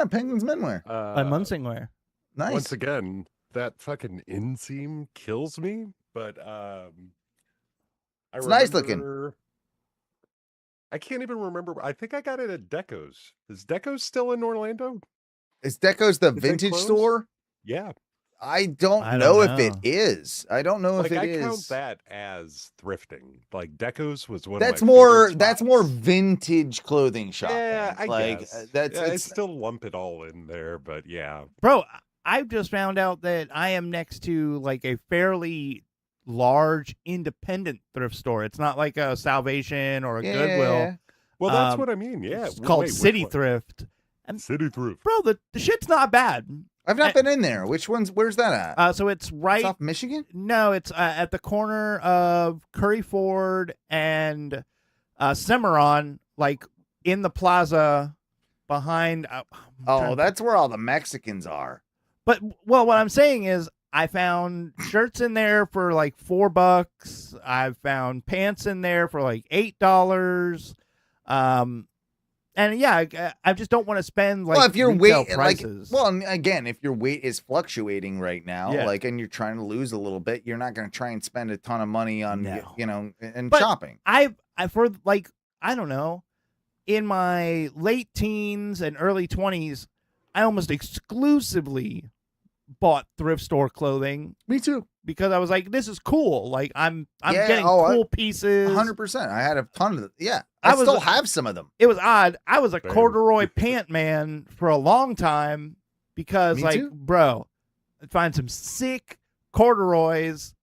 Penguins menwear. By Munsingwear. Nice. Once again, that fucking inseam kills me. But It's nice looking. remember- I can't even remember. I think I got it at Deco's. Is Deco's still in Orlando? Is Deco's the Is it vintage closed? store? Yeah. I don't I don't know if know. it is. I don't know Like if it I is. count that as thrifting. Like Deco's was one That's of my more. favorite That's more spots. vintage clothing shopping. Yeah, I like guess. that's Yeah, I it's still lump it all in there, but yeah. Bro, I've just found out that I am next to like a fairly large independent thrift store. It's not like a Salvation or a Goodwill. Well, that's Um, what I mean. Yeah, It's called wait, which City one? Thrift. City Thrift. Bro, the shit's not bad. I've not been in there. Which one's? Where's that at? So it's right. South Michigan? No, it's at the corner of Curry Ford and Cimarron, like in the plaza behind. Oh, that's where all the Mexicans are. But well, what I'm saying is, I found shirts in there for like $4. I've found pants in there for like $8. And yeah, I just don't want to spend like well, if your retail weight, like, prices. well, and again, if your weight is fluctuating right now, Yeah. like, and you're trying to lose a little bit, you're not going to try and spend a ton of money on, No. you know, and But shopping. I for like I don't know, in my late teens and early 20s, I almost exclusively bought thrift store clothing Me too. because I was like, this is cool. Like I'm Yeah, getting oh, cool pieces. 100%. I had a ton of, yeah. I I was still a- have some of them. It was odd. I was a Same. corduroy pant man for a long time because, Me like, too. bro, I'd find some sick corduroys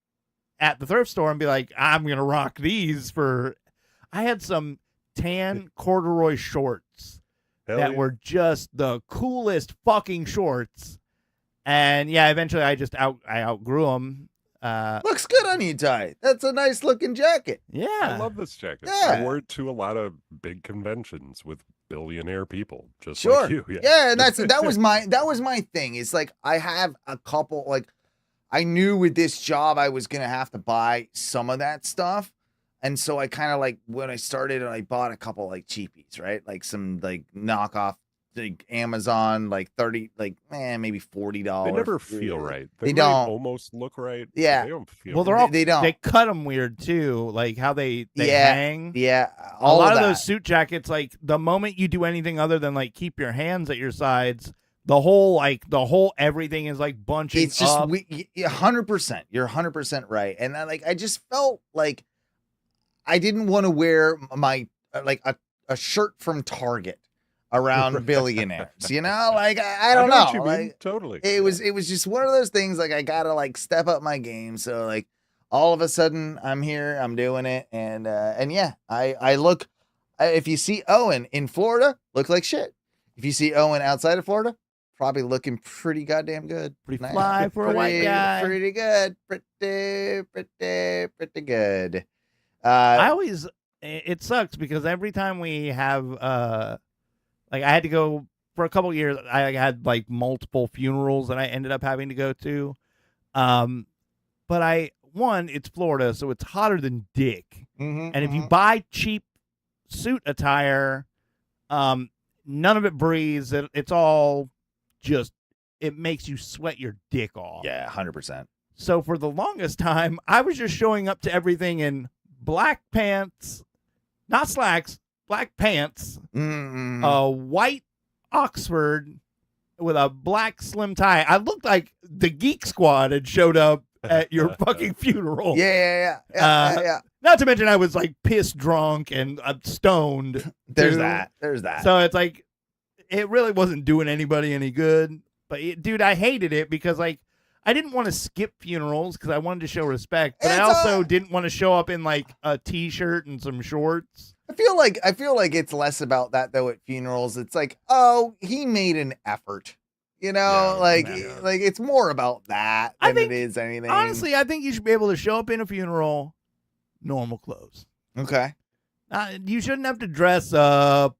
at the thrift store and be like, I'm gonna rock these for. I had some tan corduroy shorts Hell that yeah. were just the coolest fucking shorts, and yeah, eventually I outgrew them. Looks good on you, Ty. That's a nice looking jacket. Yeah, I love this jacket. Yeah. I wore it to a lot of big conventions with billionaire people, just Sure. like you. Yeah, and that was my thing. It's like I have a couple, like, I knew with this job I was gonna have to buy some of that stuff. And so I kind of like when I started and I bought a couple like cheapies, right? Like some like knockoff like Amazon, like 30, like maybe $40. They never feel right. They might don't. almost look right. but Yeah. They don't feel well, they're right. all They don't. They cut them weird too, like how they Yeah. hang. Yeah, A all lot of of that. those suit jackets, like the moment you do anything other than like keep your hands at your sides, the whole everything is like bunching It's just up. 100%. You're 100% right. And I just felt like I didn't want to wear my like a shirt from Target around billionaires. You know, like I don't know know. what you mean. Like, Totally. it was just one of those things. Like I gotta like step up my game. So like all of a sudden I'm here, I'm doing it, and yeah, I look. If you see Owen in Florida, look like shit. If you see Owen outside of Florida, probably looking pretty goddamn good. Pretty fly for a white Pretty- guy. Pretty good. Pretty good. I always it sucks because every time we have like I had to go for a couple years, I had like multiple funerals that I ended up having to go to. But it's Florida, so it's hotter than dick. Mhm, And if you mhm. buy cheap suit attire, none of it breathes. It's all just it makes you sweat your dick off. Yeah, 100%. So for the longest time, I was just showing up to everything in black pants, not slacks, black pants, Mm-mm. a white Oxford with a black slim tie. I looked like the Geek Squad had showed up at your fucking funeral. Yeah. Yeah. Not to mention I was like pissed drunk and stoned. There's too. that. There's that. So it's like, it really wasn't doing anybody any good. But dude, I hated it because like, I didn't want to skip funerals because I wanted to show respect, but I It's also a- didn't want to show up in like a t-shirt and some shorts. I feel like it's less about that though at funerals. It's like, oh, he made an effort. You know, Yeah, like yeah. like it's more about that I than think, it is anything. Honestly, I think you should be able to show up in a funeral, normal clothes. Okay. You shouldn't have to dress up.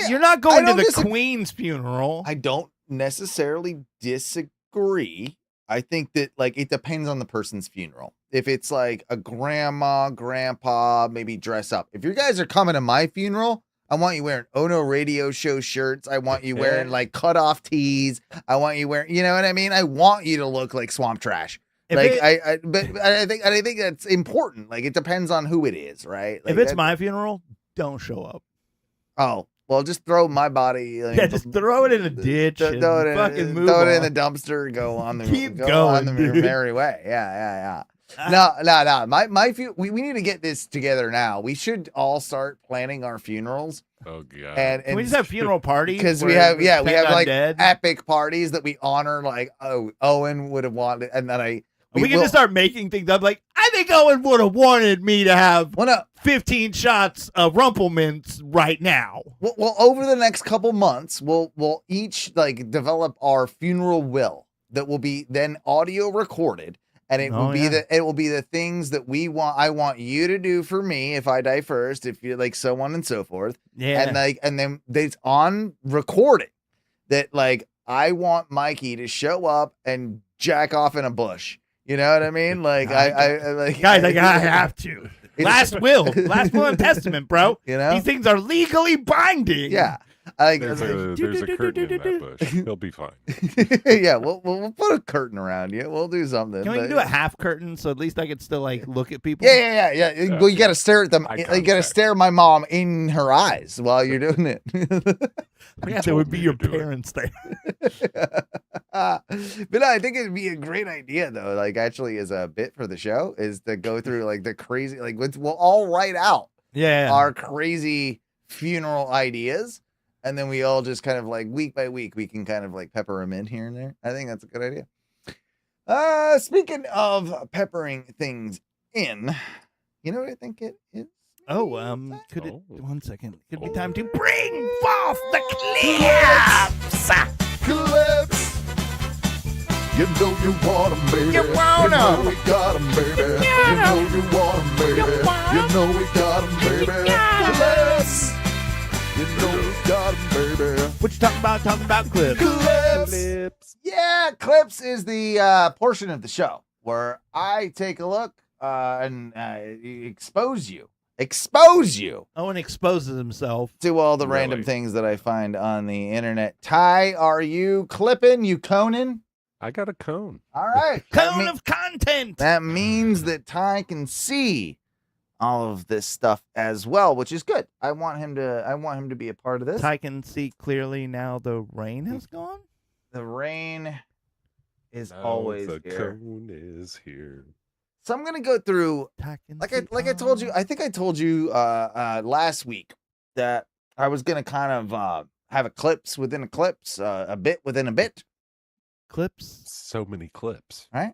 You're not I going to don't the disagree. Queen's funeral. I don't necessarily disagree. I think that like it depends on the person's funeral. If it's like a grandma, grandpa, maybe dress up. If you guys are coming to my funeral, I want you wearing Ono radio show shirts. I want you wearing like cutoff tees. I want you wearing, you know what I mean? I want you to look like swamp trash. But I think that's important. Like it depends on who it is, right? Like, if it's my funeral, don't show up. Oh, well, just throw my body. Like, Yeah, just throw it in a ditch and fucking move throw it in on. the dumpster and go on the Keep go going, on the dude. merry way. Yeah. No. We need to get this together now. We should all start planning our funerals. Oh god. And Can we just have funeral parties? because we where have we have depend on like dead? epic parties that we honor. Like Owen would have wanted, and then we can just start making things up. Like I think Owen would have wanted me to have 15 shots of Rumpelmints right now. Well, over the next couple months, we'll each like develop our funeral will that will be then audio recorded, and it will be the things that we want. I want you to do for me if I die first, if you like, so on and so forth. Yeah, and then it's on recorded that like I want Mikey to show up and jack off in a bush. You know what I mean? Like I like guys, like I have to. Last will and testament, bro. You know, these things are legally binding. Yeah. There's a curtain in that bush. He'll be fine. Yeah, we'll put a curtain around you. We'll do something. Can we do a half curtain so at least I could still like look at people? Yeah. Well, you got to stare at them. You got to stare my mom in her eyes while you're doing it. Yeah, there would be your parents there. But no, I think it'd be a great idea though. Like actually, as a bit for the show, is to go through like the crazy. Like we'll all write out our crazy funeral ideas. And then we all just kind of like week by week, we can kind of like pepper them in here and there. I think that's a good idea. Speaking of peppering things in, you know what I think it is? Could it, 1 second, could be time to bring forth the clips. Clips. You know you want 'em, baby. You want 'em. You know we got 'em, baby. You know you want 'em, baby. You know we got 'em, baby. Clips. You know we got 'em, baby. What you talking about? Talking about clips. Clips. Yeah, clips is the portion of the show where I take a look and expose you. Owen exposes himself to all the random things that I find on the internet. Ty, are you clipping? You coning? I got a cone. All right. cone of content. That means that Ty can see all of this stuff as well, which is good. I want him to be a part of this. Ty can see clearly now the rain has gone. The rain is always the here. cone is here. So I'm gonna go through like I told you. I think I told you last week that I was gonna kind of have a clips within a clips, a bit within a bit. Clips. So many clips. All right.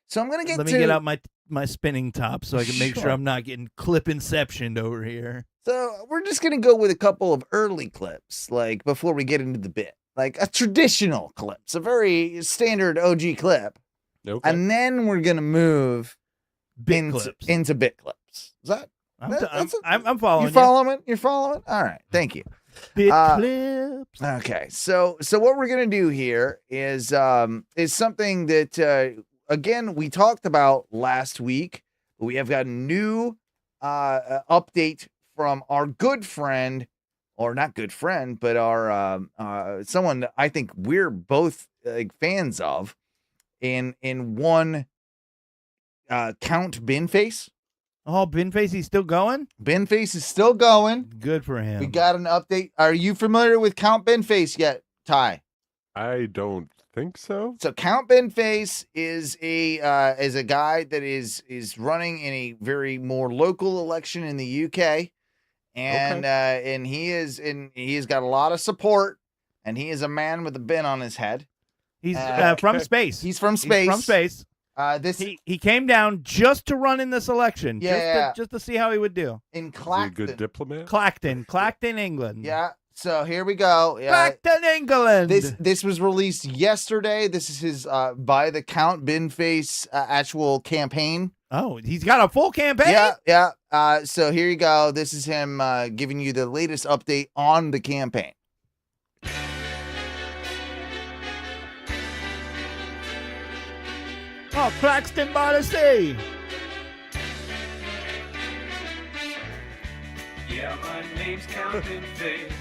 So I'm gonna get. Let me get out my spinning top so I can make sure I'm not getting clip inceptioned over here. So we're just gonna go with a couple of early clips, like before we get into the bit, like a traditional clips, a very standard OG clip. Okay. And then we're gonna move into bit clips. Is that? I'm following. You following? You're following? All right. Thank you. Bit clips. Okay. So what we're gonna do here is something that again we talked about last week. We have got a new update from our good friend, or not good friend, but our someone that I think we're both fans of. In one Count Binface. Oh, Binface, he's still going? Binface is still going. Good for him. We got an update. Are you familiar with Count Binface yet, Ty? I don't think so. So Count Binface is a guy that is running in a very more local election in the UK, and he has got a lot of support, and he is a man with a bin on his head. He's from space. He's from space. He came down just to run in this election. Yeah, just to see how he would do. In Clacton. Is he a good diplomat? Clacton, England. Yeah. So here we go. Clacton, England. This was released yesterday. This is his by the Count Binface actual campaign. Oh, he's got a full campaign? Yeah. So here you go. This is him giving you the latest update on the campaign. Oh, Claxton by the sea. Yeah, my name's Captain Face,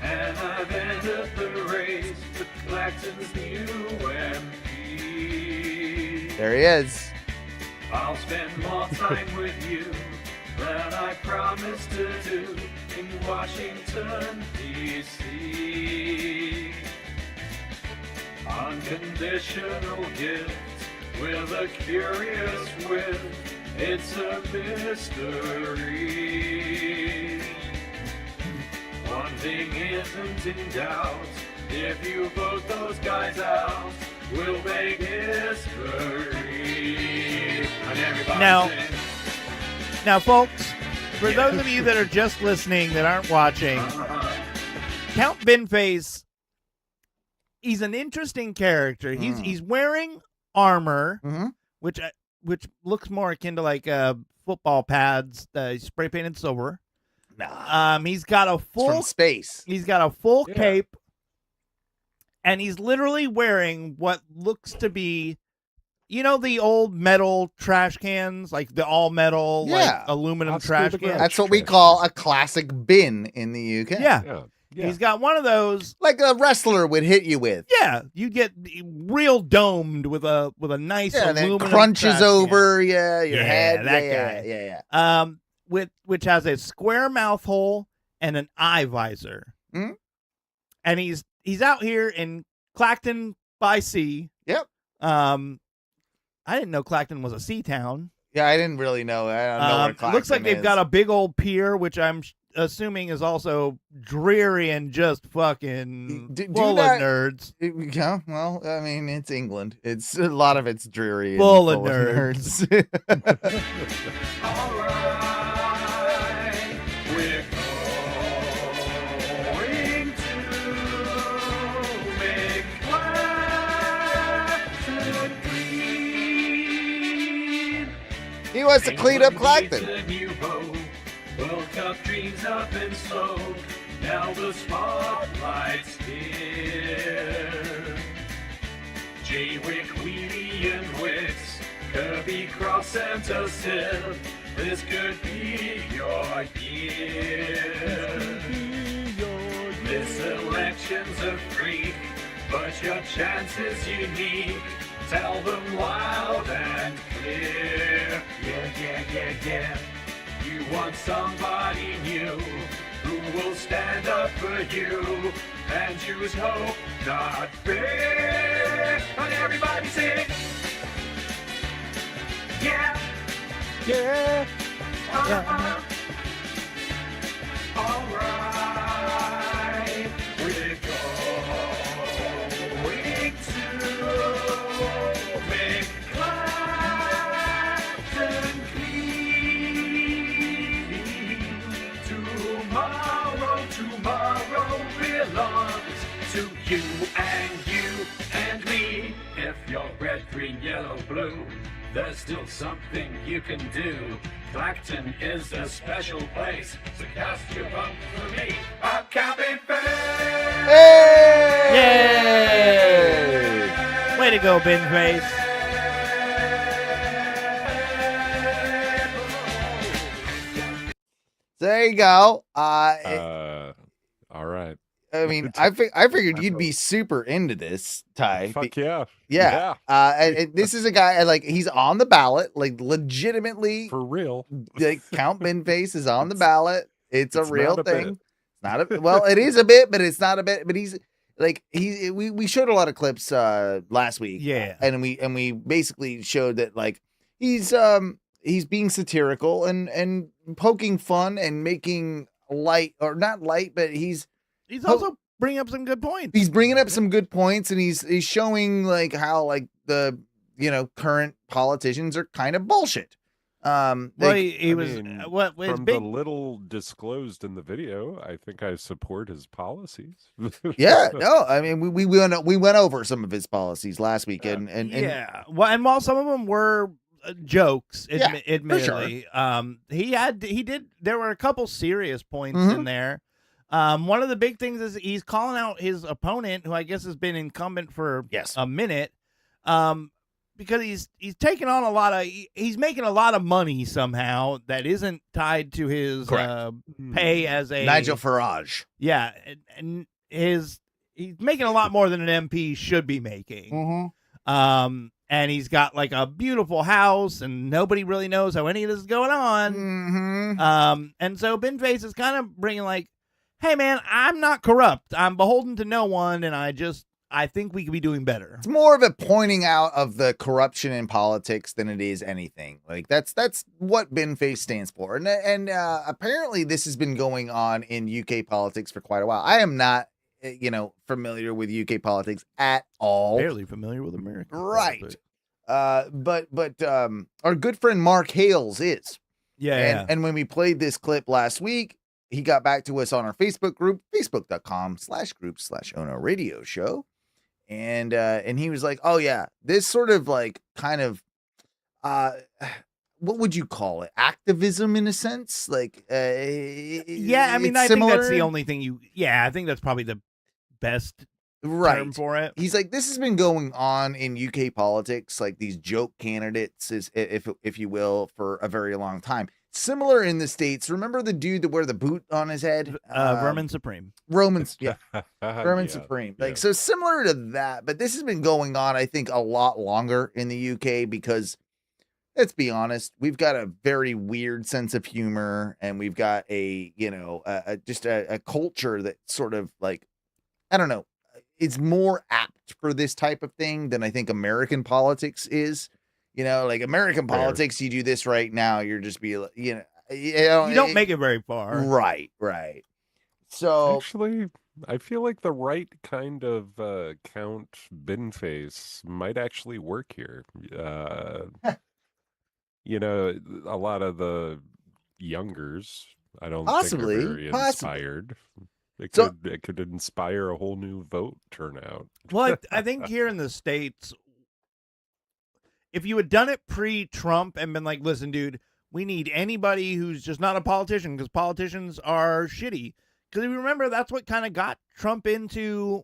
and I've ended the race with Clacton's new MP. There he is. I'll spend more time with you than I promised to do in Washington, D.C. Unconditional gift with a curious wit. It's a mystery. One thing isn't in doubt. If you vote those guys out, we'll make history. And everybody Now- sing. Now, folks, for those of you that are just listening that aren't watching, Count Binface, he's an interesting character. He's wearing armor, Mhm. which looks more akin to like football pads that he's spray painted silver. Nah. He's got a It's full from space. full cape, and he's literally wearing what looks to be, you know, the old metal trash cans, like the all metal, Yeah. like aluminum Oscar trash the cans. Grouch. That's what we trash call cans. a classic bin in the UK. Yeah. Yeah. He's got one of those. Like a wrestler would hit you with. Yeah, you get real domed with a nice Yeah, and then aluminum crunches trash can. over your Yeah, head. that yeah, guy. yeah. Which has a square mouth hole and an eye visor. Mhm. And he's out here in Clacton by Sea. Yep. I didn't know Clacton was a sea town. Yeah, I didn't really know. I don't know where It looks like Clacton they've got is. a big old pier, which I'm assuming is also dreary and just fucking Do full not- of nerds. Yeah, well, I mean, it's England. It's a lot of it's dreary. And Full of nerds. Alright, we're going to make Clacton clean. He wants to clean up Clacton. World Cup dreams up in smoke. Now the spotlight's here. Jaywick, Wheelie, and Wix, Kirby, Cross, and Sill. This could be your year. This election's a freak, but your chance is unique. Tell them loud and clear. Yeah. You want somebody new who will stand up for you and choose hope, not fear. And everybody sing. Yeah. All right. We're going to make Clacton clean. Tomorrow belongs to you and me. If you're red, green, yellow, blue, there's still something you can do. Clacton is a special place, so cast your vote for me. A Captain Face! Yay! Way to go, Binface. There you go. All right. I mean, I figured you'd be super into this, Ty. Fuck yeah. Yeah. And this is a guy like he's on the ballot, like legitimately. For real. Like Count Binface is on the ballot. It's a It's real not a thing. bit. It's not a well, it is a bit, but it's not a bit. But he's like we showed a lot of clips last week. Yeah. And we basically showed that like he's being satirical and poking fun and making light or not light, but he's also bringing up some good points. He's bringing up some good points, and he's showing like how like the current politicians are kind of bullshit. Well, he was mean, what was From big. the little disclosed in the video, I think I support his policies. Yeah, no, I mean we went over some of his policies last week, and Yeah. Well, and while some of them were jokes, Yeah, admittedly, there were a couple serious points Mhm. in there. One of the big things is he's calling out his opponent, who I guess has been incumbent for Yes. a minute, because he's taking on a lot of he's making a lot of money somehow that isn't tied to his pay as a Nigel Farage. Yeah, and he's making a lot more than an MP should be making. And he's got like a beautiful house, and nobody really knows how any of this is going on. And so Binface is kind of bringing like, hey man, I'm not corrupt. I'm beholden to no one, and I think we could be doing better. It's more of a pointing out of the corruption in politics than it is anything. Like that's what Binface stands for. And apparently this has been going on in UK politics for quite a while. I am not, familiar with UK politics at all. Barely familiar with American. Right. But our good friend Mark Hales is. Yeah. And when we played this clip last week, he got back to us on our Facebook group, facebook.com/group/Ono Radio Show. And he was like, oh yeah, this sort of like kind of, what would you call it? Activism in a sense? Like, yeah, I mean, I think that's the only thing I think that's probably the best term for it. He's like, this has been going on in UK politics, like these joke candidates, if you will, for a very long time. Similar in the States. Remember the dude that wore the boot on his head? Vermin Supreme. Vermin Supreme. Like, so similar to that, but this has been going on, I think, a lot longer in the UK because, let's be honest, we've got a very weird sense of humor, and we've got a culture that sort of like, I don't know, it's more apt for this type of thing than I think American politics is. Like American politics, you do this right now, you're just you don't make it very far. Right. So actually, I feel like the right kind of Count Binface might actually work here. A lot of the youngers, I don't think are very inspired. It could inspire a whole new vote turnout. Well, I think here in the States, if you had done it pre-Trump and been like, listen, dude, we need anybody who's just not a politician because politicians are shitty. Because if you remember, that's what kind of got Trump into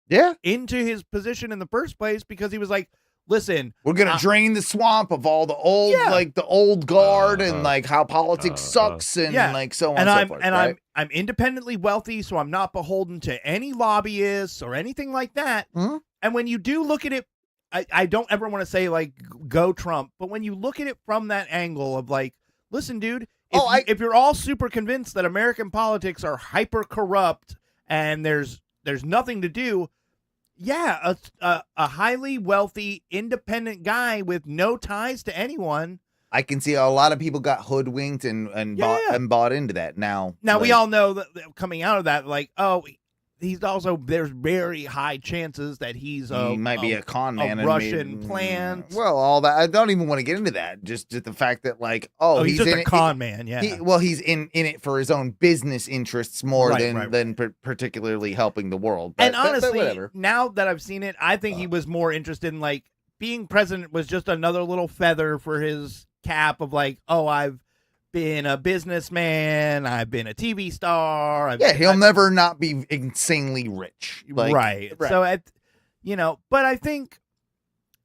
his position in the first place, because he was like, listen, we're going to drain the swamp of all the old, like the old guard and like how politics sucks and like so on and so forth. And I'm independently wealthy, so I'm not beholden to any lobbyists or anything like that. And when you do look at it, I don't ever want to say like go Trump, but when you look at it from that angle of like, listen, dude, if you're all super convinced that American politics are hyper corrupt and there's nothing to do, a highly wealthy, independent guy with no ties to anyone. I can see a lot of people got hoodwinked and bought into that. Now we all know that coming out of that, like, he's also, there's very high chances that he might be a con man, a Russian plant. Well, all that, I don't even want to get into that. Just the fact that like, he's just a con man. Yeah. He's in it for his own business interests more than particularly helping the world. But, and honestly, now that I've seen it, I think he was more interested in like being president was just another little feather for his cap of like, I've been a businessman, I've been a TV star. He'll never not be insanely rich. Like, right. So, but I think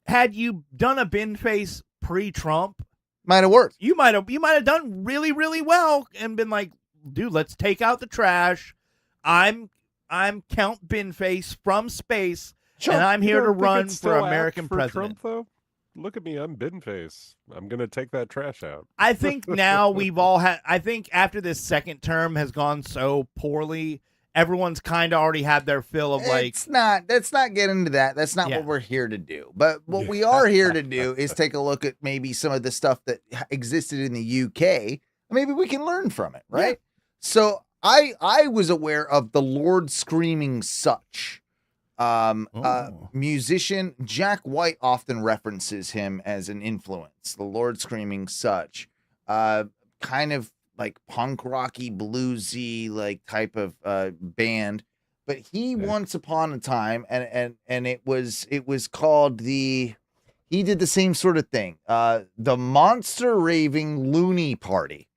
had you done a Binface pre-Trump, might have worked. You might have done really, really well and been like, dude, let's take out the trash. I'm Count Binface from space, and I'm here to run for American president. Trump, though? Look at me, I'm Binface. I'm going to take that trash out. I think now we've all had, I think after this second term has gone so poorly, everyone's kind of already had their fill of like. Let's not get into that. That's not what we're here to do. But what we are here to do is take a look at maybe some of the stuff that existed in the UK. Maybe we can learn from it, right? Yeah. So I was aware of the Lord Screaming Such. Musician Jack White often references him as an influence. The Lord Screaming Such, kind of like punk rocky bluesy like type of band, but he once upon a time and it was called he did the same sort of thing. The Monster Raving Loony Party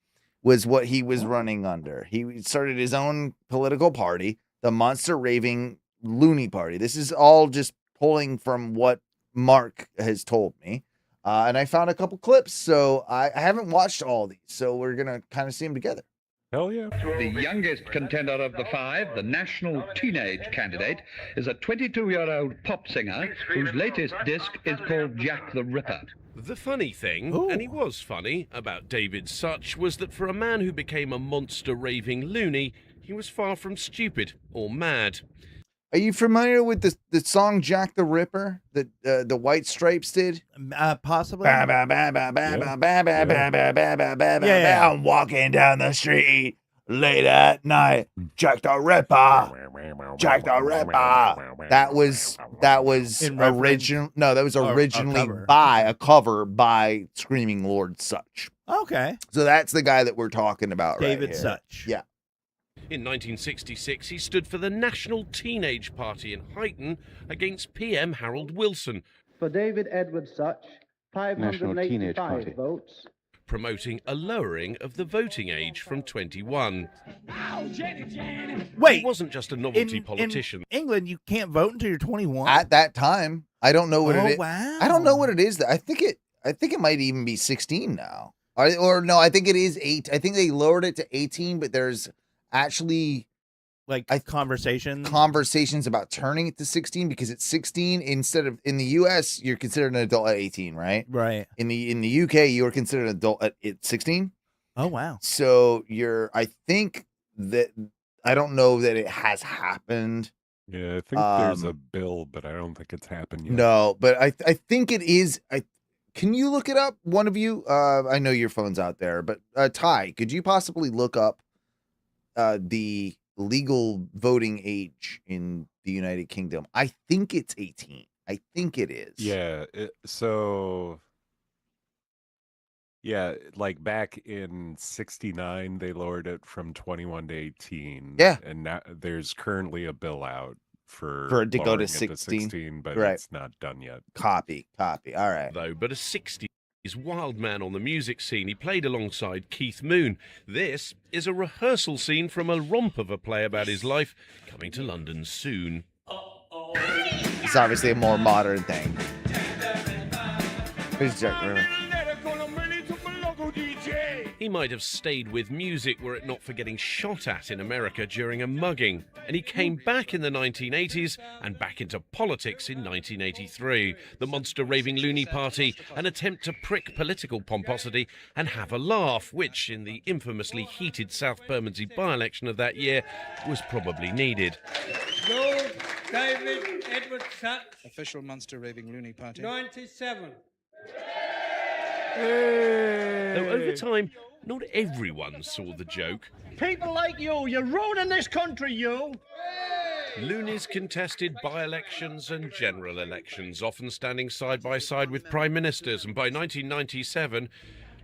was what he was running under. He started his own political party, the Monster Raving Loony Party. This is all just pulling from what Mark has told me. And I found a couple clips, so I haven't watched all these, so we're gonna kind of see them together. Hell yeah. The youngest contender of the five, the national teenage candidate, is a 22-year-old pop singer whose latest disc is called Jack the Ripper. The funny thing, and he was funny, about David Such was that for a man who became a monster raving loony, he was far from stupid or mad. Are you familiar with the song Jack the Ripper that the White Stripes did? Possibly. Ba, ba, ba, ba, ba, ba, ba, ba, ba, ba, ba, ba, ba, Yeah. I'm walking down the street late at night. Jack the Ripper. Jack the Ripper. That was In reference- original. No, that was Or a originally cover. by a cover by Screaming Lord Such. Okay. So that's the guy that we're talking about David right here. Such. Yeah. In 1966, he stood for the National Teenage Party in Huyton against PM Harold Wilson, For David Edward Such, National Teenage 585 Party. votes. promoting a lowering of the voting age from 21. Wait. He wasn't just a novelty in politician. England, you can't vote until you're 21. At that time, I don't know what it is. Wow. I don't know what it is. I think it might even be 16 now. Or no, I think it is 8. I think they lowered it to 18, but there's actually Like conversations. conversations about turning it to 16 because it's 16 instead of in the US you're considered an adult at 18, right? Right. In the UK you are considered an adult at 16. Oh, wow. So I think that I don't know that it has happened. Yeah, I think there's a bill, but I don't think it's happened yet. No, but I think it is. Can you look it up, one of you? I know your phone's out there, but Ty, could you possibly look up the legal voting age in the United Kingdom? I think it's 18. I think it is. Yeah, yeah, like back in 69, they lowered it from 21 to 18. Yeah. And now there's currently a bill out for it to go lowering to it 16. but Right. it's not done yet. Copy. All right. Though, but a 60s wild man on the music scene. He played alongside Keith Moon. This is a rehearsal scene from a romp of a play about his life coming to London soon. It's obviously a more modern thing. Here's Jack River. He might have stayed with music were it not for getting shot at in America during a mugging. And he came back in the 1980s and back into politics in 1983. The Monster Raving Loony Party, an attempt to prick political pomposity and have a laugh, which, in the infamously heated South Bermondsey by-election of that year, was probably needed. Go, David Edward Such, Official Monster Raving Loony Party. 97. Though over time, not everyone saw the joke. People like you're ruining this country, you. Loonies contested by-elections and general elections, often standing side by side with prime ministers, and by 1997,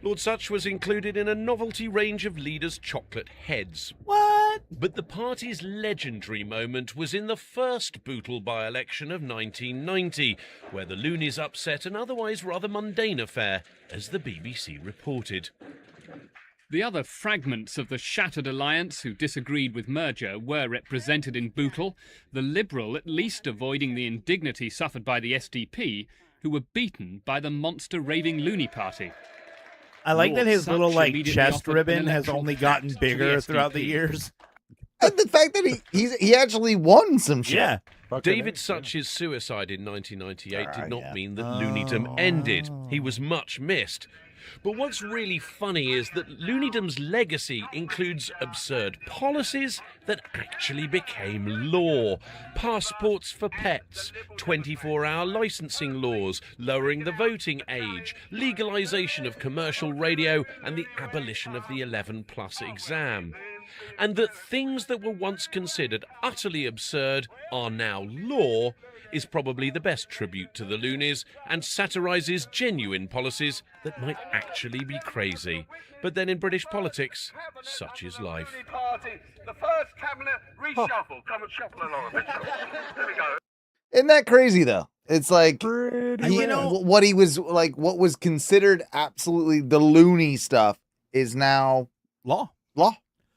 Lord Such was included in a novelty range of leaders' chocolate heads. What? But the party's legendary moment was in the first Bootle by-election of 1990, where the Loonies upset an otherwise rather mundane affair, as the BBC reported. The other fragments of the shattered alliance who disagreed with merger were represented in Bootle, the Liberal at least avoiding the indignity suffered by the SDP, who were beaten by the Monster Raving Loony Party. I like Lord that his Such little immediately chest offered an ribbon has electoral only gotten pact to the bigger throughout the SDP. years. And the fact that he actually won some shit. Yeah. David Such's suicide in 1998 did not yeah. mean that Loonydom ended. He was much missed. But what's really funny is that Loonydom's legacy includes absurd policies that actually became law. Passports for pets, 24-hour licensing laws, lowering the voting age, legalisation of commercial radio, and the abolition of the 11+ exam. And that things that were once considered utterly absurd are now law is probably the best tribute to the Loonies and satirises genuine policies that might actually be crazy. But then in British politics, such is life. The first cabinet reshuffle. Come and shuffle along a bit. Here we go. Isn't that crazy though? It's like You know- what he was like, what was considered absolutely the loony stuff is now Law.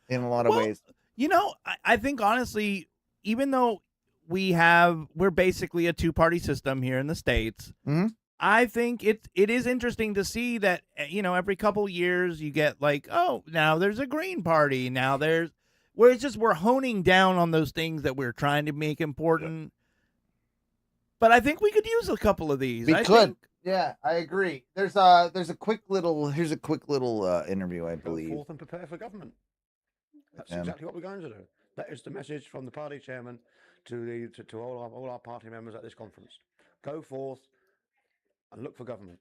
in a lot of ways. You know, I think honestly, even though we're basically a two-party system here in the States. Mm-hmm. I think it is interesting to see that, every couple years you get like, oh, now there's a Green Party. Now where it's just we're honing down on those things that we're trying to make important. Yeah. But I think we could use a couple of these. We could. Yeah, I agree. Here's a quick little interview, I believe. Go forth and prepare for government. That's exactly what we're going to do. That is the message from the party chairman to all our party members at this conference. Go forth and look for government.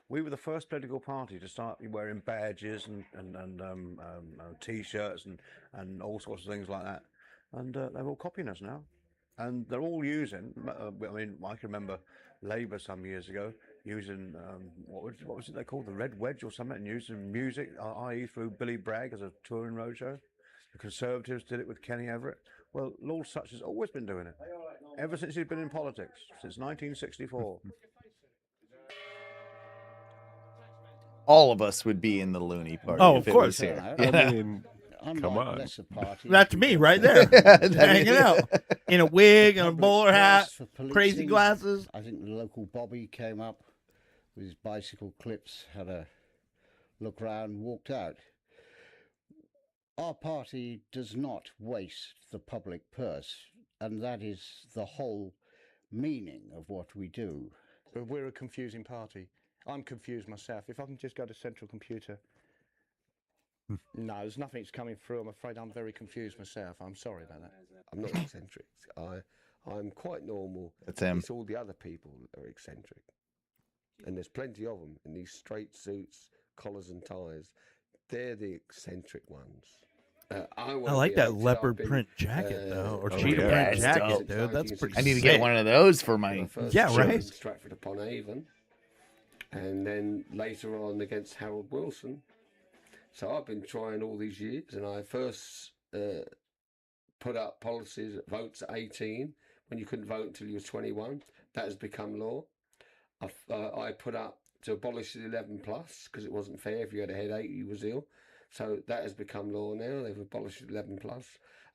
We were the first political party to start wearing badges and T-shirts and all sorts of things like that. And they're all copying us now. And they're all using, I can remember Labour some years ago using, what was it they called, the Red Wedge or something, and using music, i.e. through Billy Bragg as a touring roadshow. The Conservatives did it with Kenny Everett. Well, Lord Sutch has always been doing it, ever since he's been in politics, since 1964. All of us would be in the loony party. Oh, if of course. It was here. I mean, come on. That's me right there, hanging out in a wig and a bowler hat, crazy glasses. I think the local Bobby came up with his bicycle clips, had a look round, walked out. Our party does not waste the public purse, and that is the whole meaning of what we do. We're a confusing party. I'm confused myself. If I can just go to Central Computer. No, there's nothing that's coming through. I'm afraid I'm very confused myself. I'm sorry about that. I'm not eccentric. I'm quite normal. That's him. It's all the other people that are eccentric. And there's plenty of them in these straight suits, collars and ties. They're the eccentric ones. I like that leopard print jacket, though, or cheetah print jacket, dude. That's pretty I need to get one of those for my... Yeah, right? Stratford upon Avon. And then later on against Harold Wilson. So I've been trying all these years, and I first put up policies that votes at 18, when you couldn't vote until you were 21. That has become law. I put up to abolish the 11 plus, because it wasn't fair. If you had a headache, you was ill. So that has become law now. They've abolished 11 plus.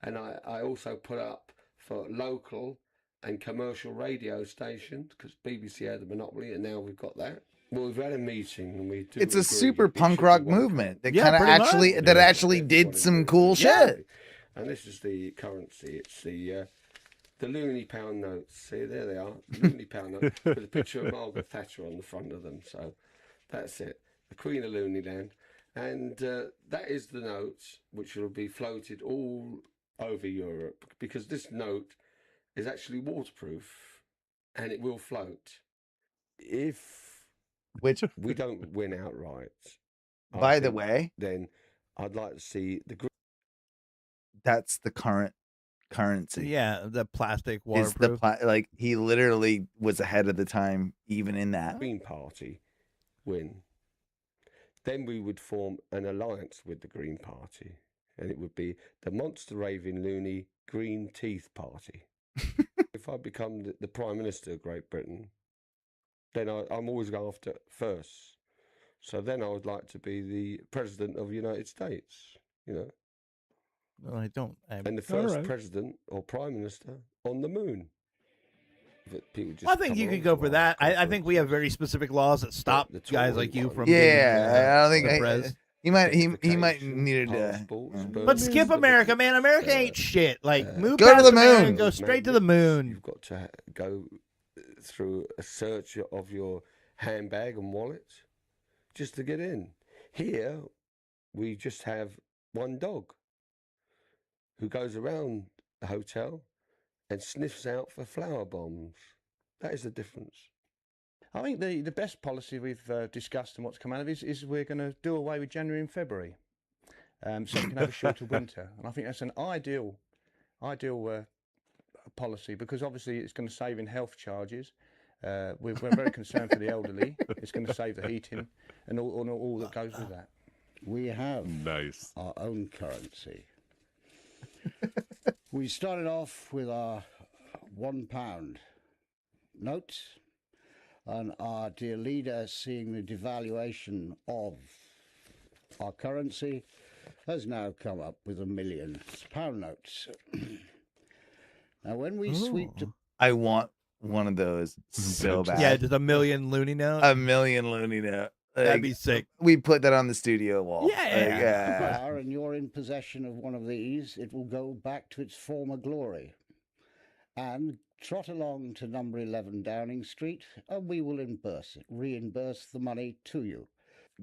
And I also put up for local and commercial radio stations, because BBC had the monopoly, and now we've got that. Well, we've had a meeting, and we do. It's a super punk rock movement that kind of actually did some cool shit. And this is the currency. It's the loony pound notes. See, there they are, loony pound notes with a picture of Margaret Thatcher on the front of them. So that's it, the Queen of Loonyland, and that is the notes which will be floated all over Europe, because this note is actually waterproof and it will float. If we don't win outright, by the way, then I'd like to see the. That's the current currency. Yeah, the plastic waterproof. Like he literally was ahead of the time, even in that. Green Party win. Then we would form an alliance with the Green Party, and it would be the Monster Raving Loony Green Teeth Party. If I become the Prime Minister of Great Britain, then I'm always going after first. So then I would like to be the President of the United States, you know. Well, I don't. And the first President or Prime Minister on the moon. I think you could go for that. I think we have very specific laws that stop guys like you from. Yeah, I don't think he might needed to. But skip America, man. America ain't shit. Like move go to the moon and go straight to the moon. You've got to go through a search of your handbag and wallet just to get in. Here, we just have one dog who goes around the hotel and sniffs out for flower bombs. That is the difference. I think the best policy we've discussed and what's come out of it is we're going to do away with January and February, so we can have a shorter winter. And I think that's an ideal policy, because obviously it's going to save in health charges. We're very concerned for the elderly. It's going to save the heating and all that goes with that. We have our own currency. We started off with our £1 note, and our dear leader, seeing the devaluation of our currency, has now come up with £1 million notes. Now, when we sweep to I want one of those so bad. Yeah, just a million loony note. A million loony note. That'd be sick. We put that on the studio wall. Yeah. and you're in possession of one of these, it will go back to its former glory. And trot along to number 11 Downing Street, and we will reimburse the money to you.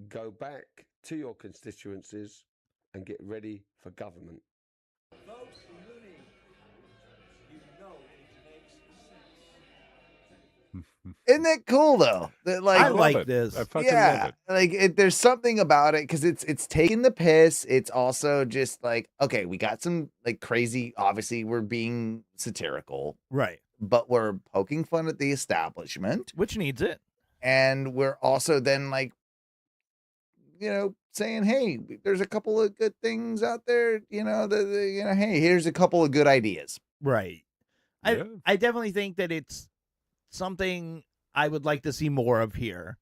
Go back to your constituencies and get ready for government. Isn't that cool though? That, like, I like this. I fucking love it. Like there's something about it because it's taking the piss. It's also just like, okay, we got some like crazy. Obviously, we're being satirical, Right. but we're poking fun at the establishment, Which needs it. and we're also then like, saying, hey, there's a couple of good things out there. Hey, here's a couple of good ideas. Right. Yeah. I definitely think that it's something I would like to see more of here.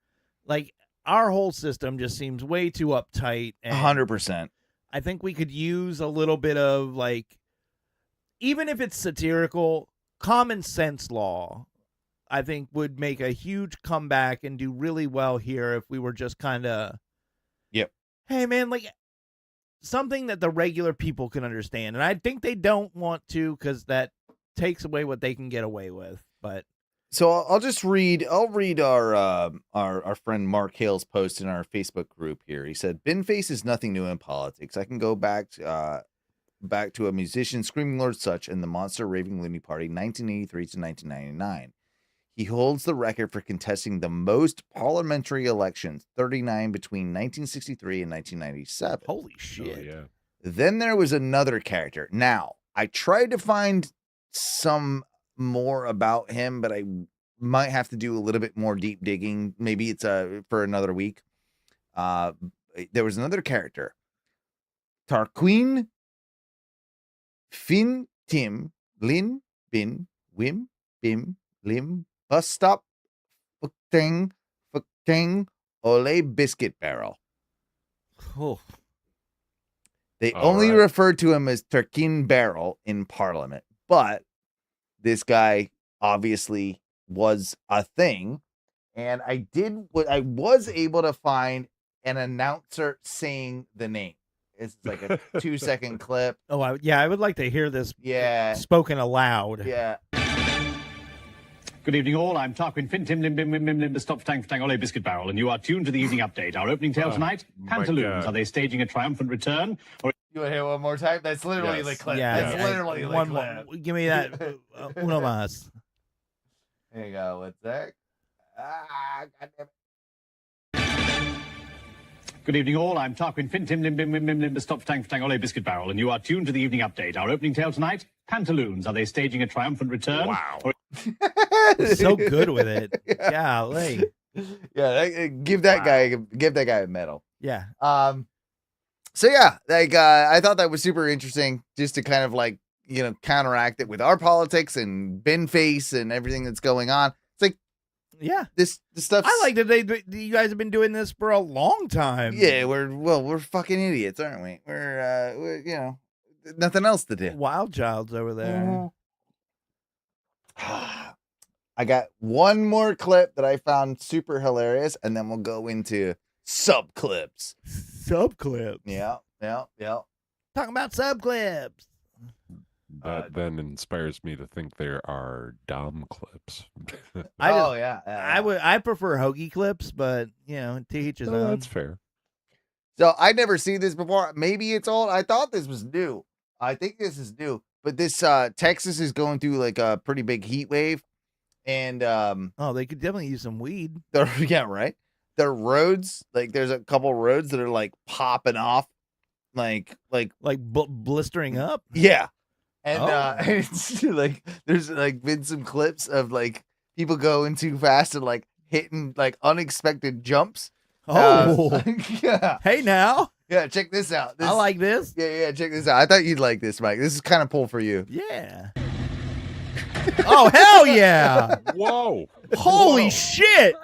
Like, our whole system just seems way too uptight. 100%. I think we could use a little bit of, like, even if it's satirical, common sense law, I think would make a huge comeback and do really well here if we were just kind of, Yep. hey, man, like, something that the regular people can understand. And I think they don't want to because that takes away what they can get away with. But So I'll just read. I'll read our friend Mark Hale's post in our Facebook group here. He said, "Binface is nothing new in politics. I can go back to a musician, Screaming Lord Such, and the Monster Raving Loony Party, 1983 to 1999. He holds the record for contesting the most parliamentary elections, 39 between 1963 and 1997. Holy shit! Oh, yeah. Then there was another character. Now I tried to find some more about him, but I might have to do a little bit more deep digging. Maybe it's for another week. There was another character, Tarquin Fin Tim Lin Bin Wim Bim Lim Bus Stop Fucking Ole Biscuit Barrel. Oh. They All only right. referred to him as Turkin Barrel in Parliament, but this guy obviously was a thing, and I was able to find an announcer saying the name. It's like a 2-second clip. Oh, I would like to hear this. Yeah. Spoken aloud. Yeah. Good evening, all. I'm Tarquin Fintim Lim Bim Wim Lim Lim Stop Tang Tang Ole Biscuit Barrel, and you are tuned to the evening update. Our opening tale tonight: Pantaloons. Are they staging a triumphant return? Or You want to hear one more time? That's literally Yes. the clip. Yeah, That's literally the one clip. more. Give me that. Uno más. Here you go. What's that? Goddamn. Good evening, all. I'm Tarquin Fintim Lim Bim Wim Lim Lim Stop Tang Tang Ole Biscuit Barrel, and you are tuned to the evening update. Our opening tale tonight: Pantaloons. Are they staging a triumphant return? Wow. Or So good with it. Golly. Yeah, give that guy a medal. Yeah. So yeah, like I thought that was super interesting, just to kind of like counteract it with our politics and Binface and everything that's going on. It's like, yeah, this stuff. I like that you guys have been doing this for a long time. Yeah, we're fucking idiots, aren't we? We're nothing else to do. Wild Child's over there. I got one more clip that I found super hilarious, and then we'll go into sub clips. Sub clips. Yeah. Talking about sub clips. That then inspires me to think there are Dom clips. I prefer hoagie clips, but to each his own. That's fair. So I'd never seen this before. Maybe it's old. I thought this was new. I think this is new. But this Texas is going through like a pretty big heat wave. And they could definitely use some weed. Yeah, right. Their roads, like there's a couple roads that are like popping off, like blistering up. Yeah. And it's like there's like been some clips of like people going too fast and like hitting like unexpected jumps. Oh, yeah. Hey now. Yeah, check this out. I like this. Yeah, check this out. I thought you'd like this, Mike. This is kind of pull for you. Yeah. Oh, hell yeah. Whoa. Holy shit.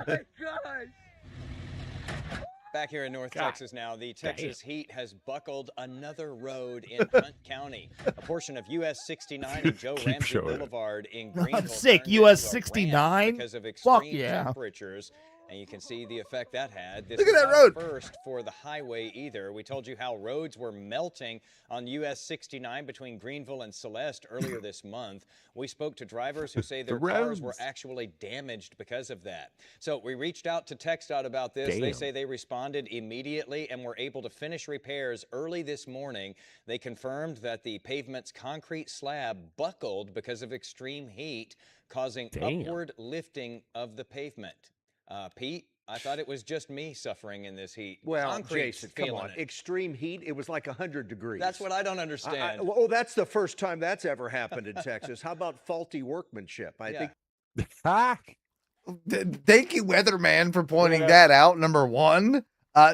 Back here in North Texas now, the Texas heat has buckled another road in Hunt County. A portion of US 69 and Joe Ramsey Boulevard in Greenville. I'm sick. turned US into a 69? because of Fuck extreme yeah. temperatures. And you can see the effect that had. This Look at is that not road. first for the highway either. We told you how roads were melting on US 69 between Greenville and Celeste earlier this month. We spoke to drivers who say their cars were actually damaged because of that. So we reached out to TxDOT about this. They say they responded immediately and were able to finish repairs early this morning. They confirmed that the pavement's concrete slab buckled because of extreme heat, causing upward lifting of the pavement. Pete, I thought it was just me suffering in this heat. Well, Concrete's Jason, come feeling on. it. Extreme heat, it was like 100 degrees. That's what I don't understand. Oh, that's the first time that's ever happened in Texas. How about faulty workmanship? I think. Thank you, Weatherman, for pointing that out. Number one.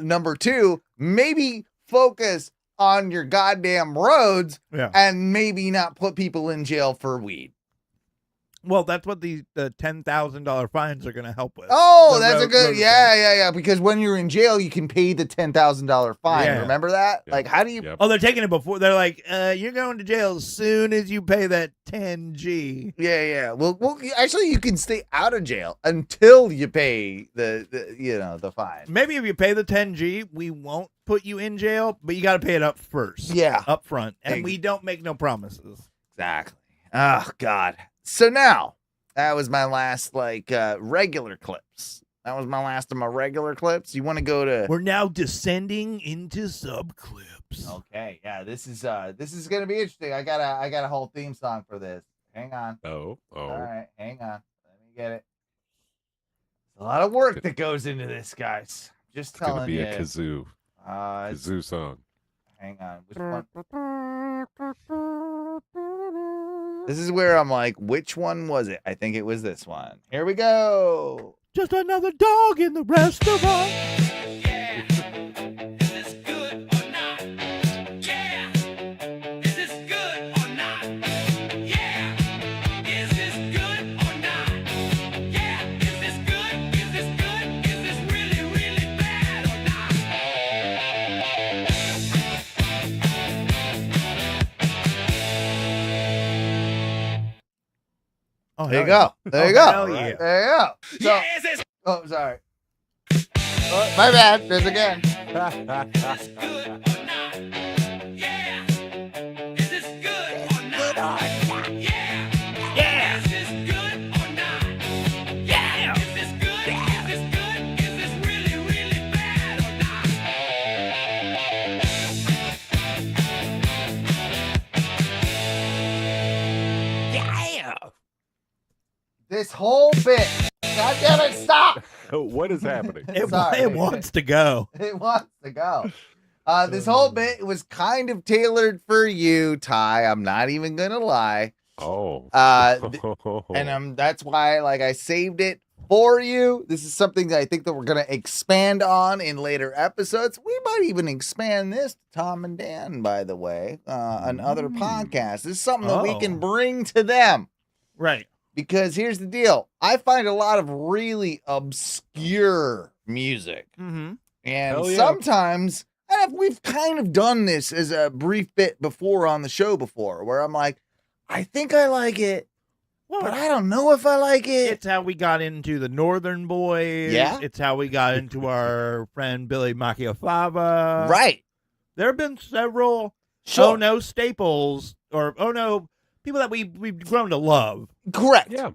Number two, maybe focus on your goddamn roads and maybe not put people in jail for weed. Well, that's what the $10,000 fines are going to help with. Oh, The that's a road- good, road yeah. Because when you're in jail, you can pay the $10,000 fine. Yeah. Remember that? Like, how do you? Oh, they're taking it before. They're like, you're going to jail as soon as you pay that 10G. Yeah. Well, actually, you can stay out of jail until you pay the fine. Maybe if you pay the 10G, we won't put you in jail, but you got to pay it up first. Yeah. Up front. And we don't make no promises. Exactly. Oh, God. So now, that was my last, regular clips. That was my last of my regular clips. You want to go to... We're now descending into sub clips. Okay, yeah, this is gonna be interesting. I got a whole theme song for this. Hang on. Oh. All right, hang on. Let me get it. There's a lot of work that goes into this, guys. Just It's gonna telling be you. a kazoo. Kazoo song. Hang on. Which one? This is where I'm like, which one was it? I think it was this one. Here we go. Just another dog in the restaurant. Oh, There you go. There you go. Hell yeah. There you go. So, oh, sorry. Oh, my bad. There's again. This whole bit. God damn it, stop. What is happening? It wants to go. It wants to go. This whole bit was kind of tailored for you, Ty. I'm not even going to lie. Oh. And that's why, I saved it for you. This is something that I think that we're going to expand on in later episodes. We might even expand this to Tom and Dan, by the way, on other podcasts. This is something that we can bring to them. Right. Because here's the deal. I find a lot of really obscure music. Mm-hmm. And Hell yeah. sometimes, and we've kind of done this as a brief bit before on the show before, where I'm like, I think I like it, but I don't know if I like it. It's how we got into the Northern Boys. Yeah. It's how we got into our friend Billy Macchiafava. Right. There have been several Sure. Oh No staples or Oh No people that we've grown to love. Correct. Yeah.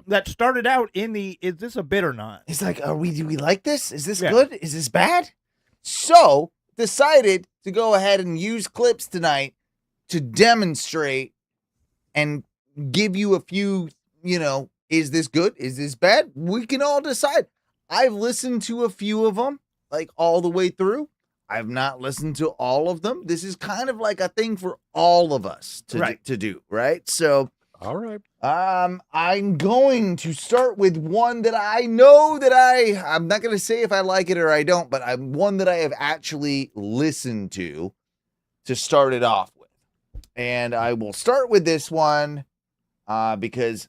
That started out in the, is this a bit or not? It's like, do we like this? Is this good? Is this bad? So decided to go ahead and use clips tonight to demonstrate and give you a few, is this good? Is this bad? We can all decide. I've listened to a few of them, all the way through. I've not listened to all of them. This is kind of like a thing for all of us to do, right? So, all right. I'm going to start with one that I know that I'm not going to say if I like it or I don't, but I'm one that I have actually listened to start it off with. And I will start with this one because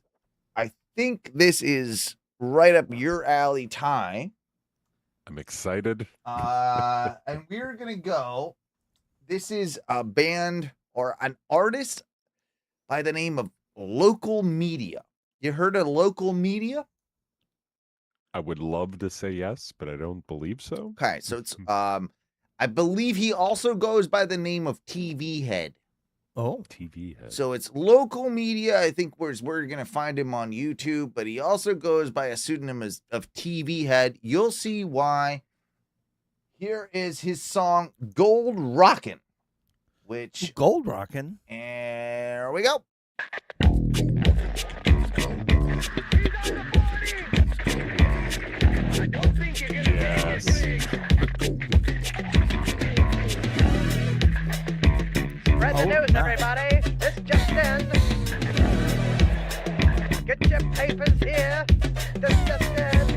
I think this is right up your alley, Ty. I'm excited. And we're going to go. This is a band or an artist by the name of Local Media. You heard of Local Media? I would love to say yes, but I don't believe so. Okay, so it's I believe he also goes by the name of TV Head. Oh, TV Head. So it's Local Media. I think we're going to find him on YouTube, but he also goes by a pseudonym of TV Head. You'll see why. Here is his song Gold Rockin', which Gold Rockin'. And there we go. Yes. Spread the news, everybody. This just in. Get your papers here. This just in.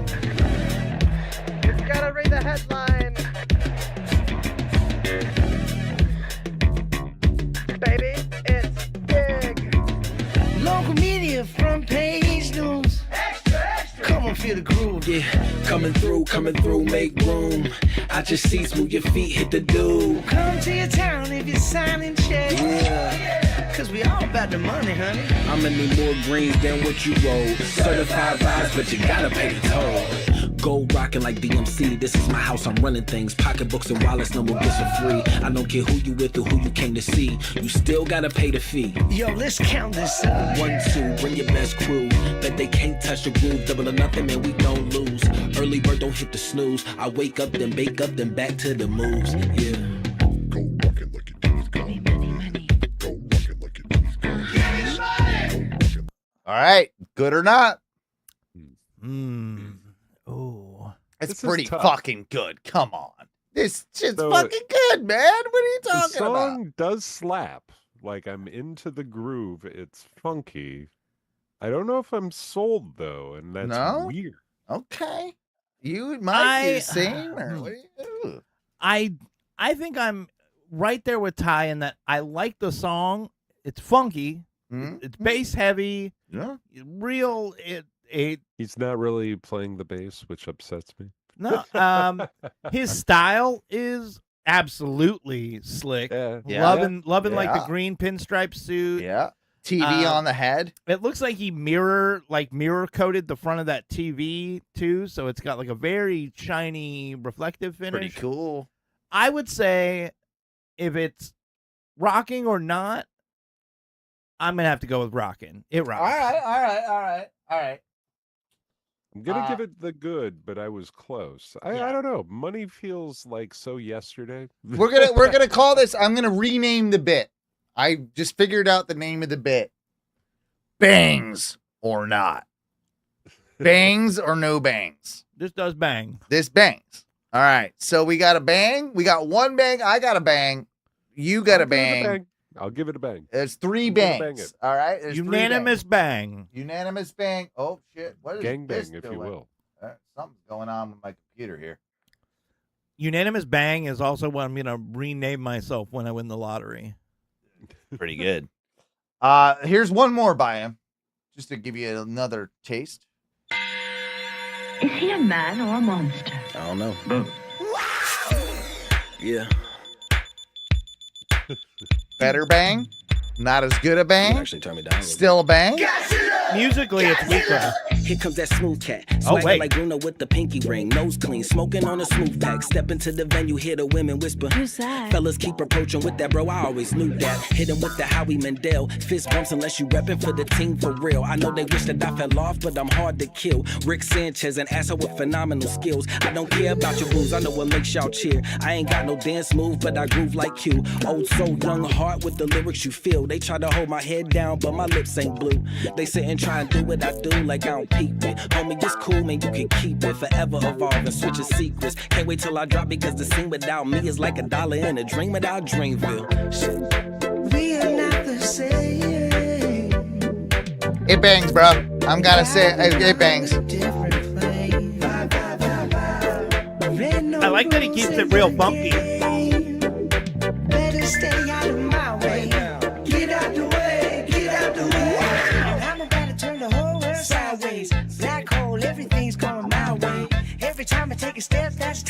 You've got to read the headline. Baby, it's big. Local media front page news. Come on, feel the groove. Yeah, coming through, make room. I just see smooth your feet hit the do. Come to your town if you're signing checks. Yeah. Cause we all about the money, honey. I'ma need more greens than what you roll. Certified vibes, but you gotta pay the toll. Gold rockin' like DMC, this is my house, I'm running things. Pocketbooks and wallets, no more gifts are free. I don't care who you with or who you came to see. You still gotta pay the fee. Yo, let's count this up. 1, 2, bring your best crew. Bet they can't touch the groove, double or nothing, man, we don't lose. Early bird, don't hit the snooze. I wake up, then bake up, then back to the moves. Yeah. All right, good or not? Oh, it's This is pretty tough. fucking good. Come on, this shit's So, fucking good, man. What are you The talking about? song does slap. Like, I'm into the groove. It's funky. I don't know if I'm sold, though, and that's No? weird. Okay, you might be the same, or what do you do? I think I'm right there with Ty in that I like the song. It's funky. It's bass heavy. Yeah. Real. He's not really playing the bass, which upsets me. No. His style is absolutely slick. Yeah. Loving like the Yeah. green pinstripe suit. Yeah. TV on the head. It looks like he mirror coated the front of that TV too, so it's got like a very shiny, reflective finish. Pretty cool. I would say if it's rocking or not, I'm gonna have to go with rocking. It rocks. All right. I'm gonna give it the good, but I was close. I don't know. Money feels like so yesterday. We're gonna call this. I'm gonna rename the bit. I just figured out the name of the bit. Bangs or not. Bangs or no bangs. This does bang. This bangs. All right. So we got a bang. We got one bang. I got a bang. You got a bang. I'll give it a bang. There's 3 I'm gonna bang bangs. it. All right. There's 3 Unanimous bang. Unanimous bang. Oh shit! What is Gang this bang, if you doing? will. Something's going on with my computer here. Unanimous bang is also what I'm gonna rename myself when I win the lottery. Pretty good. Here's one more by him, just to give you another taste. Is he a man or a monster? I don't know. Yeah. Better bang, not as good a bang. Actually, turn me down. Still a bang. Musically, it's weaker. Here comes that smooth cat. Oh, Swagger wait. like Bruno with the pinky ring. Nose clean, smoking on a smooth pack. Step into the venue, hear the women whisper. Who's that? Fellas keep approaching with that, bro. I always knew that. Hit him with the Howie Mandel. Fist bumps unless you reppin' for the team for real. I know they wish that I fell off, but I'm hard to kill. Rick Sanchez, an asshole with phenomenal skills. I don't care about your rules, I know what makes y'all cheer. I ain't got no dance move, but I groove like you. Old soul, young heart with the lyrics you feel. They try to hold my head down, but my lips ain't blue. They sit and try and do what I do like I don't peep it. Homie, just cool, man, you can keep it. Forever evolving, switching secrets. Can't wait till I drop because the scene without me is like $1 in a dream without Dreamville. Shit. We are not the same. It bangs, bro. I'm gonna say it bangs. I like that he keeps it real funky. Better stay out of my way. Get out the way, get out the way. I'm about to turn the whole world sideways. Black hole, everything's going my way. Every time I take a step, that's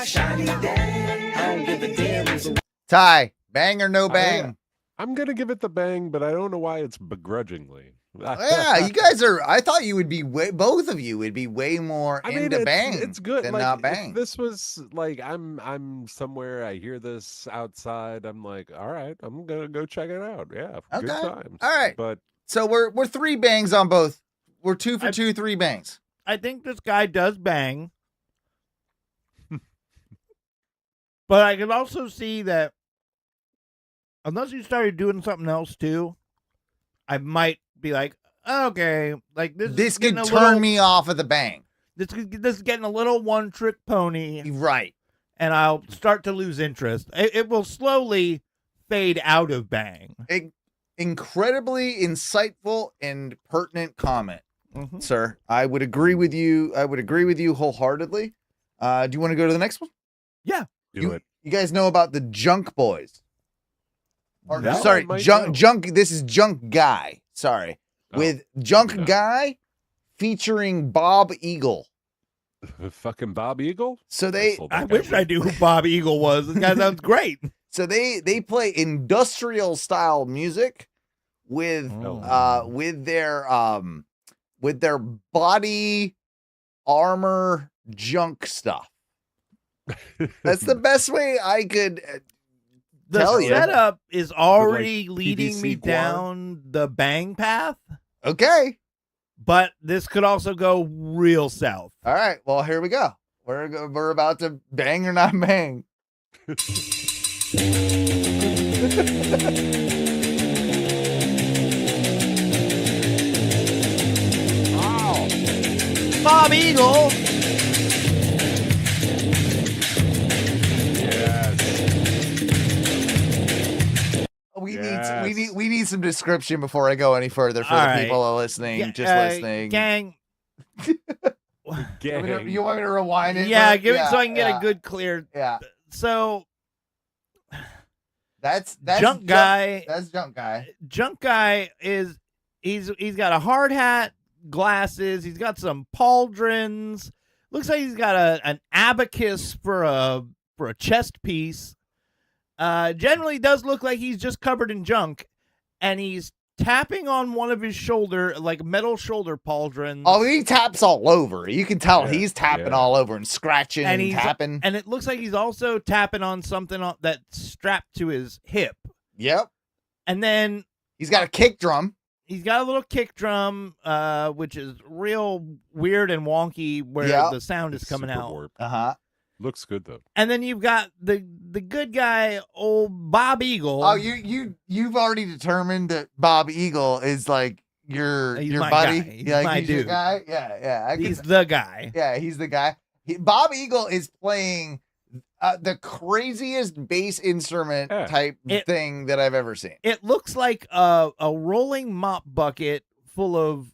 shiny day. I don't give a damn. Who's a Ty, bang or no bang? I'm gonna give it the bang, but I don't know why it's begrudgingly. Yeah, you guys are. I thought you would be both of you would be way more into bang. It's good than like, not if bang. this was like I'm somewhere. I hear this outside. I'm like, all right, I'm gonna go check it out. Yeah, good Okay. times. All right. But So we're 3 bangs on both. We're 2 for 2, 3 bangs. I think this guy does bang. But I can also see that unless you started doing something else too, I might be like, okay, like This could turn me off of the bang. This is getting a little one-trick pony. Right. And I'll start to lose interest. It will slowly fade out of bang. Incredibly insightful and pertinent comment, sir. I would agree with you. I would agree with you wholeheartedly. Do you want to go to the next one? Yeah. Do it. You guys know about the Junk Boys? Or, No, sorry, I might know. Junk. This is Junk Guy. Sorry, with Junk Guy featuring Bob Eagle. Fucking Bob Eagle. So they. I wish I knew who Bob Eagle was. This guy sounds great. So they play industrial style music with their body armor junk stuff. That's the best way I could tell you. The setup is already like leading PVC me guar? down the bang path. Okay. But this could also go real south. All right. Well, here we go. We're about to bang or not bang. Wow. Bob Eagle. We need some description before I go any further for All the right. people that are listening, just listening. Gang. You want me to rewind it? Yeah, But- give it so I can get yeah. a good clear. Yeah. So That's Junk Guy. That's Junk Guy. Junk Guy is he's got a hard hat, glasses. He's got some pauldrons. Looks like he's got an abacus for a chest piece. Generally does look like he's just covered in junk, and he's tapping on one of his shoulder, like metal shoulder pauldrons. Oh, he taps all over. You can tell he's tapping all over and scratching and, he's tapping. And it looks like he's also tapping on something that's strapped to his hip. Yep. And then he's got a kick drum. He's got a little kick drum, which is real weird and wonky where the sound is coming out. Uh-huh. Looks good though. And then you've got the good guy, old Bob Eagle. Oh, you've already determined that Bob Eagle is like your my buddy. guy. He's Yeah, like my he's your dude. guy. Yeah. He's the guy. Yeah, he's the guy. Bob Eagle is playing the craziest bass instrument type thing that I've ever seen. It looks like a rolling mop bucket full of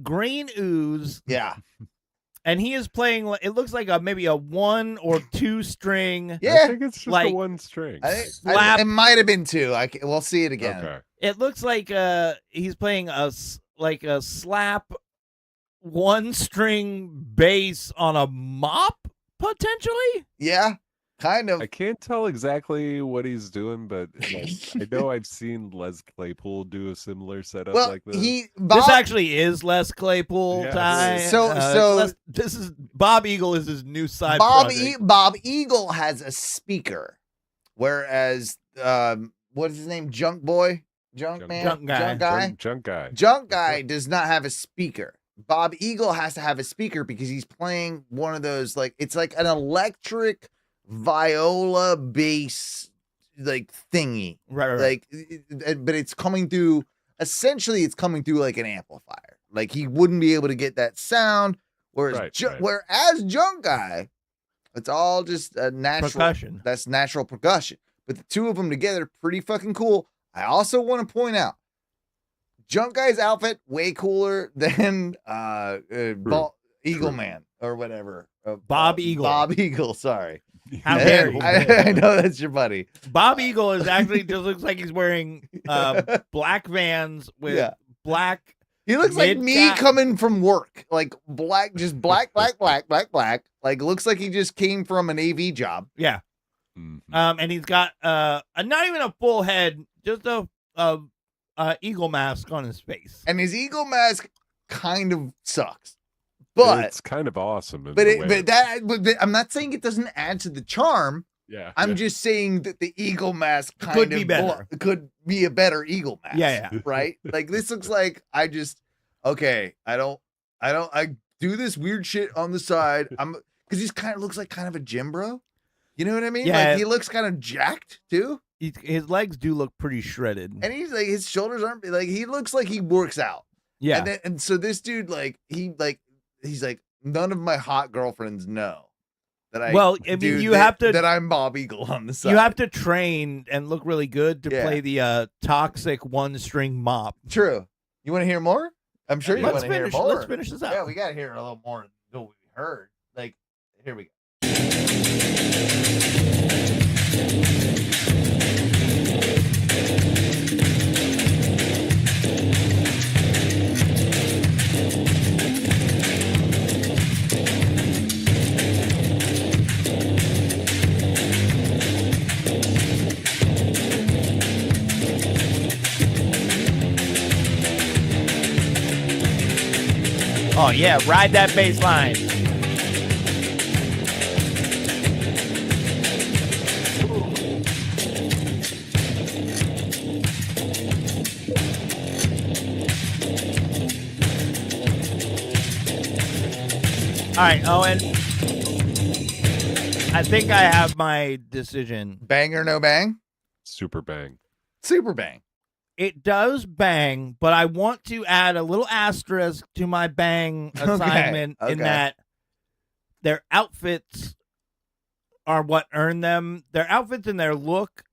green ooze. Yeah. And he is playing. It looks like maybe a 1 or 2 string. Yeah, I think it's just like a one string. It might have been 2. We'll see it again. Okay. It looks like he's playing a slap 1 string bass on a mop potentially. Yeah, kind of. I can't tell exactly what he's doing, but like, I know I've seen Les Claypool do a similar setup like this. This actually is Les Claypool. Yes. Ty. So this is Bob Eagle is his new side Bob project. Bob Eagle has a speaker, whereas what is his name? Junk Boy, Junk Man, Junk Guy. Junk Guy does not have a speaker. Bob Eagle has to have a speaker because he's playing one of those it's like an electric viola bass thingy, right. But it's coming through. Essentially, it's coming through like an amplifier. Like he wouldn't be able to get that sound. Whereas Junk Guy, it's all just a natural percussion. That's natural percussion. But the two of them together, pretty fucking cool. I also want to point out, Junk Guy's outfit way cooler than Eagle Man or whatever. Bob Eagle. Bob Eagle. Sorry. How dare you? I know that's your buddy. Bob Eagle is actually just looks like he's wearing black Vans with black He looks like me Mid-cap. coming from work. Like black, just black. Like looks like he just came from an AV job. Yeah. And he's got not even a full head, just a eagle mask on his face. And his eagle mask kind of sucks. But it's kind of awesome. But I'm not saying it doesn't add to the charm. Yeah. I'm just saying that the eagle mask Could be better. Could be a better eagle mask. Yeah. Right? Like this looks like I do this weird shit on the side. Because he's kind of looks like kind of a gym bro. You know what I mean? Yeah. Like he looks kind of jacked too. His legs do look pretty shredded. And he's like his shoulders aren't like he looks like he works out. Yeah. And so this dude he's like none of my hot girlfriends know that that I'm Bob Eagle on the side. You have to train and look really good to play the toxic one-string mop. True. You want to hear more? I'm sure you want to hear more. Let's finish this out. Yeah, we got to hear a little more than what we heard. Like, here we go. Oh yeah, ride that bass line. All right, Owen. I think I have my decision. Bang or no bang? Super bang. Super bang. It does bang, but I want to add a little asterisk to my bang assignment in that their outfits are what earn them. Their outfits and their look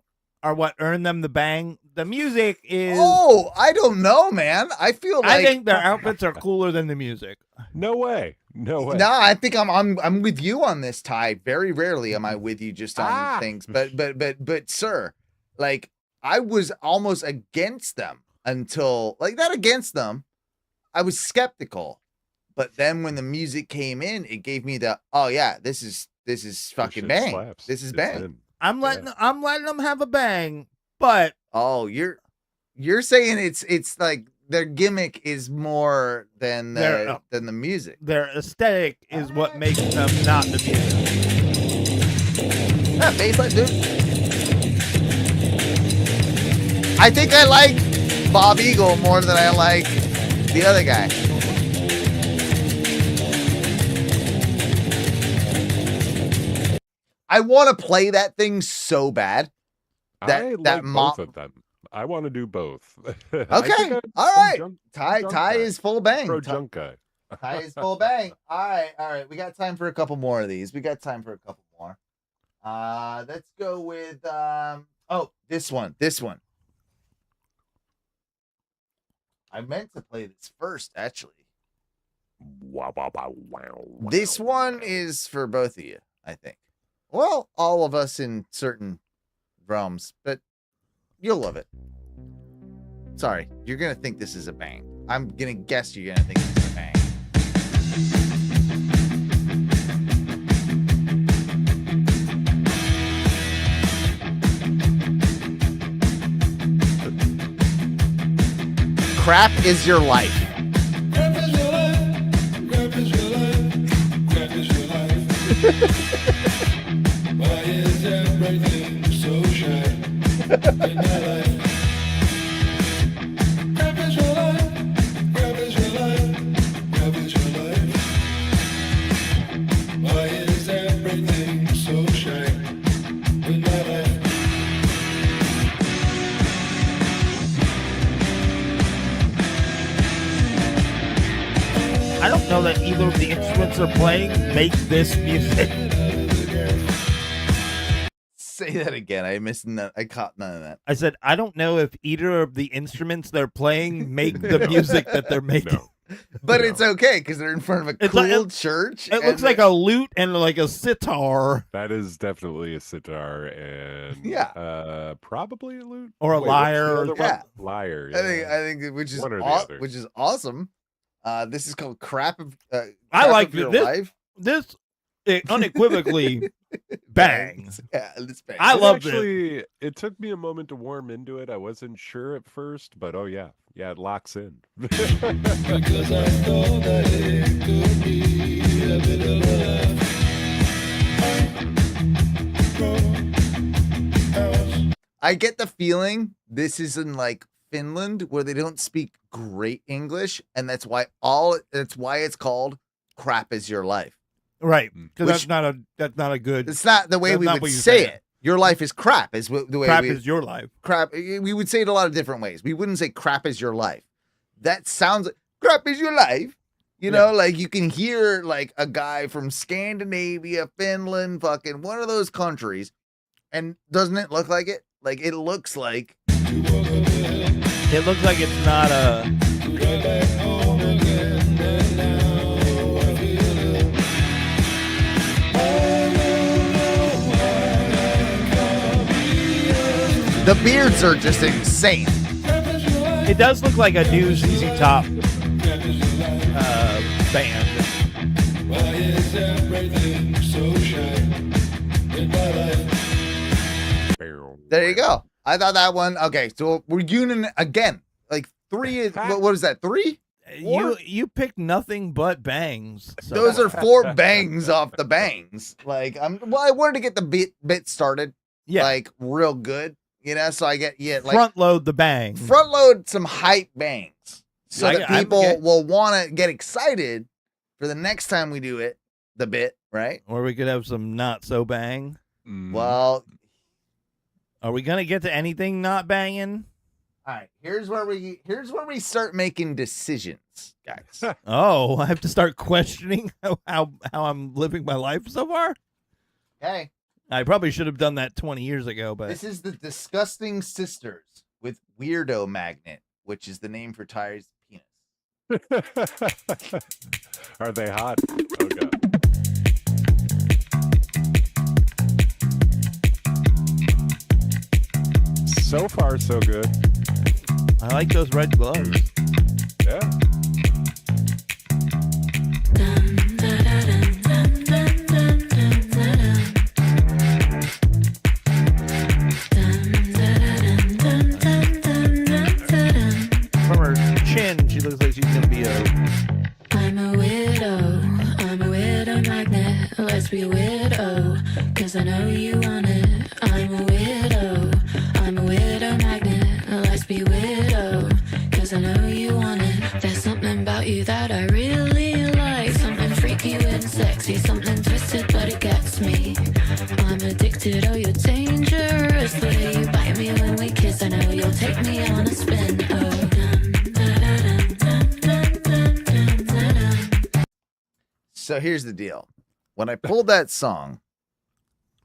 are what earn them the bang. The music is. Oh, I don't know, man. I feel like I think their outfits are cooler than the music. No way. No way. No, I think I'm with you on this, Ty. Very rarely am I with you just on things. But sir, like I was almost against them until not against them. I was skeptical. But then when the music came in, it gave me the this is fucking bang. Slaps. This is bang. I'm letting them have a bang, but you're saying it's like their gimmick is more than the music. Their aesthetic is what makes them not the music. Yeah, baseline, dude. I think I like Bob Eagle more than I like the other guy. I want to play that thing so bad. I like both of them. I want to do both. Okay. All right. Ty is full bang. Pro junk guy. Ty is full bang. All right. We got time for a couple more of these. Let's go with this one. I meant to play this first, actually. This one is for both of you, I think. Well, all of us in certain realms, but you'll love it. Sorry, you're going to think this is a bang. I'm going to guess you're going to think this is a bang. Crap is your life. Crap is your life. Crap is your life. Crap is your life. Why is everything so shy in my life? Crap is your life. Crap is your life. Crap is your life. Why is everything so shy in my life? I don't know that either of the instruments they're playing make this music. Say that again. I caught none of that. I said, I don't know if either of the instruments they're playing make the music that they're making. But it's okay because they're in front of a It's cool like- church. It looks like a lute and like a sitar. That is definitely a sitar and probably a lute Or a Wait, what's the lyre. other one? Yeah. Lyre. I think which is One or the other. which is awesome. This is called crap of I Crap like of your this. life. This it unequivocally bangs. Yeah, it's bang. I love it. Actually, it took me a moment to warm into it. I wasn't sure at first, but it locks in. Because I know that it could be a bit of a I get the feeling this is in like Finland where they don't speak great English, and that's why it's called "Crap Is Your Life." Right, because Which- that's not a good. It's not the way That's we not would what you say said. it. Your life is crap. Is the way Crap we, is your life. crap. We would say it a lot of different ways. We wouldn't say crap is your life. That sounds like crap is your life. You know, like you can hear like a guy from Scandinavia, Finland, fucking one of those countries. And doesn't it look like it? Like it looks like It looks like it's not a. the beards are just insane. It does look like a new ZZ Top band. There you go. I thought that one. Okay, so we're union again. Like three. What is that? Three? You picked nothing but bangs. so Those are far. 4 bangs off the bangs. Like I wanted to get the bit started. Yeah. Like real good. You know, so I get like Front load the bang. front load some hype bangs so that I people get- will want to get excited for the next time we do it, the bit, right? Or we could have some not so bang. Well, Are we gonna get to anything not banging? all right. Here's where we start making decisions, guys. Oh, I have to start questioning how I'm living my life so far. Okay. I probably should have done that 20 years ago, but This is the Disgusting Sisters with Weirdo Magnet, which is the name for Ty's penis. Are they hot? Oh god. So far, so good. I like those red gloves. Yeah. From her chin, she looks like she's gonna be a. I'm a weirdo magnet. Let's be a weirdo, cause I know you want it. I'm a weirdo magnet. Let's be weirdo, cause I know you want it. There's something about you that I really like. Something freaky, weird, and sexy. Something twisted, but it gets me. I'm addicted, oh, you're dangerous. The way you bite me when we kiss, I know you'll take me on a spin. Oh. So here's the deal. When I pulled that song,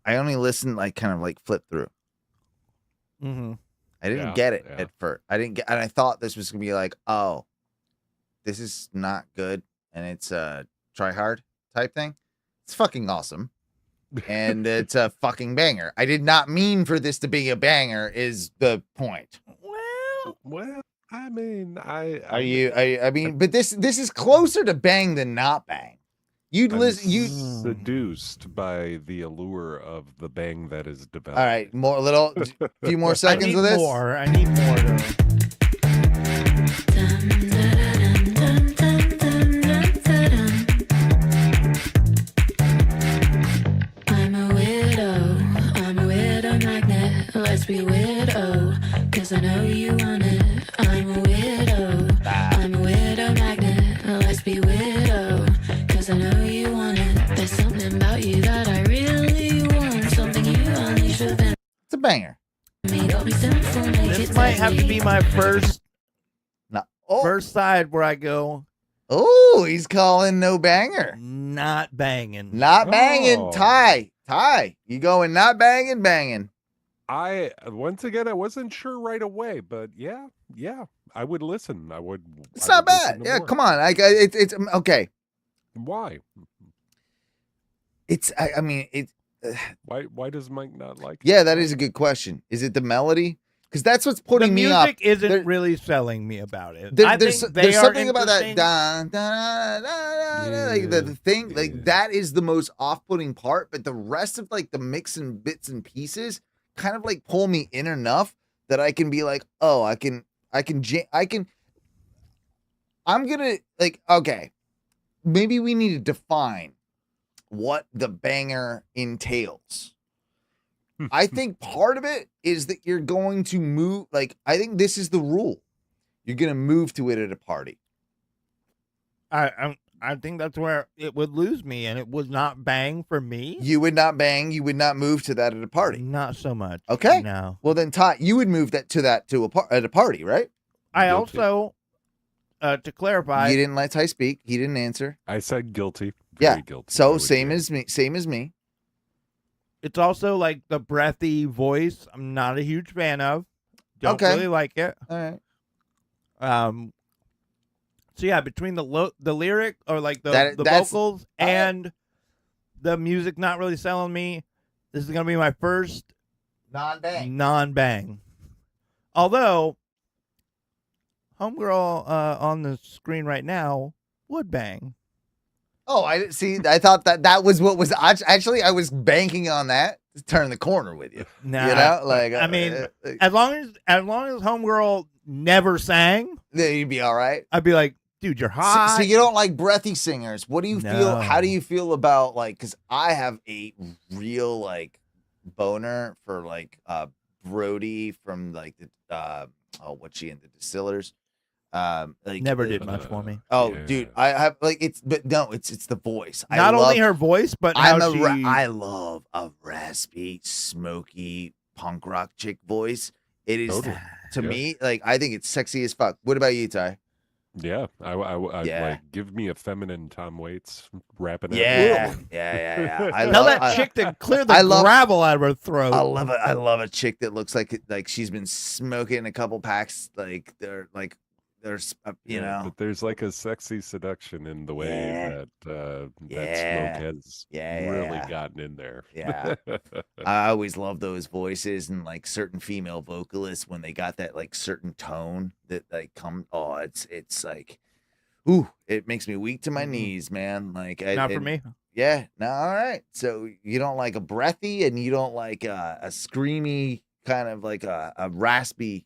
I only listened kind of flip through. Mm-hmm. I didn't get it at first. I didn't get, and I thought this was gonna be like, oh, this is not good, and it's a try hard type thing. It's fucking awesome, and it's a fucking banger. I did not mean for this to be a banger. Is the point? Well, I mean, I mean, but this is closer to bang than not bang. You'd listen. You seduced by the allure of the bang that is developed. all right? Few more seconds I need of this. more. I need more. To... I'm a weirdo magnet. Let's be weirdo, cause I know you want it. I'm a weirdo magnet. Let's be weirdo, cause I know you want it. There's something about you that I really want. Something you unleash within It's a banger. me. Don't be simple, make This it might have to deadly. be my first Oh. first side where I go. Oh, he's calling no banger. Not banging. Not banging. Oh. Ty. You going not banging, banging. Once again, I wasn't sure right away, but yeah, I would listen. It's not bad. Yeah, come on. It's okay. Why? I mean, it's. Why does Mike not like it? Yeah, that is a good question. Is it the melody? Because that's what's putting me off. The music isn't really selling me about it. There's something about that like the thing, like that is the most off-putting part, but the rest of like the mix and bits and pieces kind of like pull me in enough that I can be like, oh, I'm gonna like, okay, maybe we need to define what the banger entails. I think part of it is that you're going to move, like, I think this is the rule. You're going to move to it at a party. I think that's where it would lose me, and it would not bang for me. You would not bang. You would not move to that at a party. Not so much. Okay. No. Well, then, Todd, you would move at a party, right? I also, to clarify, you didn't let Ty speak. He didn't answer. I said guilty. Very guilty. So same as me. Same as me. It's also like the breathy voice. I'm not a huge fan of. Don't really like it. All right. So yeah, between the lyric or like the vocals and the music not really selling me, this is gonna be my first non-bang. Although homegirl on the screen right now would bang. Oh, I see. I thought that was what was actually. I was banking on that to turn the corner with you. Nah, you know, like I mean, as long as homegirl never sang, then you'd be all right. I'd be like, dude, you're hot. So you don't like breathy singers. What do you feel? How do you feel about like? Because I have a real like boner for like Brody from like the what's she in the Distillers? Like never did much for me. Oh, dude, I have like it's the voice. Not only her voice, but I love a raspy, smoky punk rock chick voice. It is to me like I think it's sexy as fuck. What about you, Ty? Yeah, I like give me a feminine Tom Waits rapping. Yeah. Tell that chick to clear the gravel out of her throat. I love it. I love a chick that looks like she's been smoking a couple packs. Like they're like. There's, you know, but there's like a sexy seduction in the way that smoke has really gotten in there. Yeah, I always love those voices and like certain female vocalists when they got that like certain tone that like come. Oh, it's like, ooh, it makes me weak to my knees, man. Like, not for me. Yeah, no, all right. So you don't like a breathy and you don't like a screamy kind of like a raspy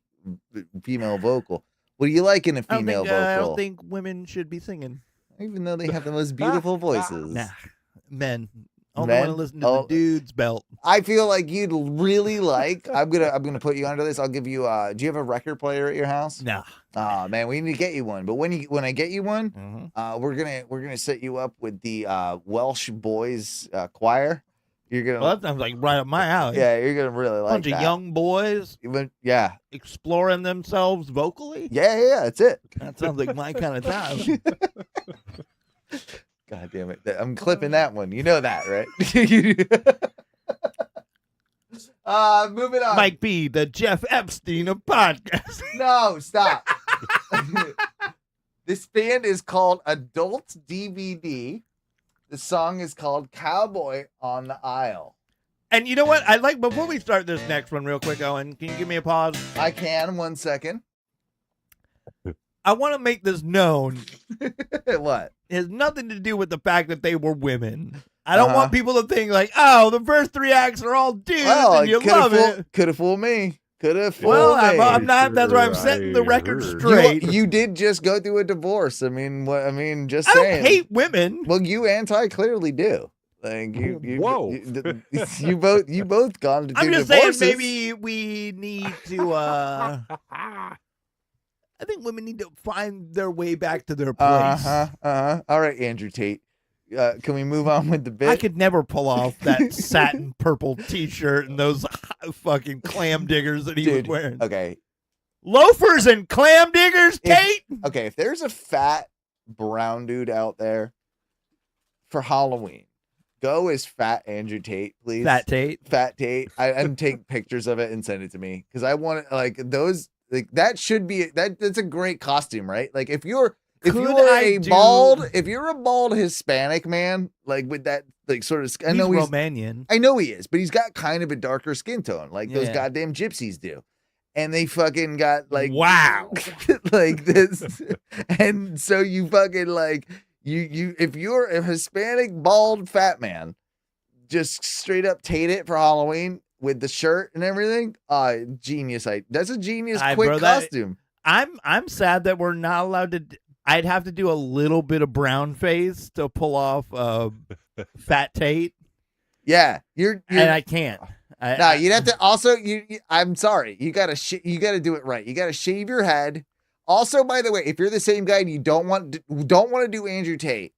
female vocal. What do you like in a female vocal? I don't think women should be singing. Even though they have the most beautiful voices. Nah, men. Only want to listen to the dude's belt. I feel like you'd really like. I'm gonna put you under this. I'll give you. Do you have a record player at your house? Nah. Oh man, we need to get you one. But when I get you one, we're gonna set you up with the Welsh Boys Choir. You're gonna. Well, that sounds like right up my alley. Yeah, you're gonna really like bunch of young boys. Yeah, exploring themselves vocally. Yeah, that's it. That sounds like my kind of time. God damn it! I'm clipping that one. You know that, right? Moving on. Mike B, the Jeff Epstein of podcasts. No, stop. This band is called Adult DVD. The song is called Cowboy on the Aisle. And you know what? I'd like, before we start this next one real quick, Owen, can you give me a pause? I can. 1 second. I want to make this known. What? It has nothing to do with the fact that they were women. I don't want people to think like, oh, the first 3 acts are all dudes and you love it. Could have fooled me. Could have fooled me. I'm not. That's why I'm setting the record straight. You did just go through a divorce. I mean, what? I mean, just saying. I don't hate women. Well, you and Ty clearly do. Like you you both gone to two I'm just divorces. saying, maybe we need to. I think women need to find their way back to their place. All right, Andrew Tate. Can we move on with the bit? I could never pull off that satin purple T-shirt and those fucking clam diggers that he was wearing. Okay, loafers and clam diggers, Tate. Okay, if there's a fat brown dude out there for Halloween, Go as Fat Andrew Tate, please. Fat Tate. Fat Tate. And take pictures of it and send it to me because I want to like those. Like that should be that's a great costume, right? Like if you're a bald Hispanic man, like with that like sort of, I know he's Romanian. I know he is, but he's got kind of a darker skin tone, like those Yeah. goddamn gypsies do. And they fucking got like wow, like this, and so you fucking like you if you're a Hispanic bald fat man, just straight up Tate it for Halloween with the shirt and everything. Genius! That's a genius quick costume. I'm sad that we're not allowed to. I'd have to do a little bit of brown face to pull off Fat Tate. Yeah, and I can't. You'd have to also. I'm sorry. You gotta do it right. You gotta shave your head. Also, by the way, if you're the same guy and you don't want to do Andrew Tate,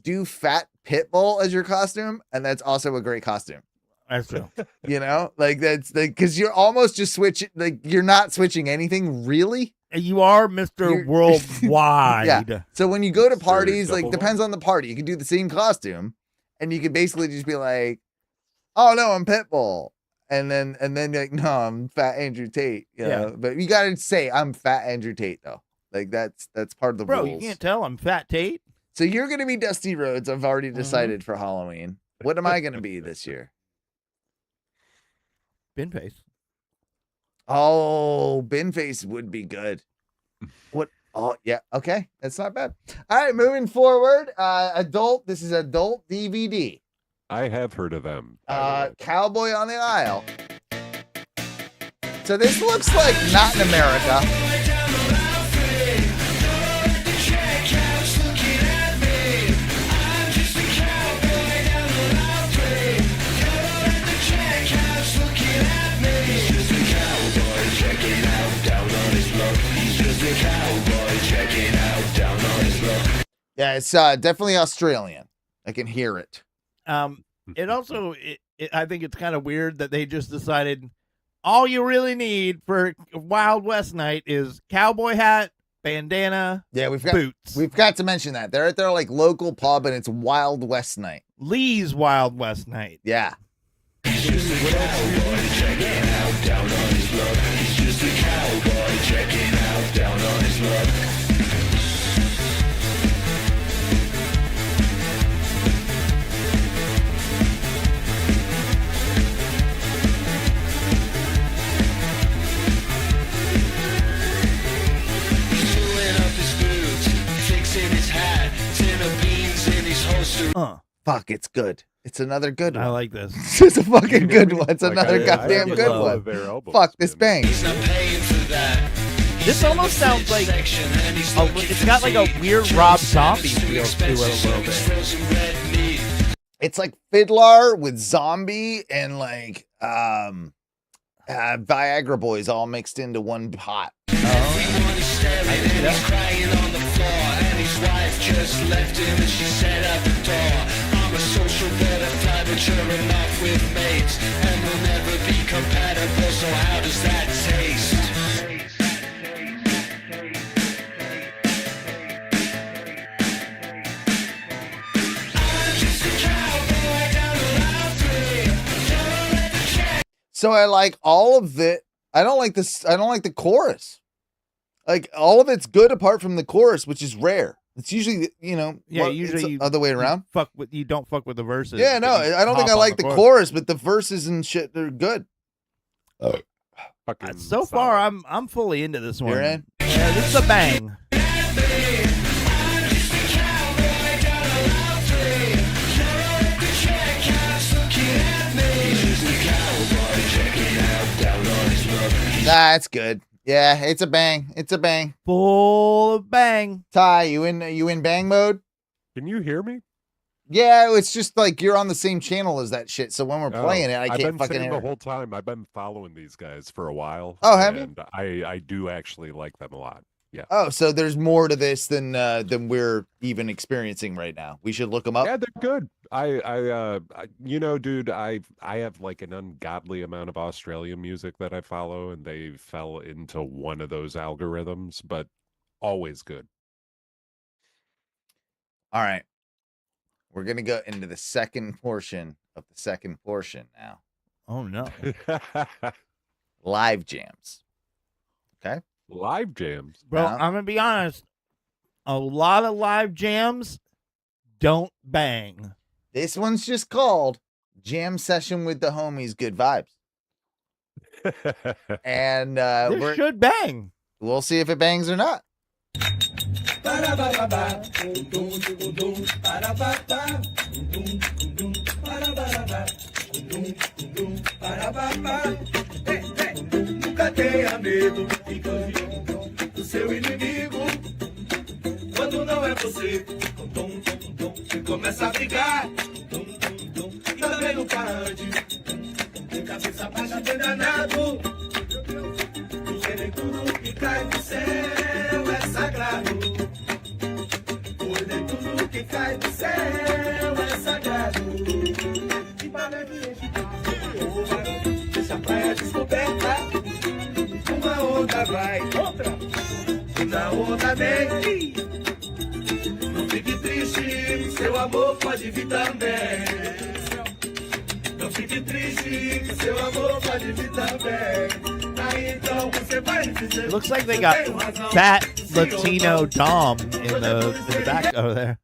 do Fat Pitbull as your costume, and that's also a great costume. That's true. You know, like that's like because you're almost just switching. Like you're not switching anything really. You are Mr. Worldwide. Yeah. So when you go to parties, like depends on the party. You can do the same costume, and you can basically just be like, "Oh no, I'm Pitbull," and then you're like, "No, I'm Fat Andrew Tate." You know? But you gotta say I'm Fat Andrew Tate though. Like that's part of the rules. Bro, you can't tell I'm Fat Tate. So you're gonna be Dusty Rhodes. I've already decided for Halloween. What am I gonna be this year? Bin face. Oh, bin face would be good. What? Oh, yeah. Okay, that's not bad. All right, moving forward. Adult. This is adult DVD. I have heard of them. Cowboy on the Aisle. So this looks like not in America. Yeah, it's definitely Australian. I can hear it. It also, I think it's kind of weird that they just decided all you really need for Wild West night is cowboy hat, bandana, boots. We've got to mention that they're at their like local pub and it's Wild West night. Lee's Wild West night. Yeah. Fuck, it's good. It's another good one. I like this. It's a fucking good one. It's another goddamn good one. Fuck, this bangs. This almost sounds like it's got like a weird Rob Zombie feel to it a little bit. It's like Fiddler with Zombie and like Viagra Boys all mixed into one pot. Just left him and she set out the door. I'm a social butterfly, but you're enough with mates, and we'll never be compatible, so how does that taste? So I like all of it. I don't like this. I don't like the chorus. Like all of it's good apart from the chorus, which is rare. It's usually, usually other way around. You don't fuck with the verses. Yeah, no, I don't think I like the chorus, but the verses and shit, they're good. So far, I'm fully into this one. You're in? Yeah, this is a bang. That's good. Yeah, it's a bang. It's a bang. Full of bang. Ty, you in bang mode? Can you hear me? Yeah, it's just like you're on the same channel as that shit. So when we're playing it, I can't I've been fucking saying hear the whole time. I've been following these guys for a while. Oh, have you? And I do actually like them a lot. Yeah. Oh, so there's more to this than we're even experiencing right now. We should look them up. Yeah, they're good. Dude, I have like an ungodly amount of Australian music that I follow, and they fell into one of those algorithms, but always good. All right. We're going to go into the second portion of the second portion now. Oh, no. Live jams. Okay? Live jams? Bro, I'm going to be honest. A lot of live jams don't bang. This one's just called Jam Session with the Homies, Good Vibes. And this should bang. We'll see if it bangs or not. Nunca tenha medo do seu inimigo. Quando não é você, que começa a brigar. E também nunca ande de cabeça baixa, bem danado. Porque nem tudo que cai do céu é sagrado. Pois nem tudo que cai do céu é sagrado. E balé deixa a praia descoberta. Uma onda vai, outra, e na onda vem. Não fique triste, seu amor pode vir também. Não fique triste, seu amor pode vir também. Aí então você vai dizer. Looks like they got fat Latino Dom in the back over there.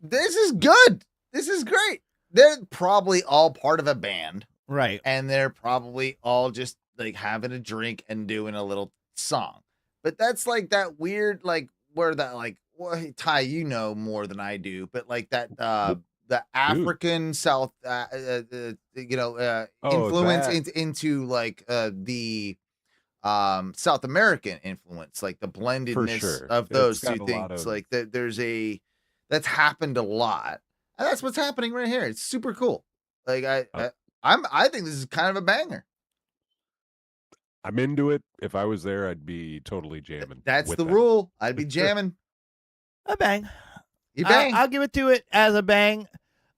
This is good. This is great. They're probably all part of a band. Right. And they're probably all just like having a drink and doing a little song. But that's like that weird, like where that like, well, Ty, you know more than I do, but like that the African South influence into like the South American influence, like the blendedness of those two things. Like there's that's happened a lot. And that's what's happening right here. It's super cool. Like I think this is kind of a banger. I'm into it. If I was there, I'd be totally jamming. That's the rule. I'd be jamming. A bang. You bang. I'll give it to it as a bang.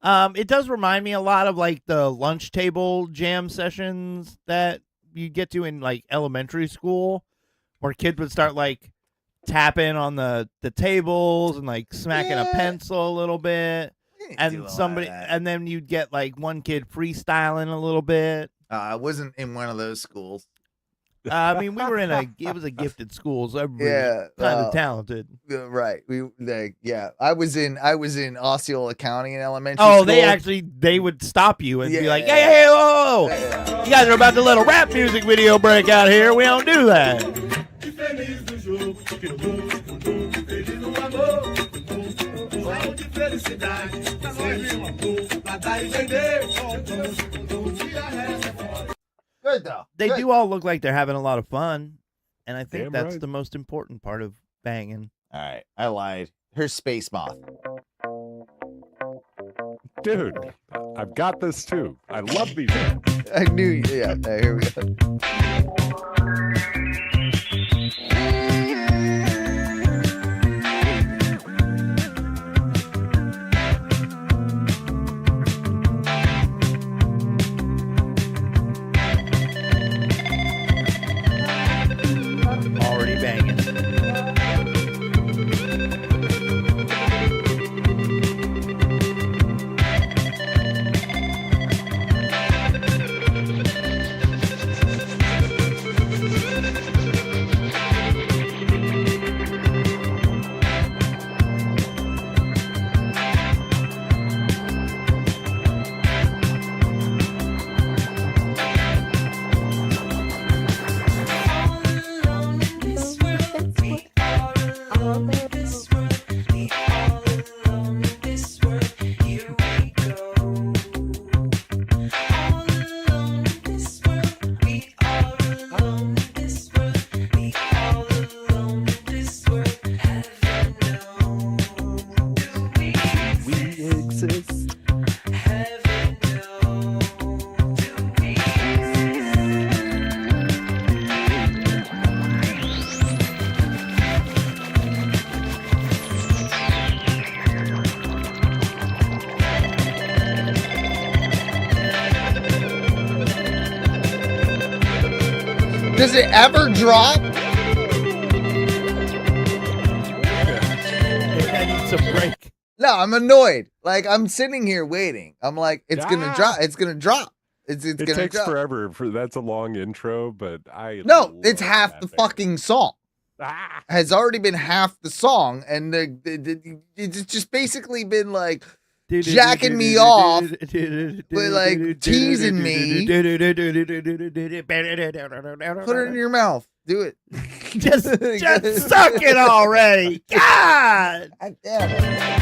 It does remind me a lot of like the lunch table jam sessions that you get to in like elementary school, where kids would start like tapping on the tables and like smacking a pencil a little bit. And then you'd get like one kid freestyling a little bit. I wasn't in one of those schools. I mean, it was a gifted school, so everybody kind of talented. Right. I was in Osceola County in elementary school. Oh, they would stop you and be like, hey, whoa. You guys are about to let a rap music video break out here. We don't do that. Good though. They do all look like they're having a lot of fun, and I think that's the most important part of banging. All right, I lied. Here's Space Moth. Dude, I've got this too. I love these bands. I knew you. Yeah, here we go. Already banging. Does it ever drop? I need some break. No, I'm annoyed. Like I'm sitting here waiting. I'm like, it's gonna drop. It's gonna drop. It gonna takes drop. Forever. That's a long intro, but it's half the fucking song. Has already been half the song, and it's just basally been like jacking me off, but like teasing me. Put it in your mouth. Do it. just suck it already. God damn it.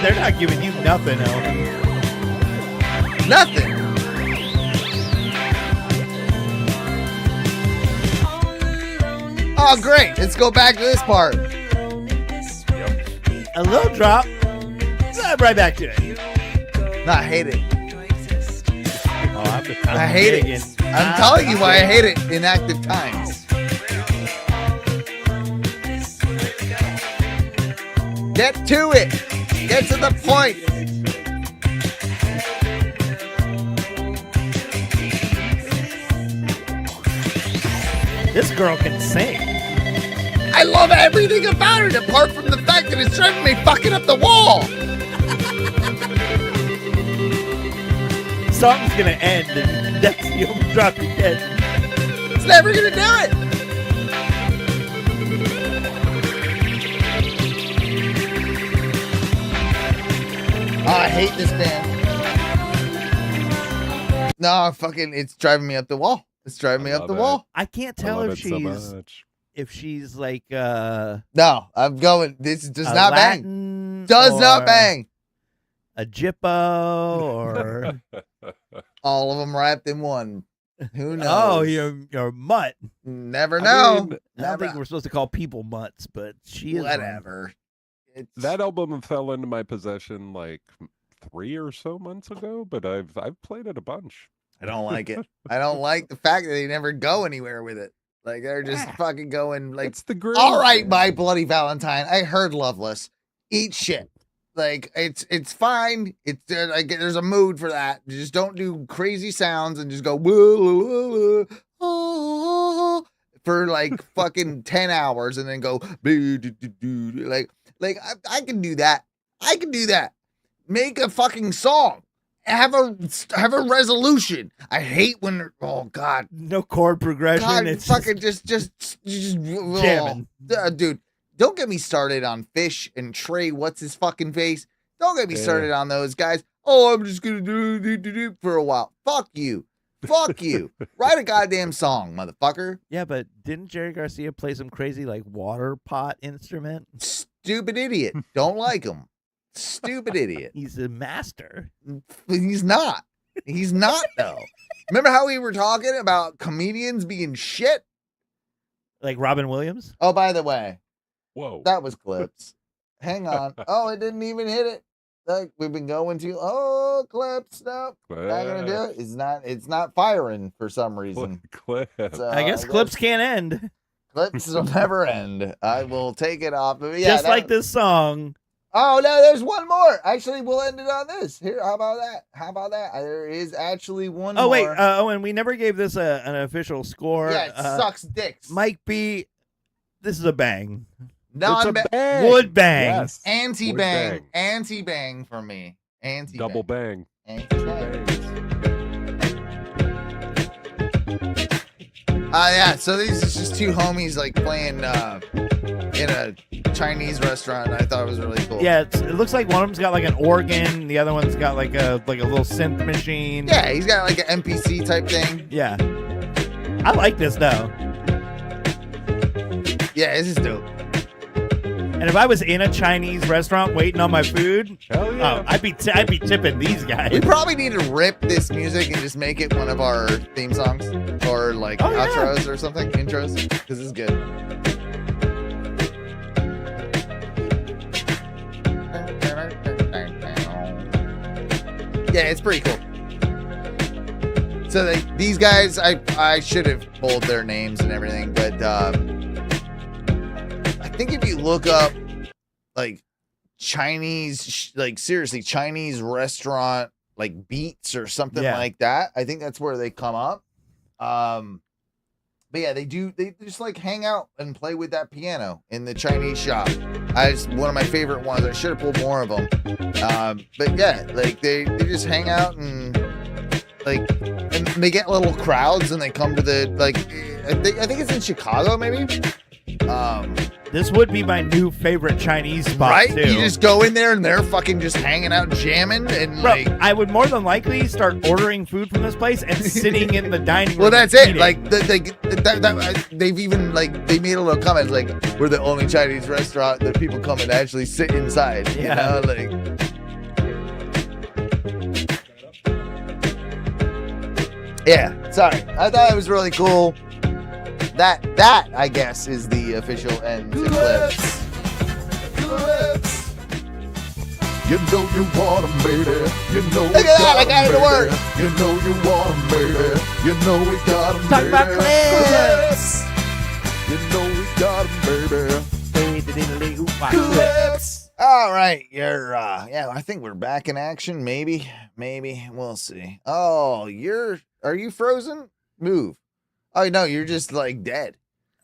They're not giving you nothing, Owen. Nothing. Oh, great. Let's go back to this part. A little drop. Right back to it. No, I hate it. Oh, I hate it. I'm telling you why I hate it in active times. Get to it. Get to the point. This girl can sing. I love everything about it apart from the fact that it's driving me fucking up the wall. Song's gonna end and that's the only drop you get. It's never gonna do it. Oh, I hate this band. No, fucking, it's driving me up the wall. It's driving me up the wall. I can't tell if she's like No, I'm going. This does not bang. Does not bang. A Jippo or all of them wrapped in one. Who knows? Oh, you're mutt. Never know. I don't think we're supposed to call people mutts, but she is. Whatever. That album fell into my possession like 3 or so months ago, but I've played it a bunch. I don't like it. I don't like the fact that they never go anywhere with it. Like they're just fucking going like it's the great. All right, My Bloody Valentine. I heard Loveless. Eat shit. Like it's fine. It's like there's a mood for that. You just don't do crazy sounds and just go for like fucking 10 hours and then go like I can do that. I can do that. Make a fucking song. Have a resolution. I hate when oh god, no chord progression. God, it's fucking just jamming. Dude, don't get me started on Fish and Trey. What's his fucking face? Don't get me started on those guys. Oh, I'm just gonna do for a while. Fuck you. Fuck you. Write a goddamn song, motherfucker. Yeah, but didn't Jerry Garcia play some crazy like water pot instrument? Stupid idiot. Don't like him. Stupid idiot. He's a master. He's not. He's not though. Remember how we were talking about comedians being shit? Like Robin Williams? Oh, by the way. Whoa. That was clips. Hang on. Oh, it didn't even hit it. Like we've been going to clips. No, not gonna do it. It's not firing for some reason. Clips. So, I guess clips can't end. Clips will never end. I will take it off. Yeah, just like this song. Oh no, there's one more. Actually, we'll end it on this. Here, how about that? How about that? There is actually one more. Oh wait, and we never gave this an official score. Yeah, it sucks dicks. Mike B, this is a bang. Non-bang. Would bang. Yes. Anti-bang. Would bang. Anti-bang for me. Anti-bang. Double bang. Yeah, so these is just two homies like playing in a Chinese restaurant. I thought it was really cool. Yeah, it looks like one of them's got like an organ, the other one's got like a little synth machine. Yeah, he's got like an NPC type thing. Yeah. I like this though. Yeah, this is dope. And if I was in a Chinese restaurant waiting on my food, hell yeah. I'd be tipping these guys. We probably need to rip this music and just make it one of our theme songs or like outros or something, intros, because this is good. Yeah, it's pretty cool. So these guys, I should have pulled their names and everything, but I think if you look up like Chinese, like seriously Chinese restaurant like beats or something like that, I think that's where they come up. But yeah, they just like hang out and play with that piano in the Chinese shop. It's one of my favorite ones. I should have pulled more of them. But yeah, like they just hang out and like, and they get little crowds and they come to the, like, I think it's in Chicago maybe. This would be my new favorite Chinese spot, right? too. You just go in there and they're fucking just hanging out, jamming, and Bro, like. I would more than likely start ordering food from this place and sitting in the dining room. Well, that's and it. eating. Like they've even like they made a little comment like we're the only Chinese restaurant that people come and actually sit inside. You know, like. Yeah, sorry. I thought it was really cool. That I guess is the official end to clips. You know you want 'em, baby. You know Look at that, I got it to work. You know you want 'em, baby. You know we got 'em, Talk baby. about clips. You know we got 'em, baby. Clips. All right, yeah, I think we're back in action. Maybe, we'll see. Oh, are you frozen? Move. Oh no, you're just like dead.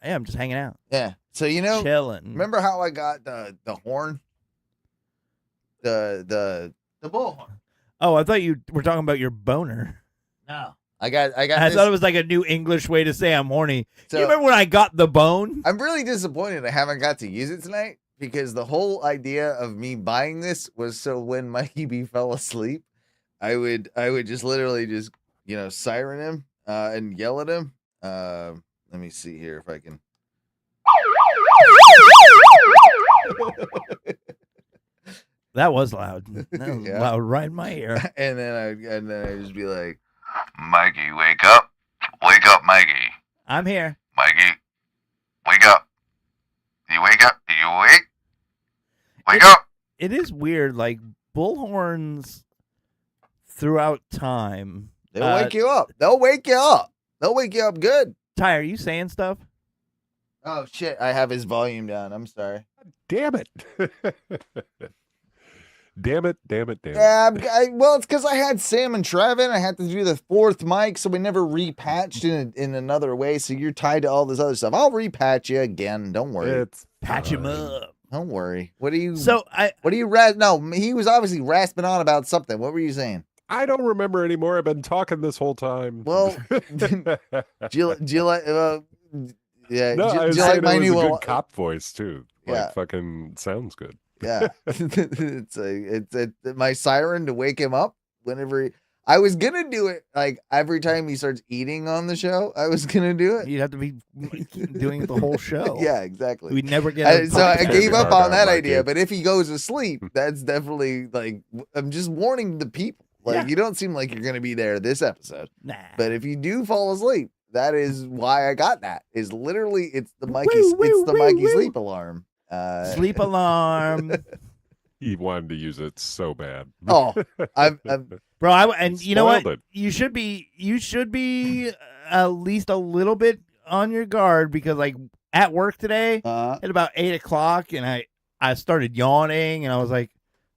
Yeah, I'm just hanging out. Yeah. So chilling. Remember how I got the horn? The bullhorn. Oh, I thought you were talking about your boner. No. I got I this. thought it was like a new English way to say I'm horny. So- you remember when I got the bone? I'm really disappointed I haven't got to use it tonight because the whole idea of me buying this was so when Mikey B fell asleep, I would just literally just, siren him and yell at him. Let me see here if I can. That was loud. That was Yeah. loud right in my ear. and then I just be like, Mikey, wake up, Mikey, I'm here. Mikey, wake up. You wake up? Do you wake? Wake up. It is weird, like bullhorns throughout time. They'll wake you up. They'll wake you up. They'll wake you up good. Ty, are you saying stuff? Oh shit! I have his volume down. I'm sorry. Damn it. Damn it. Yeah, well, it's because I had Sam and Trevin. I had to do the fourth mic, so we never repatched in another way. So you're tied to all this other stuff. I'll repatch you again. Don't worry. Patch him up. Don't worry. What are you? So What are you? No, he was obviously rasping on about something. What were you saying? I don't remember anymore. I've been talking this whole time. Well, do you like? Yeah. No, I was do you saying like my it was new a good cop voice too. Like, Yeah. fucking sounds good. Yeah, it's my siren to wake him up whenever I was gonna do it. Like every time he starts eating on the show, I was gonna do it. You'd have to be doing it the whole show. Yeah, exactly. We'd never get. So I gave up on that idea. kid. But if he goes to sleep, that's definitely like I'm just warning the people. Like Yeah. you don't seem like you're gonna be there this episode. Nah. But if you do fall asleep, that is why I got that. Is literally it's the Mikey sleep alarm. Sleep alarm. He wanted to use it so bad. Oh, Bro, and you know what? Spoiled it. You should be at least a little bit on your guard because like at work today at about 8:00 and I started yawning and I was like,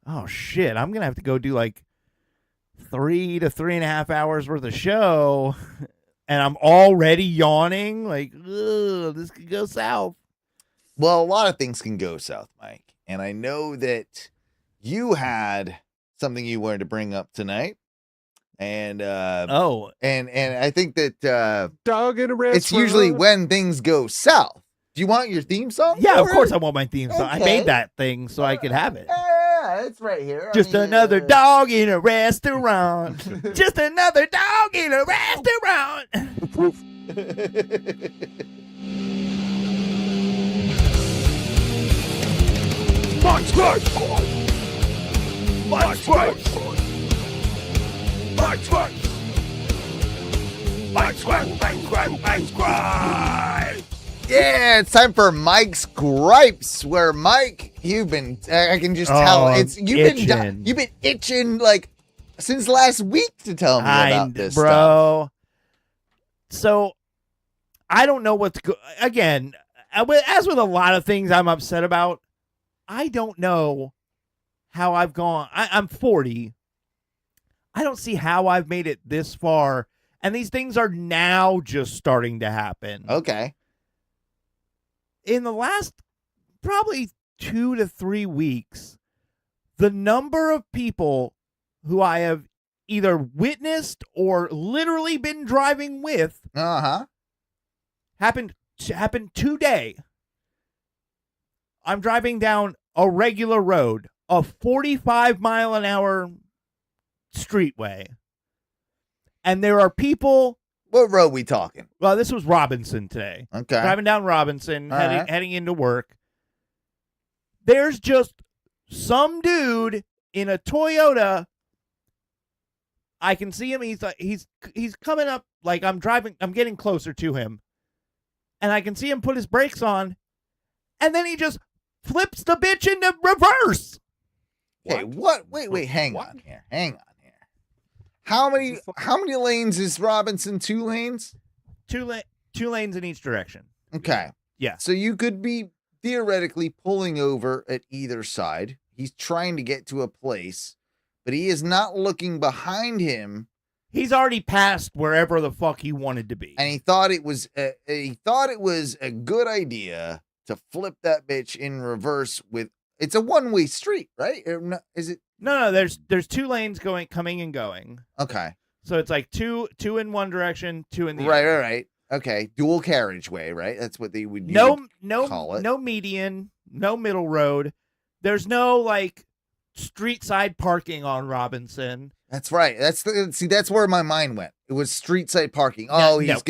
oh shit, I'm gonna have to go do like 3 to 3.5 hours worth of show and I'm already yawning. Like, ugh, this could go south. Well, a lot of things can go south, Mike. And I know that you had something you wanted to bring up tonight. And and I think that dog in a restaurant. it's usually when things go south. Do you want your theme song? Yeah, of for course it? I want my theme song. I Okay. made that thing so I could have it. Yeah, it's right here. Just another dog in a restaurant. Just another dog in a restaurant. Mike Squares! Mike Squares! Mike Squares! Mike Squares! Mike Squares! Mike Squares! Yeah, it's time for Mike's Gripes, where Mike, you've been, I can just tell, you've been itching like since last week to tell me about this stuff. Bro. So, I don't know what's again, as with a lot of things I'm upset about, I don't know how I've gone. I'm 40. I don't see how I've made it this far And these things are now just starting to happen. Okay. In the last probably 2 to 3 weeks, the number of people who I have either witnessed or literally been driving with happened today. I'm driving down a regular road, a 45-mile-an-hour streetway, and there are people. What road we talking? Well, this was Robinson today. Okay. Driving down Robinson, All right. heading into work. There's just some dude in a Toyota. I can see him. He's coming up like I'm driving. I'm getting closer to him, and I can see him put his brakes on, and then he just flips the bitch into reverse. Okay, what? Wait, hang on here. How many lanes is Robinson? 2 lanes? Two lanes in each direction. Okay. Yeah. So you could be theoretically pulling over at either side. He's trying to get to a place, but he is not looking behind him. He's already passed wherever the fuck he wanted to be. And he thought it was a good idea to flip that bitch in reverse with. It's a one-way street, right? Is it? No. There's 2 lanes coming and going. Okay. So it's like two in one direction, 2 in the other. Right. Okay. Dual carriageway, right? That's what they would call it. No median, no middle road. There's no like street side parking on Robinson. That's right. That's where my mind went. It was street side parking. No. No.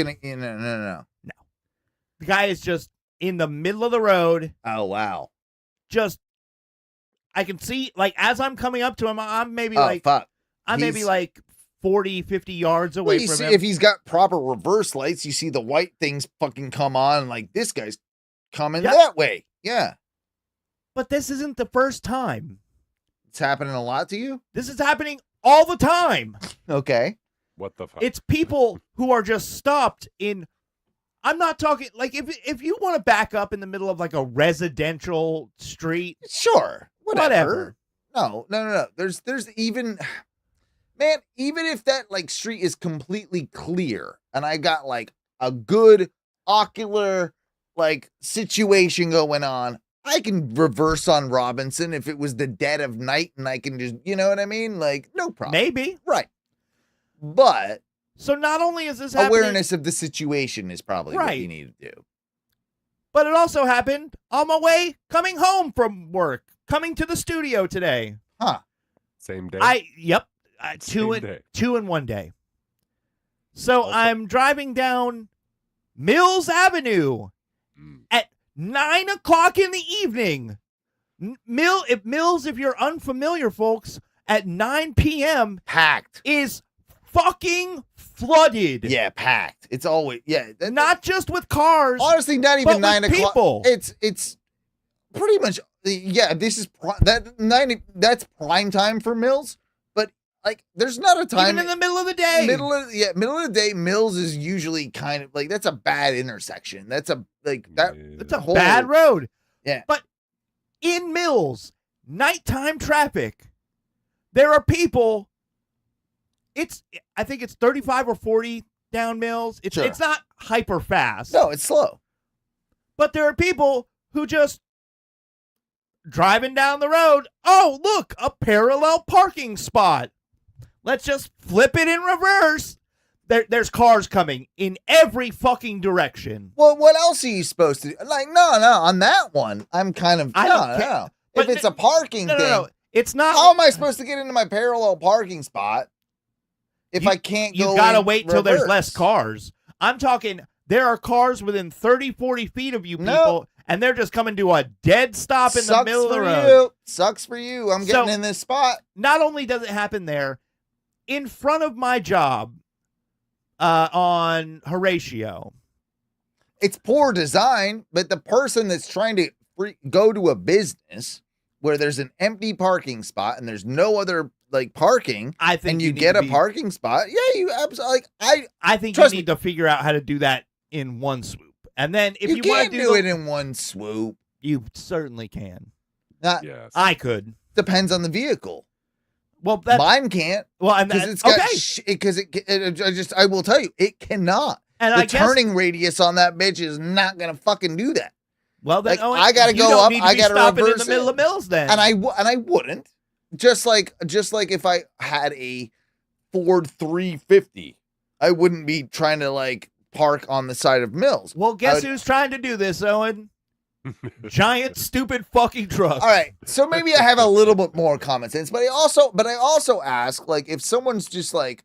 The guy is just in the middle of the road. Oh wow. Just I can see, like, as I'm coming up to him, I'm maybe fuck. I'm maybe like 40, 50 yards away from him. If he's got proper reverse lights, you see the white things fucking come on, like this guy's coming that way. Yeah. But this isn't the first time. It's happening a lot to you? This is happening all the time. Okay. What the fuck? It's people who are just stopped in. I'm not talking like if you want to back up in the middle of like a residential street. Sure. Whatever. No. There's even, man, even if that like street is completely clear and I got like a good ocular like situation going on, I can reverse on Robinson if it was the dead of night and I can just, you know what I mean? Like, no problem. Maybe. Right. But so not only is this happening, awareness of the situation is probably what you need to do. But it also happened on my way coming home from work, coming to the studio today. Huh. Same day? Two in one day. So I'm driving down Mills Avenue at 9 o'clock in the evening. Mills, if you're unfamiliar, folks, at 9 p.m. packed is fucking flooded. Yeah, packed. It's always not just with cars. Honestly, not even 9 o'clock. People. It's pretty much this is that's prime time for Mills. But like, there's not a time even in the middle of the day. Middle of the day, Mills is usually kind of like that's a bad intersection. That's a It's a bad road. Yeah, but in Mills, nighttime traffic, there are people. I think it's 35 or 40 down Mills. It's not hyper fast. No, it's slow. But there are people who just driving down the road. Oh, look, a parallel parking spot. Let's just flip it in reverse. There's cars coming in every fucking direction. Well, what else are you supposed to do? Like, no, on that one, I'm kind of no. If it's a parking thing, no, it's not. How am I supposed to get into my parallel parking spot if I can't go? You gotta wait till there's less cars. I'm talking. There are cars within 30, 40 feet of you people, and they're just coming to a dead stop in the middle of the road. Sucks for you. I'm getting in this spot. Not only does it happen there, in front of my job on Horatio. It's poor design, but the person that's trying to go to a business where there's an empty parking spot and there's no other like parking, I think and you get a parking spot. Yeah, you absolutely. I think you need to figure out how to do that in one swoop, and then if you want to do it in one swoop, you certainly can. Not, yes. I could. Depends on the vehicle. Well, mine can't. Well, and because it's got I will tell you, it cannot. And the I guess, turning radius on that bitch is not gonna fucking do that. Well, then I gotta go up. I gotta stopping reverse in the middle of mills then. and I wouldn't. Just like if I had a Ford 350, I wouldn't be trying to like park on the side of mills. Well, guess who's trying to do this, Owen? Giant, stupid fucking truck. All right, so maybe I have a little bit more common sense, but I also ask, like, if someone's just like,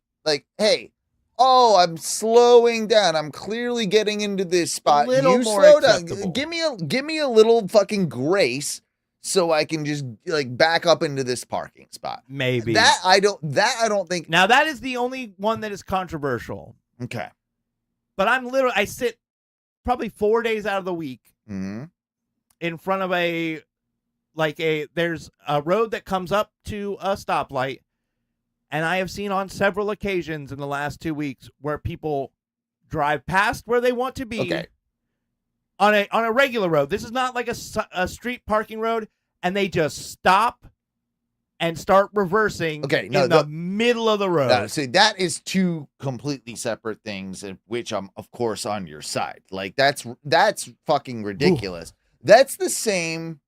hey, oh, I'm slowing down. I'm clearly getting into this spot. little You more slow down. acceptable. Give me a little fucking grace so I can just like back up into this parking spot. Maybe That I don't think. Now that is the only one that is controversial. Okay. But I sit probably 4 days out of the week in front of there's a road that comes up to a stoplight. And I have seen on several occasions in the last 2 weeks where people drive past where they want to be on a regular road. This is not like a street parking road, and they just stop and start reversing in the middle of the road. No, see, that is two completely separate things, in which I'm, of course, on your side. Like, that's fucking ridiculous. That's the same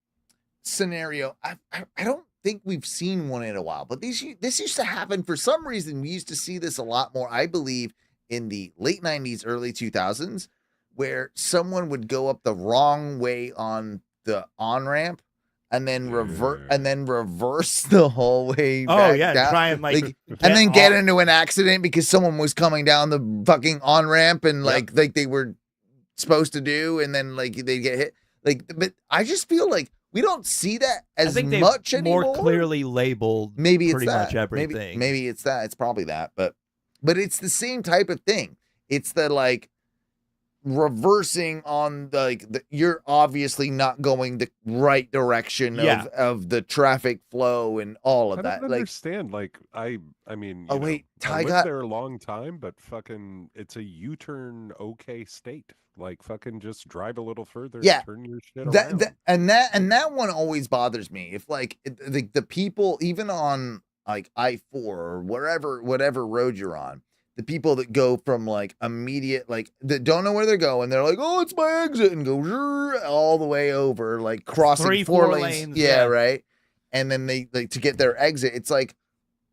scenario. I don't think we've seen one in a while, but this used to happen for some reason. We used to see this a lot more, I believe, in the late 90s, early 2000s, where someone would go up the wrong way on the on-ramp and then reverse the whole way back down. Try and and then get into an accident because someone was coming down the fucking on-ramp and like they were supposed to do, and then like they get hit. But I just feel like we don't see that as much anymore. More clearly labeled maybe pretty it's that. much everything. Maybe it's that. It's probably that. But it's the same type of thing. It's the like reversing on you're obviously not going the right direction of the traffic flow and all of I that. don't understand. I mean, Oh, wait, I lived Ty there a long time, but fucking, it's a U-turn okay state. Like, fucking just drive a little further and turn your shit around. And that one always bothers me. If like the people, even on like I-4 or whatever road you're on, the people that go from like immediate, like that don't know where they're going, they're like, oh, it's my exit, and go all the way over, like crossing four lanes. Yeah, right. And then they like to get their exit. It's like,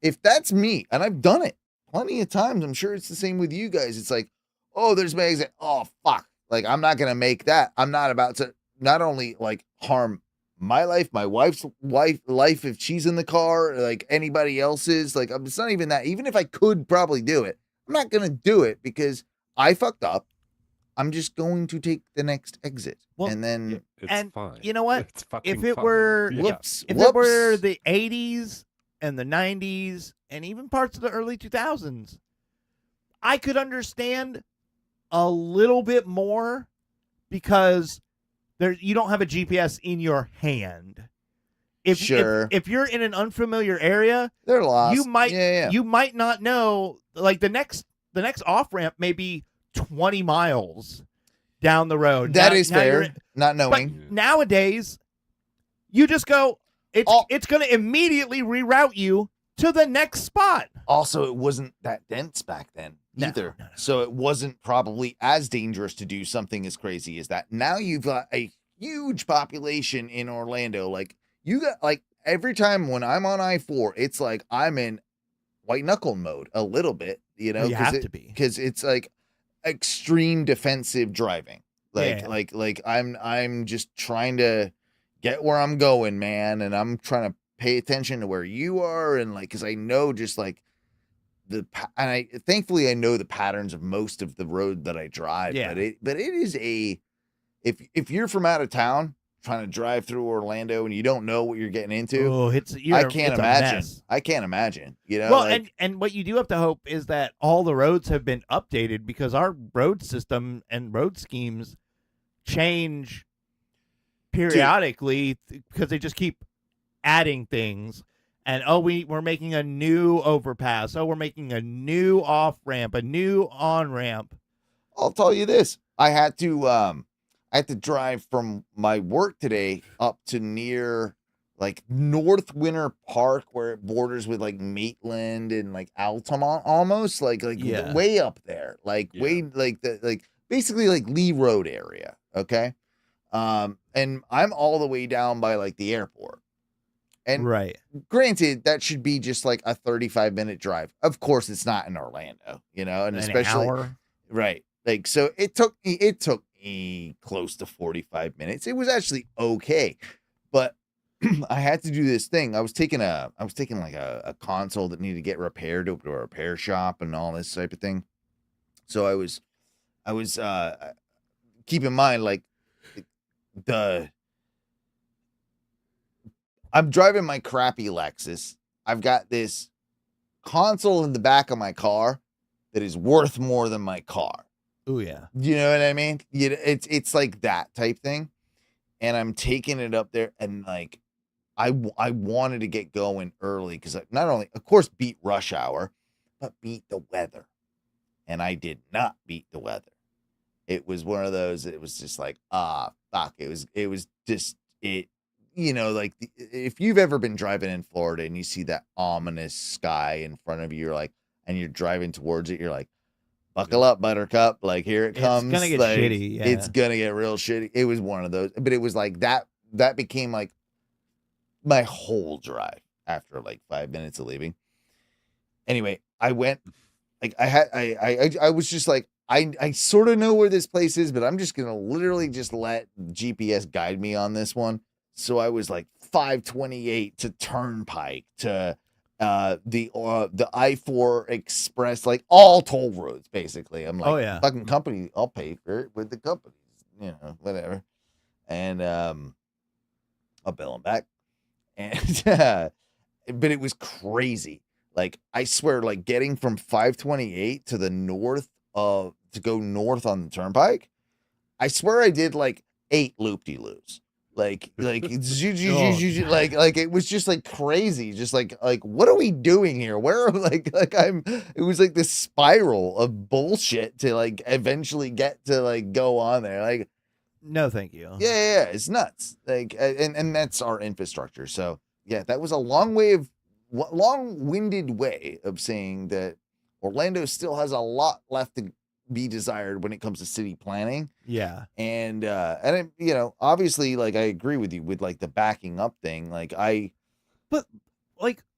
if that's me, and I've done it plenty of times, I'm sure it's the same with you guys. It's like, oh, there's my exit. Oh, fuck. Like, I'm not going to make that. I'm not about to not only like harm my life, my wife's life, if she's in the car, like anybody else's, like, it's not even that. Even if I could probably do it, I'm not going to do it because I fucked up. I'm just going to take the next exit. Well, and then it's fine. You know what? It's fucking If it fine. were Whoops. if it were the 80s and the 90s and even parts of the early 2000s, I could understand a little bit more because you don't have a GPS in your hand. If you're in an unfamiliar area, they're lost. You might not know, like the next off ramp may be 20 miles down the road. That is fair. Not knowing. But nowadays, you just go. It's going to immediately reroute you to the next spot. Also, it wasn't that dense back then either. No. So it wasn't probably as dangerous to do something as crazy as that. Now you've got a huge population in Orlando. Like, you got, like, every time when I'm on I-4, it's like I'm in white knuckle mode a little bit, you know? You have to be. Because it's like extreme defensive driving. Like I'm just trying to get where I'm going, man. And I'm trying to pay attention to where you are. And like, cause I know just like thankfully I know the patterns of most of the road that I drive, but it is if you're from out of town trying to drive through Orlando and you don't know what you're getting into, I can't imagine. I can't imagine, you know? Well, and what you do have to hope is that all the roads have been updated, because our road system and road schemes change periodically because they just keep adding things. And we're making a new overpass. We're making a new off ramp, a new on ramp. I'll tell you this: I had to drive from my work today up to near like North Winter Park, where it borders with like Maitland and like Altamont, almost like way up there, way basically like Lee Road area. Okay. And I'm all the way down by like the airport. And granted, that should be just like a 35-minute drive. Of course, it's not in Orlando, and especially hour. Right. Like, so it took me close to 45 minutes. It was actually okay, but I had to do this thing. I was taking like a console that needed to get repaired over to a repair shop and all this type of thing. So I was keep in mind, like, I'm driving my crappy Lexus. I've got this console in the back of my car that is worth more than my car. Oh yeah. You know what I mean? It's like that type thing. And I'm taking it up there, and like I wanted to get going early because not only, of course, beat rush hour, but beat the weather. And I did not beat the weather. It was one of those, it was just like, fuck. It was just, like if you've ever been driving in Florida and you see that ominous sky in front of you, you're like, and you're driving towards it, you're like, buckle up, buttercup. Like, here it comes. It's gonna get like, shitty. Yeah. It's gonna get real shitty. It was one of those, but it was like that became like my whole drive after like 5 minutes of leaving. Anyway, I went, like, I was just like, I sort of know where this place is, but I'm just gonna literally just let GPS guide me on this one. So I was like 528 to Turnpike to the I-4 Express, like all toll roads, basically. I'm like, oh yeah, fucking company, I'll pay for it with the companies, whatever. And I'll bill them back. And but it was crazy. Like, I swear, like, getting from 528 to the north to go north on the Turnpike, I swear I did like 8 loop-de-loops. Like like it was just like crazy. Just like what are we doing here? Where it was like this spiral of bullshit to like eventually get to like go on there. Like, no, thank you. Yeah, it's nuts. Like, and that's our infrastructure. So yeah, that was a long-winded way of saying that Orlando still has a lot left to be desired when it comes to city planning. Yeah. And obviously, like, I agree with you with like the backing up thing. Like, I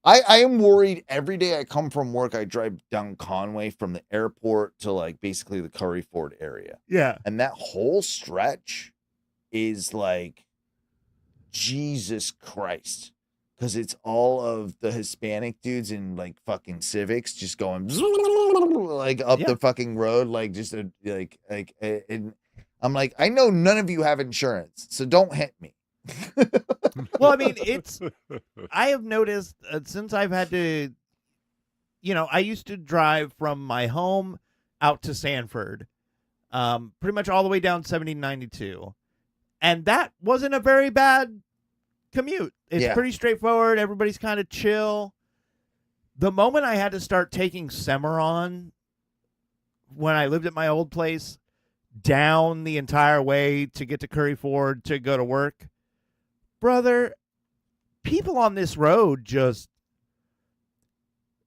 am worried every day I come from work. I drive down Conway from the airport to like basically the Curry Ford area. Yeah. And that whole stretch is like, Jesus Christ. Because it's all of the Hispanic dudes in like fucking Civics just going like up the fucking road, like just and I'm like, I know none of you have insurance, so don't hit me. Well, I mean, I have noticed since I've had to, I used to drive from my home out to Sanford, pretty much all the way down 7092, and that wasn't a very bad commute. It's pretty straightforward. Everybody's kind of chill. The moment I had to start taking Cimarron when I lived at my old place down the entire way to get to Curry Ford to go to work, brother, people on this road just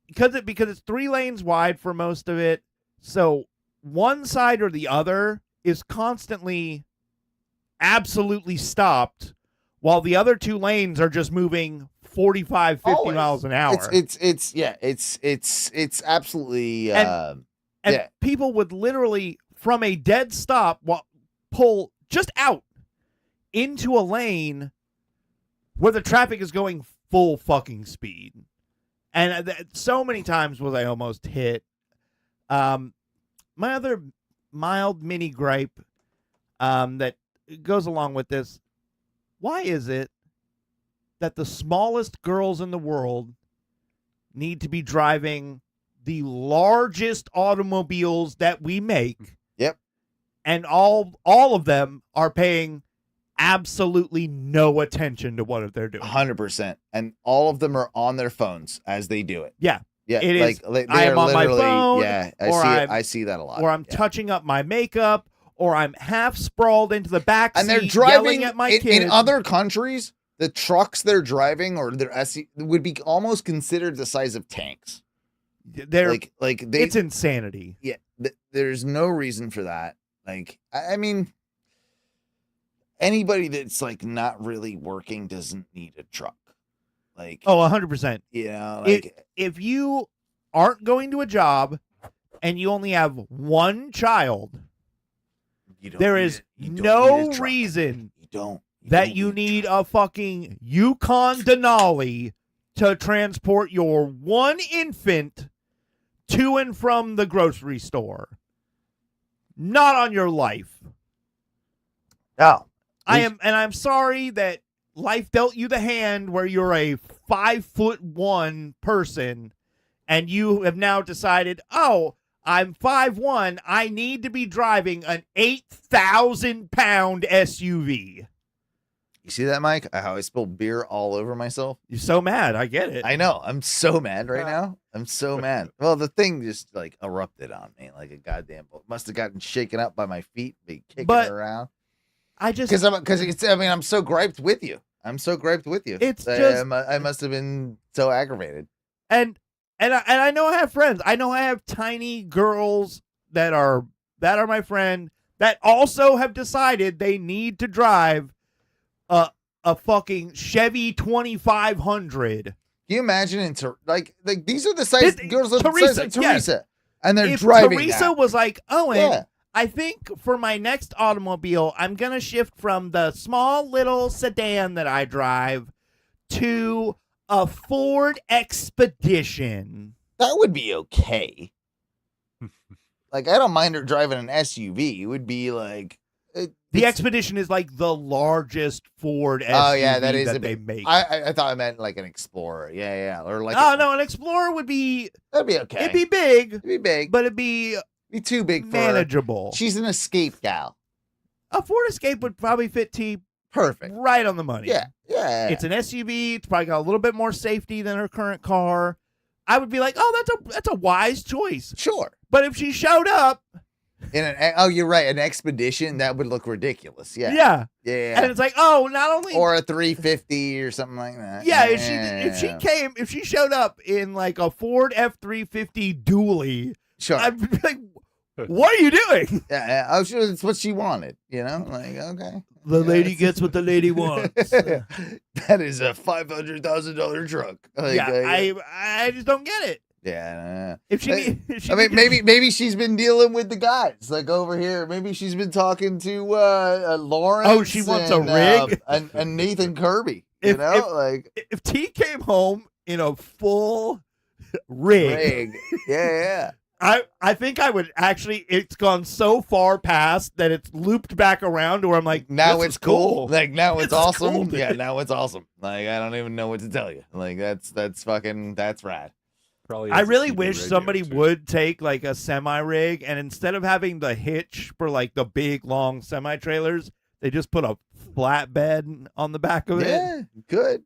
because it's 3 lanes wide for most of it, so one side or the other is constantly absolutely stopped, while the other 2 lanes are just moving 45, 50 miles an hour. It's absolutely and people would literally from a dead stop pull just out into a lane where the traffic is going full fucking speed. And so many times was I almost hit. My other mild mini gripe that goes along with this: why is it that the smallest girls in the world need to be driving the largest automobiles that we make? Yep. And all of them are paying absolutely no attention to what they're doing. 100%. And all of them are on their phones as they do it. Yeah. Yeah. It is. They I am are on my literally, phone. Yeah. I see that a lot. Or I'm touching up my makeup, or I'm half sprawled into the back and seat they're driving yelling at my in kids. other countries. the trucks they're driving or their SUV would be almost considered the size of tanks. They're like it's insanity. Yeah, there's no reason for that. Like, I mean, anybody that's like not really working doesn't need a truck. Like, Oh, 100%. you know, like If you aren't going to a job and you only have one child, there is no reason that you need a fucking Yukon Denali to transport your one infant to and from the grocery store. Not on your life. No. I'm sorry that life dealt you the hand where you're a 5'1" person and you have now decided, oh, I'm 5'1", I need to be driving an 8,000-pound SUV. You see that, Mike? How I spilled beer all over myself? You're so mad. I get it. I know. I'm so mad right now. I'm so mad. Well, the thing just like erupted on me like a goddamn boat. Must have gotten shaken up by my feet, be kicking it around. I just I'm so griped with you. I'm so griped with you. It's just I must have been so aggravated. And I know I have friends. I know I have tiny girls that are my friend that also have decided they need to drive a fucking Chevy 2500. Can you imagine like these are the size girls of Teresa, Teresa, yes. and they're If driving. Teresa that. was like, Owen, Yeah. I think for my next automobile, I'm gonna shift from the small little sedan that I drive to a Ford Expedition. That would be okay. Like, I don't mind her driving an SUV. It would be like the Expedition is like the largest Ford SUV oh yeah, that is that a they big, make. I thought I meant like an Explorer. Yeah, or like no, an Explorer would be that'd be okay. It'd be big. It'd be big, but it'd be too big for manageable. Her. She's an Escape gal. A Ford Escape would probably fit T perfect, right on the money. Yeah. It's an SUV. It's probably got a little bit more safety than her current car. I would be like, oh, that's a wise choice. Sure. But if she showed up in you're right, an Expedition, that would look ridiculous. Yeah. And it's like, oh, not only or a 350 or something like that. Yeah, if she showed up in like a Ford F-350 dually, sure, I'd be like, what are you doing? Yeah, I'm sure that's what she wanted. You know, like okay, the lady gets what the lady wants. That is a $500,000 truck. Like, I just don't get it. Yeah. If she, I mean, maybe she's been dealing with the guys like over here. Maybe she's been talking to Lawrence. Oh, she wants a rig and Nathan Kirby. If T came home in a full rig. Yeah. I think I would actually. It's gone so far past that it's looped back around to where I'm like, now it's cool. Like now it's awesome. Cool, yeah, now it's awesome. Like I don't even know what to tell you. Like that's rad. Probably I really wish somebody would take like a semi rig and instead of having the hitch for like the big long semi trailers, they just put a flatbed on the back of it. Yeah, good.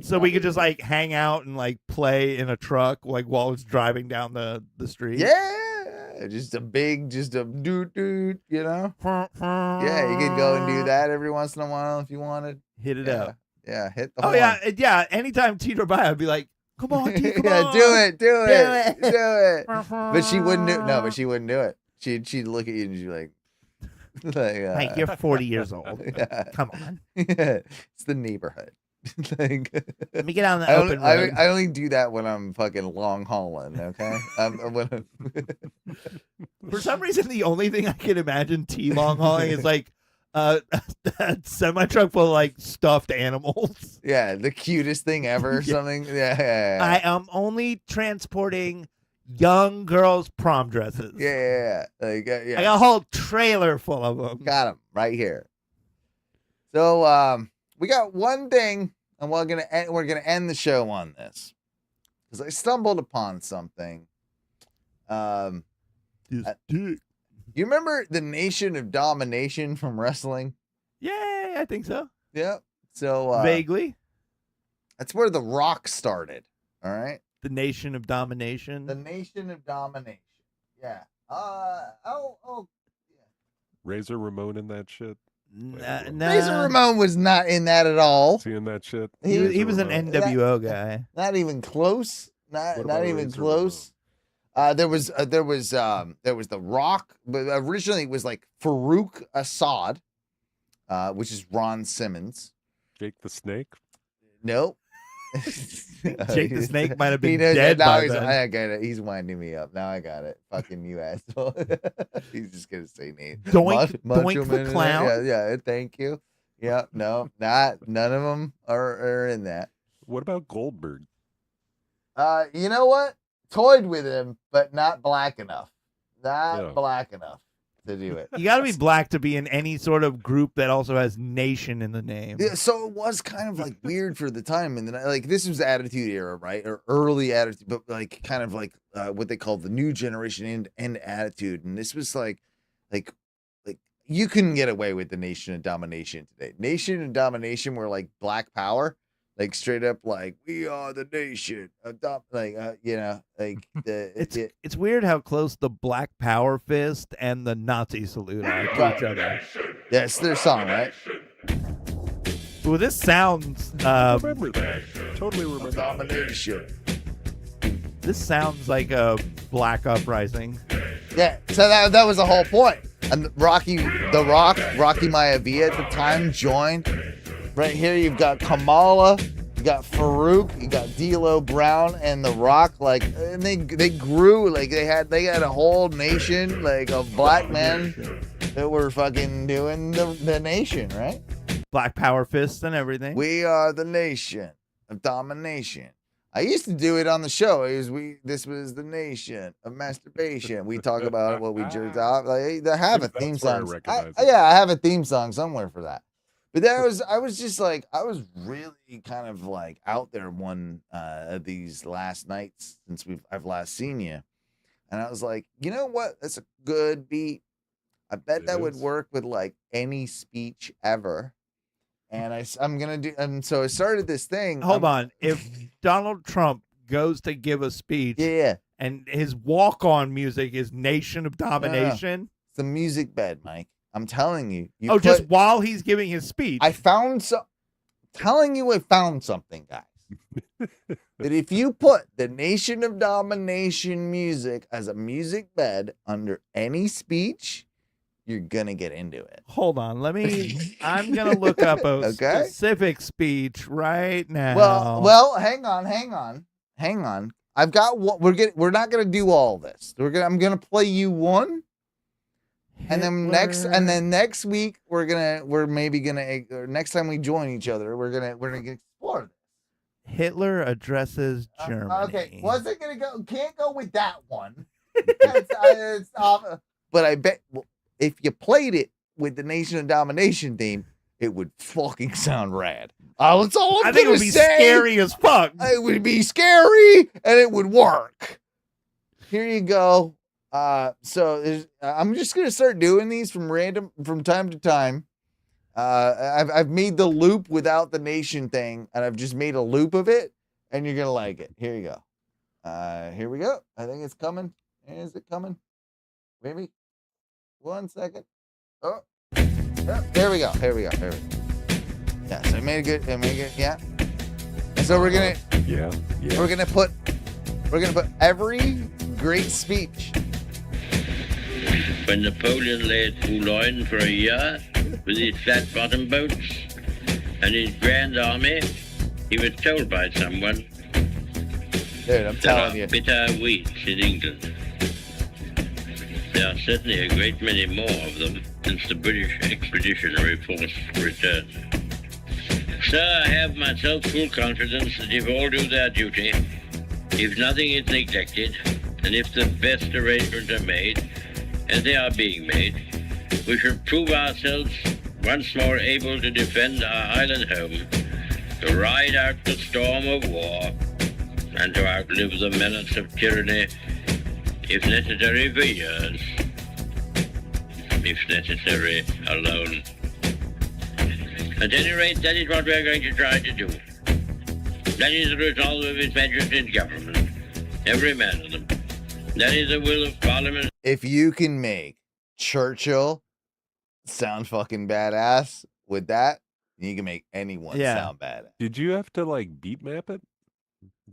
So we could just like hang out and like play in a truck like while it's driving down the street. Yeah, just a doot, you know. Yeah, you could go and do that every once in a while if you wanted. Hit it up. Yeah, hit the. Oh horn. yeah. Anytime T drove by, I'd be like, "Come on, T, come on, do it." But she wouldn't do. No, but she wouldn't do it. She'd look at you and she'd be like. Like you're 40 years old. Yeah. Come on. Yeah, it's the neighborhood. Like, let me get on the open road. I only do that when I'm fucking long hauling. Okay. For some reason, the only thing I can imagine T long hauling is like a semi truck full of like stuffed animals. Yeah, the cutest thing ever. Something. Yeah. I am only transporting young girls' prom dresses. Yeah. Like, yeah. I got a whole trailer full of them. Got them right here. So we got one thing, and we're gonna end the show on this because I stumbled upon something. You remember the Nation of Domination from wrestling? Yeah, I think so. Yeah. So vaguely, that's where The Rock started. All right. The Nation of Domination. The Nation of Domination. Yeah. Razor Ramon in that shit. Razor Ramon was not in that at all. Seeing that shit. He was an NWO guy. Not even close. Not even Razor close. There was The Rock, but originally it was like Farouk Assad, which is Ron Simmons. Jake the Snake. Nope. Jake the Snake might have been knows dead that. Now by he's, then. I get it. He's winding me up. Now I got it. Fucking you asshole. He's just gonna say name. Doink Macho the Man. Clown? Yeah. Thank you. Yeah. No. None of them are in that. What about Goldberg? You know what? Toyed with him, but not black enough. Not black enough to do it. You got to be black to be in any sort of group that also has nation in the name. Yeah, so it was kind of like weird for the time, and then like this was the Attitude Era, right, or early Attitude, but like kind of like what they call the new generation and Attitude, and this was like you couldn't get away with the Nation of Domination today. Nation of Domination were like Black Power, like straight up like we are the nation, It's weird how close the Black Power fist and the Nazi salute are to each other. Yeah, it's their song, right? Well, this sounds. Remember that? Totally remember. Domination. This sounds like a Black Uprising. Yeah, so that was the whole point. And Rocky Maivia at the time joined. Right here, you've got Kamala, you got Farouk, you got D'Lo Brown, and The Rock. Like, and they grew. Like they had a whole nation like of black men that were fucking doing the nation, right? Black Power fists and everything. We are the nation of domination. I used to do it on the show. This was the nation of masturbation. We talk about what we jerked off. Like, I have a theme song. I have a theme song somewhere for that. But I was really kind of like out there one of these last nights since I've last seen you, and I was like, you know what? That's a good beat. I bet that would work with like any speech ever. And I'm gonna do, and so I started this thing. Hold on, if Donald Trump goes to give a speech, and his walk-on music is Nation of Domination, it's the music bed, Mike. I'm telling you. Just while he's giving his speech. I found something, guys. That if you put the Nation of Domination music as a music bed under any speech, you're gonna get into it. Hold on, I'm gonna look up a specific speech right now. Well, hang on. I've got what we're not gonna do all this. I'm gonna play you one. And then next week we're maybe gonna next time we join each other we're gonna explore this. Hitler addresses Germany. Okay, wasn't gonna go. Can't go with that one. It's but I bet if you played it with the Nation of Domination theme, it would fucking sound rad. That's all I think it would be scary as fuck. It would be scary and it would work. Here you go. So I'm just gonna start doing these from time to time. I've made the loop without the nation thing, and I've just made a loop of it, and you're gonna like it. Here you go. Here we go. I think it's coming. Is it coming? Maybe. 1 second. Oh, there we go. Here we go. Yeah. So I made it good. Yeah. And so we're gonna. Yeah. We're gonna put every great speech. When Napoleon lay at Boulogne for a year with his flat-bottom boats and his grand army, he was told by someone, dude, I'm telling you, bitter weeds in England. There are certainly a great many more of them since the British Expeditionary Force returned. Sir, I have myself full confidence that if all do their duty, if nothing is neglected, and if the best arrangements are made, as they are being made, we shall prove ourselves once more able to defend our island home, to ride out the storm of war, and to outlive the menace of tyranny, if necessary for years, if necessary alone. At any rate, that is what we are going to try to do. That is the resolve of His Majesty's government, every man of them. That is the will of Parliament. If you can make Churchill sound fucking badass with that, you can make anyone sound badass. Did you have to like beat map it?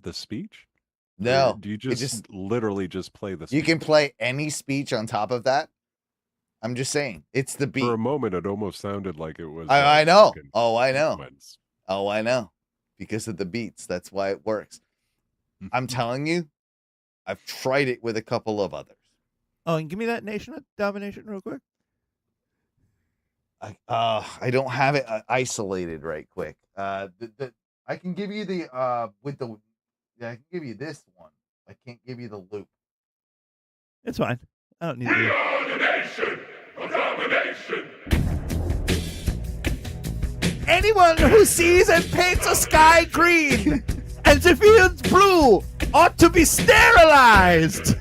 The speech? No. Or do you just literally just play the speech? You can play any speech on top of that. I'm just saying. It's the beat. For a moment, it almost sounded like it was. I know. fucking Oh, I know. sequence. Oh, I know. Because of the beats. That's why it works. I'm telling you, I've tried it with a couple of others. Oh, and give me that Nation of Domination real quick. I don't have it isolated right quick. I can give you the I can give you this one. I can't give you the loop. It's fine. I don't need We to. are the nation of domination. Anyone who sees and paints a sky green and the fields blue ought to be sterilized.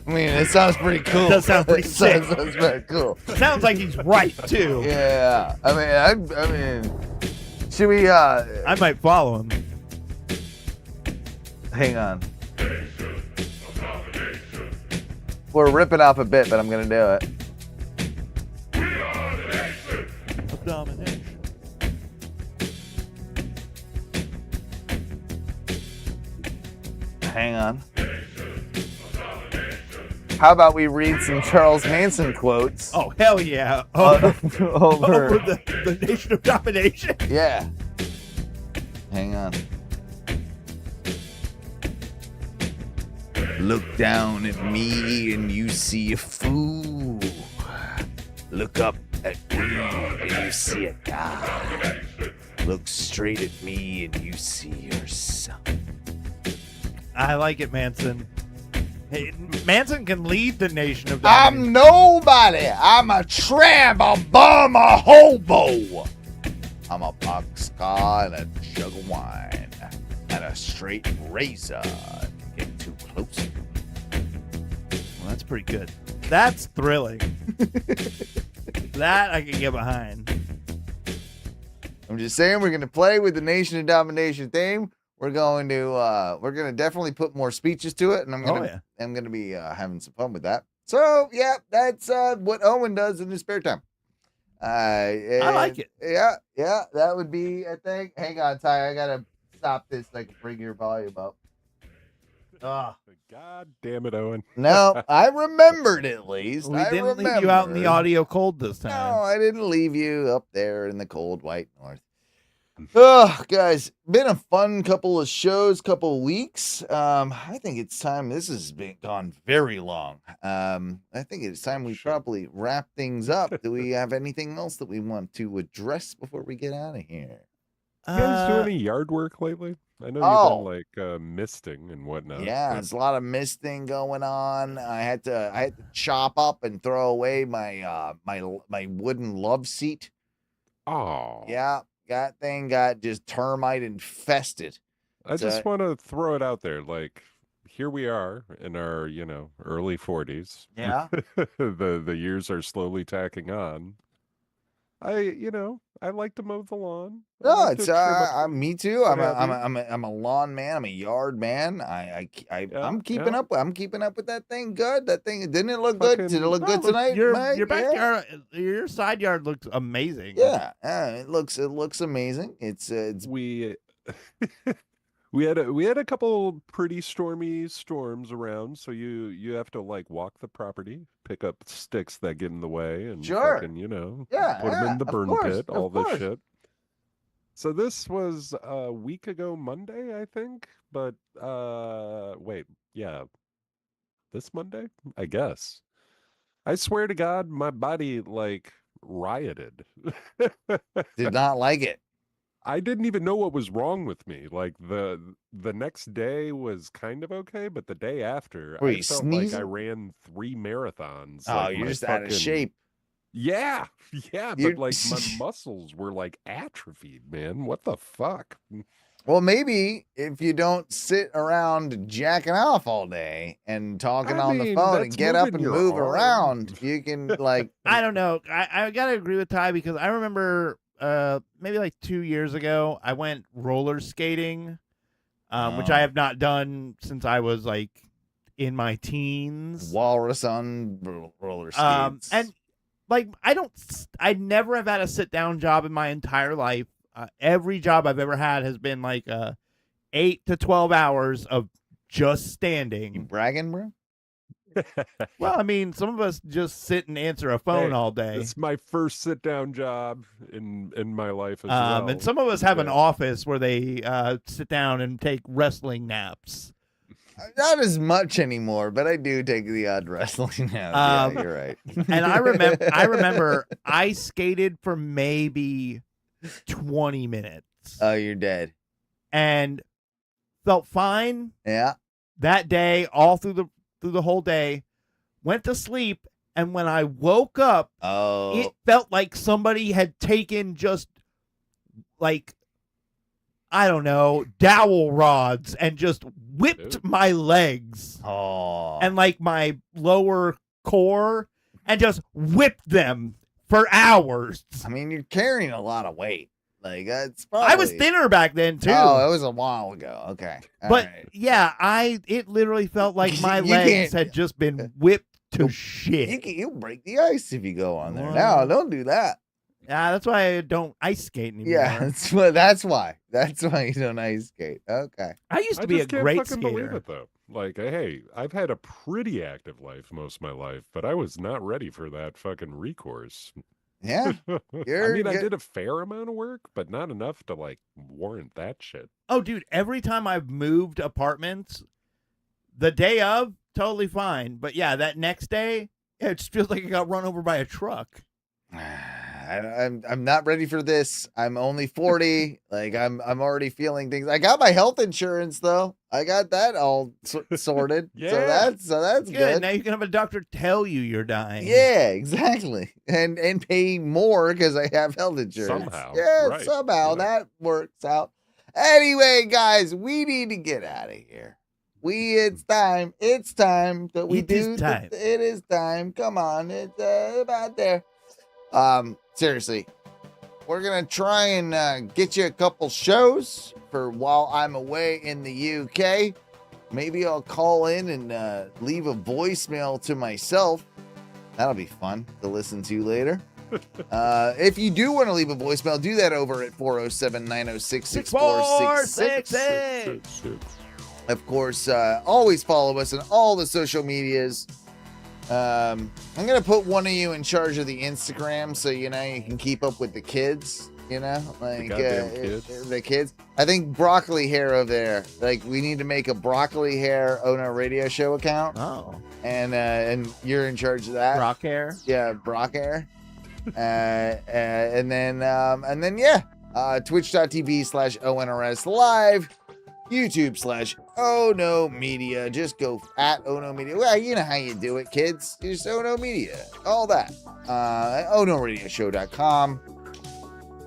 I mean, it sounds pretty cool. It does sound pretty sick. Sounds very cool. Sounds like he's right too. Yeah. I mean, should we? I might follow him. Hang on. We're ripping off a bit, but I'm gonna do it. Domination. Hang on. How about we read some Charles Manson quotes? Oh, hell yeah. Over Over. the Nation of Domination. Yeah. Hang on. Look down at me and you see a fool. Look up at me and you see a god. Look straight at me and you see yourself. I like it, Manson. Hey, Manson can lead the Nation of Domination. I'm nobody. I'm a tramp, a bum, a hobo. I'm a boxcar and a jug of wine and a straight razor. Get too close. Well, that's pretty good. That's thrilling. That I can get behind. I'm just saying we're gonna play with the Nation of Domination theme. We're gonna definitely put more speeches to it, and I'm gonna be having some fun with that. So yeah, that's what Owen does in his spare time. I like it. Yeah, that would be a thing. Hang on, Ty, I gotta stop this so I can bring your volume up. God damn it, Owen. No, I remembered at least. We didn't leave you out in the audio cold this time. No, I didn't leave you up there in the cold white north. Oh, guys, been a fun couple of shows, couple of weeks. I think it's time. This has been gone very long. I think it's time we probably wrap things up. Do we have anything else that we want to address before we get out of here? You guys do any yard work lately? I know you've been like misting and whatnot. Yeah, there's a lot of misting going on. I had to chop up and throw away my my wooden love seat. Oh. Yeah, that thing got just termite infested. I just want to throw it out there. Like, here we are in our, early 40s. Yeah. the years are slowly tacking on. I like to mow the lawn. No, it's me too. I'm a lawn man. I'm a yard man. I'm keeping up. I'm keeping up with that thing. Good. That thing didn't it look good? Did it look good tonight? Mike? Your backyard, your side yard looks amazing. Yeah, it looks amazing. It's we had a couple pretty stormy storms around, so you have to like walk the property, pick up sticks that get in the way, and fucking, put them in the burn pit, all this shit. So this was a week ago Monday, I think, but this Monday, I guess. I swear to God, my body like rioted. Did not like it. I didn't even know what was wrong with me. Like the next day was kind of okay, but the day after, Were I you felt sneezing? like I ran 3 marathons. Oh, Like you're my just out of shape. Yeah, You're- but like my muscles were like atrophied, man. What the fuck? Well, maybe if you don't sit around jacking off all day and talking on the phone and that's get up moving and your move arm. around, you can like. I don't know. I gotta agree with Ty because I remember maybe like 2 years ago I went roller skating, which I have not done since I was like in my teens. Walrus on roller skates. And like I never have had a sit down job in my entire life. Every job I've ever had has been like 8 to 12 hours of just standing. You bragging, bro? Well, I mean, some of us just sit and answer a phone all day. It's my first sit down job in my life as well. And some of us have an office where they sit down and take wrestling naps. Not as much anymore, but I do take the odd wrestling nap. Yeah, you're right. And I remember I skated for maybe 20 minutes. Oh, you're dead. And felt fine. Yeah. That day, all through the whole day, went to sleep, and when I woke up, it felt like somebody had taken just like, I don't know, dowel rods and just whipped my legs and like my lower core and just whipped them for hours. I mean, you're carrying a lot of weight. Like that's probably... I was thinner back then too. Oh, it was a while ago. Okay, but yeah, it literally felt like my legs had just been whipped to shit. You'll break the ice if you go on there. No, don't do that. Yeah, that's why I don't ice skate anymore. Yeah, that's why you don't ice skate. Okay. I used to be a great fucking skater. Believe it though. Like, hey, I've had a pretty active life most of my life, but I was not ready for that fucking recourse. Yeah. I mean, I did a fair amount of work, but not enough to like warrant that shit. Oh, dude, every time I've moved apartments, the day of, totally fine. But yeah, that next day, it just feels like I got run over by a truck. I'm not ready for this. I'm only 40. Like I'm already feeling things. I got my health insurance though. I got that all sorted. Yeah. So that's good. Now you can have a doctor tell you you're dying. Yeah, exactly. And pay more because I have health insurance. Somehow. Yeah, Right. somehow that works out. Anyway, guys, we need to get out of here. It's time that we do. It is time. Come on, it's about there. Seriously, we're gonna try and get you a couple shows for while I'm away in the UK. Maybe I'll call in and leave a voicemail to myself. That'll be fun to listen to later. If you do want to leave a voicemail, do that over at 407-906-6466. Of course, always follow us on all the social medias. I'm gonna put one of you in charge of the Instagram, so you can keep up with the kids. Like the kids. I think Broccoli Hair over there. Like we need to make a Broccoli Hair Ono Radio Show account. Oh, and you're in charge of that. Brock Hair. Yeah, Brock Hair. and then Twitch.tv/ONRS live. YouTube/Ono Media. Just go at Ono Media. Well, you know how you do it, kids. Just Ono Media. All that. OnoRadioshow.com.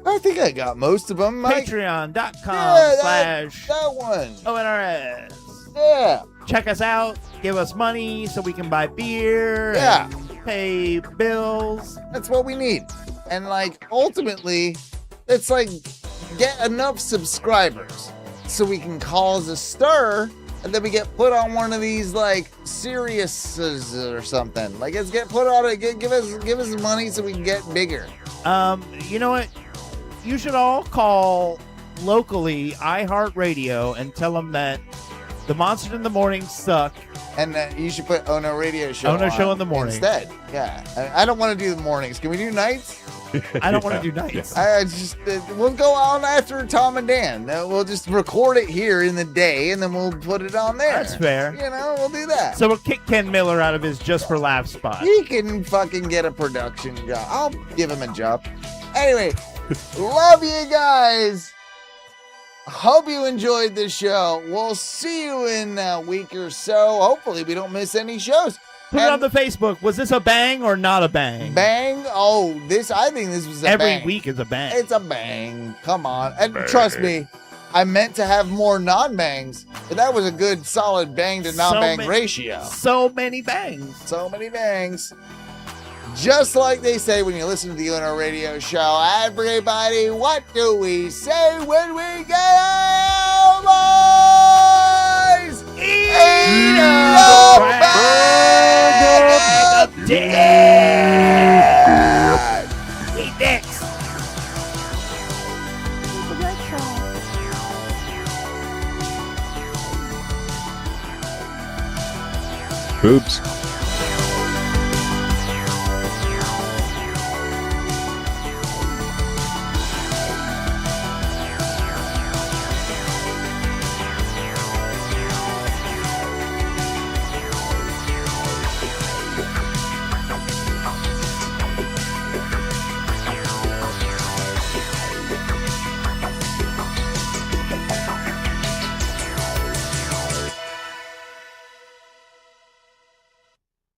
I think I got most of them. Patreon.com/ONRS. Yeah. Check us out. Give us money so we can buy beer. Yeah. And pay bills. That's what we need. And ultimately, it's get enough subscribers so we can cause a stir, and then we get put on one of these Siriuses or something. Let's get put on it. Give us money so we can get bigger. You know what? You should all call locally iHeartRadio and tell them that the Monsters in the Morning suck. And you should put Ono Radio Show Ono Show in the morning instead. Yeah, I don't want to do the mornings. Can we do nights? I don't want to do nights. I just we'll go on after Tom and Dan. We'll just record it here in the day, and then we'll put it on there. That's fair. We'll do that. So we'll kick Ken Miller out of his Just for Laughs spot. He can fucking get a production job. I'll give him a job. Anyway, love you guys. Hope you enjoyed this show. We'll see you in a week or so. Hopefully we don't miss any shows. Put it on the Facebook. Was this a bang or not a bang? Bang? Oh, I think this was a bang. Every week is a bang. It's a bang. Come on. And trust me, I meant to have more non-bangs, but that was a good solid bang to non-bang ratio. So many bangs. So many bangs. Just like they say when you listen to the Ono Radio Show. Everybody, what do we say when we get home, boys? Eat a bag of dicks! Boobs.